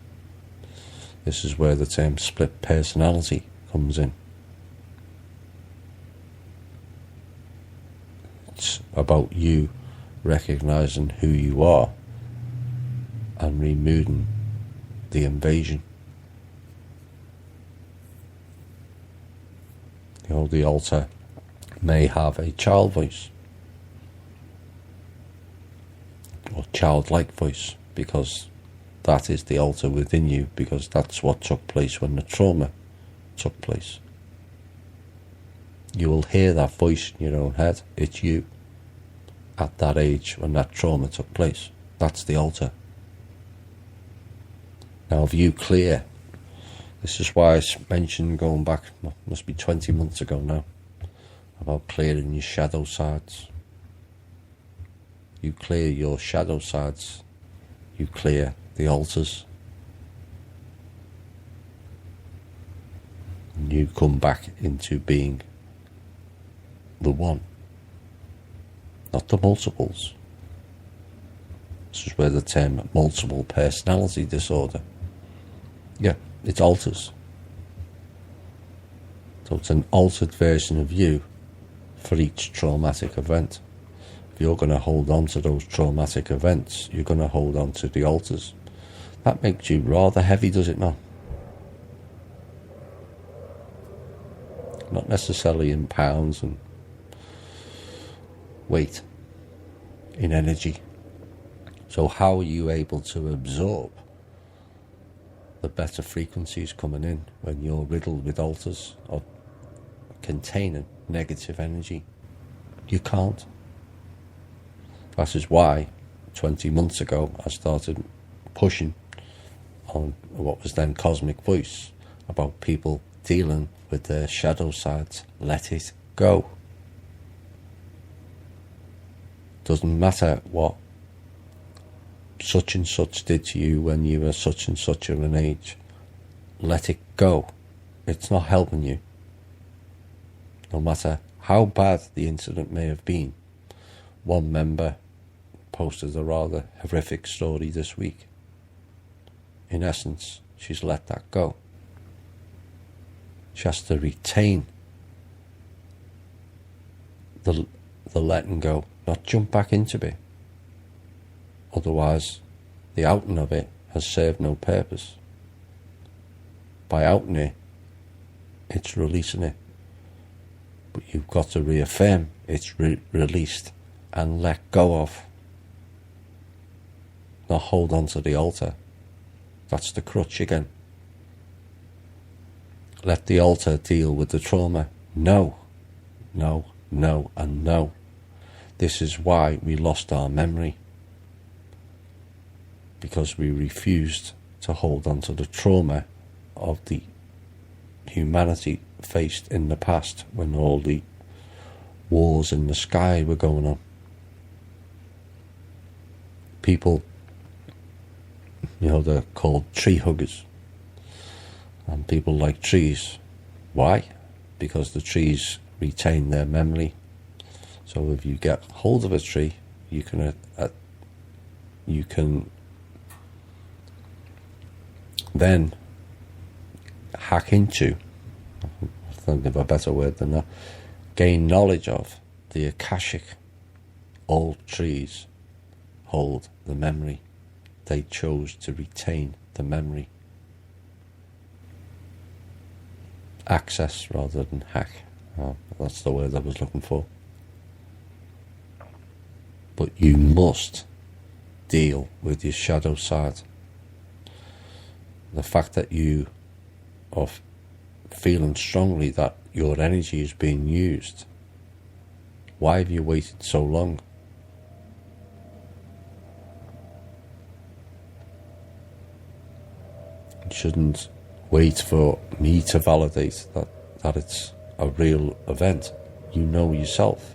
This is where the term split personality comes in. It's about you recognizing who you are and removing the invasion. The alter may have a child voice or childlike voice, because that is the alter within you, because that's what took place when the trauma took place. You will hear that voice in your own head. It's you at that age when that trauma took place. That's the alter. Now, view clear. This is why I mentioned, going back, must be 20 months ago now, about clearing your shadow sides. You clear your shadow sides, you clear the alters. And you come back into being the one, not the multiples. This is where the term multiple personality disorder, it alters. So it's an altered version of you for each traumatic event. If you're going to hold on to those traumatic events, you're going to hold on to the alters. That makes you rather heavy, does it not? Not necessarily in pounds and weight, in energy. So how are you able to absorb the better frequencies coming in when you're riddled with alters or containing negative energy? You can't. That is why 20 months ago I started pushing on what was then Cosmic Voice about people dealing with their shadow sides. Let it go. Doesn't matter what such and such did to you when you were such and such of an age. Let it go. It's not helping you. No matter how bad the incident may have been. One member posted a rather horrific story this week. In essence, she's let that go. She has to retain the letting go, not jump back into it. Otherwise, the outing of it has served no purpose. By outing it, it's releasing it. But you've got to reaffirm it's released and let go of. Not hold on to the altar. That's the crutch again. Let the altar deal with the trauma. No, no, no, and no. This is why we lost our memory. Because we refused to hold on to the trauma of the humanity faced in the past when all the wars in the sky were going on. People, they're called tree huggers. And people like trees. Why? Because the trees retain their memory. So if you get hold of a tree, you can then hack into, I think of a better word than that, gain knowledge of the Akashic. All trees hold the memory. They chose to retain the memory. Access rather than hack. That's the word I was looking for. But you must deal with your shadow side. The fact that you are feeling strongly that your energy is being used. Why have you waited so long? You shouldn't wait for me to validate that it's a real event. You know yourself.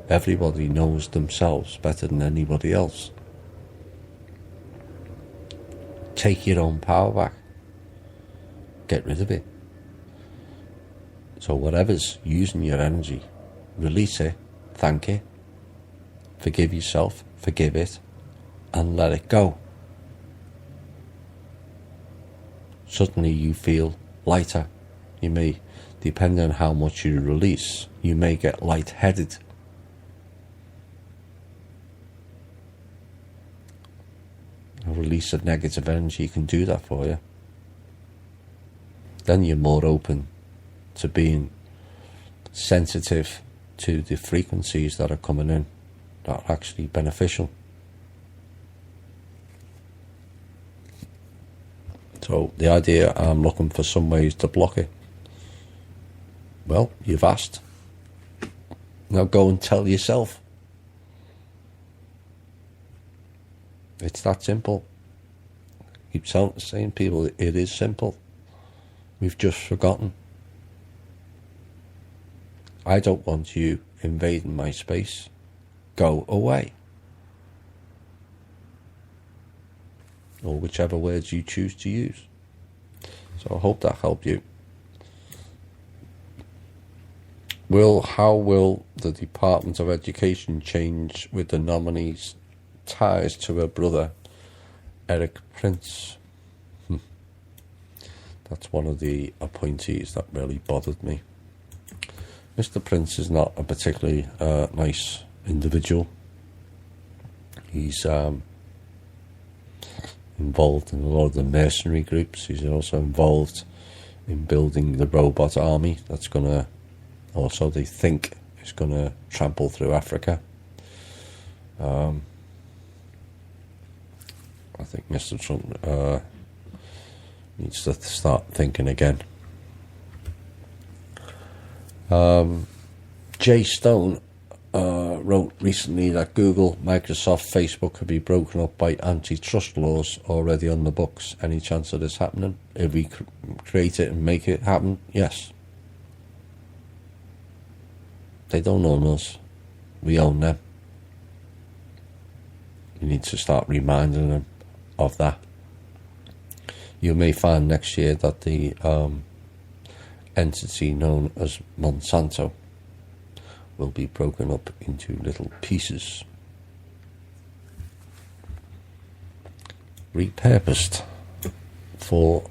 Everybody knows themselves better than anybody else. Take your own power back. Get rid of it. So whatever's using your energy, release it, thank it, forgive yourself, forgive it, and let it go. Suddenly you feel lighter. You may, depending on how much you release, you may get lightheaded. A release of negative energy can do that for you. Then you're more open to being sensitive to the frequencies that are coming in that are actually beneficial. So the idea, I'm looking for some ways to block it. Well, you've asked. Now go and tell yourself. It's that simple. Keep saying people, it is simple. We've just forgotten. I don't want you invading my space. Go away. Or whichever words you choose to use. So I hope that helped you. How will the Department of Education change with the nominee's ties to her brother, Erik Prince? That's one of the appointees that really bothered me. Mr. Prince is not a particularly nice individual. He's involved in a lot of the mercenary groups. He's also involved in building the robot army that's going to, also they think, is going to trample through Africa. I think Mr. Trump needs to start thinking again. Jay Stone wrote recently that Google, Microsoft, Facebook could be broken up by antitrust laws already on the books. Any chance of this happening? If we create it and make it happen, yes. They don't own us. We own them. You need to start reminding them of that. You may find next year that the entity known as Monsanto will be broken up into little pieces, repurposed for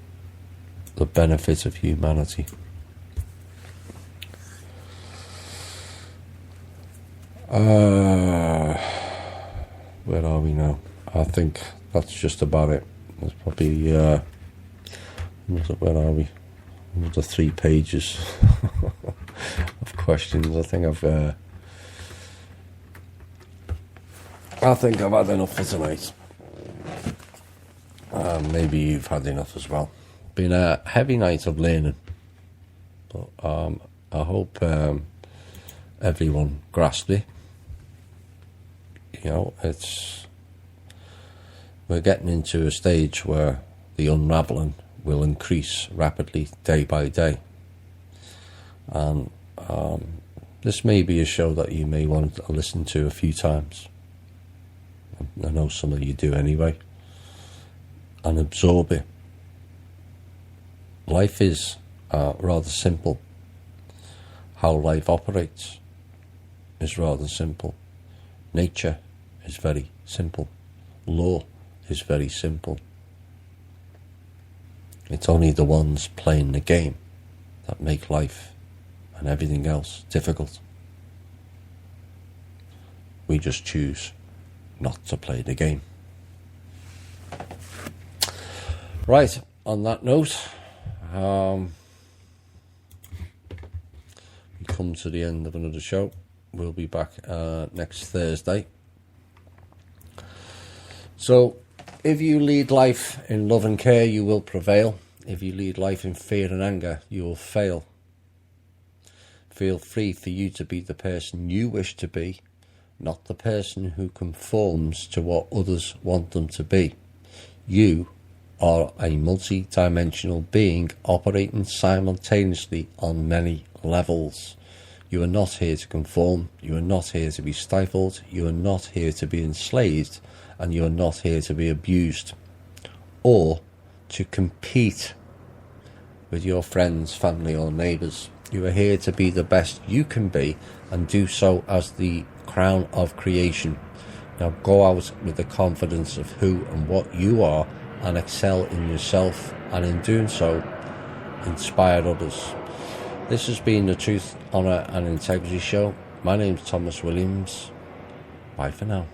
the benefit of humanity. Where are we now? I think that's just about it. There's probably where are we? Another 3 pages of questions. I think I've had enough for tonight. Maybe you've had enough as well. Been a heavy night of learning, but I hope everyone grasped it. You know, we're getting into a stage where the unravelling will increase rapidly day by day, and this may be a show that you may want to listen to a few times. I know some of you do anyway, and absorb it. Life is rather simple. How life operates is rather simple. Nature is very simple. Law is very simple. It's only the ones playing the game that make life and everything else difficult. We just choose not to play the game. Right, on that note, we come to the end of another show. We'll be back next Thursday. So, if you lead life in love and care, you will prevail. If you lead life in fear and anger, you will fail. Feel free for you to be the person you wish to be, not the person who conforms to what others want them to be. You are a multi-dimensional being operating simultaneously on many levels. You are not here to conform. You are not here to be stifled. You are not here to be enslaved. And you are not here to be abused or to compete with your friends, family or neighbours. You are here to be the best you can be and do so as the crown of creation. Now go out with the confidence of who and what you are and excel in yourself, and in doing so inspire others. This has been the Truth, Honour and Integrity Show. My name's Thomas Williams. Bye for now.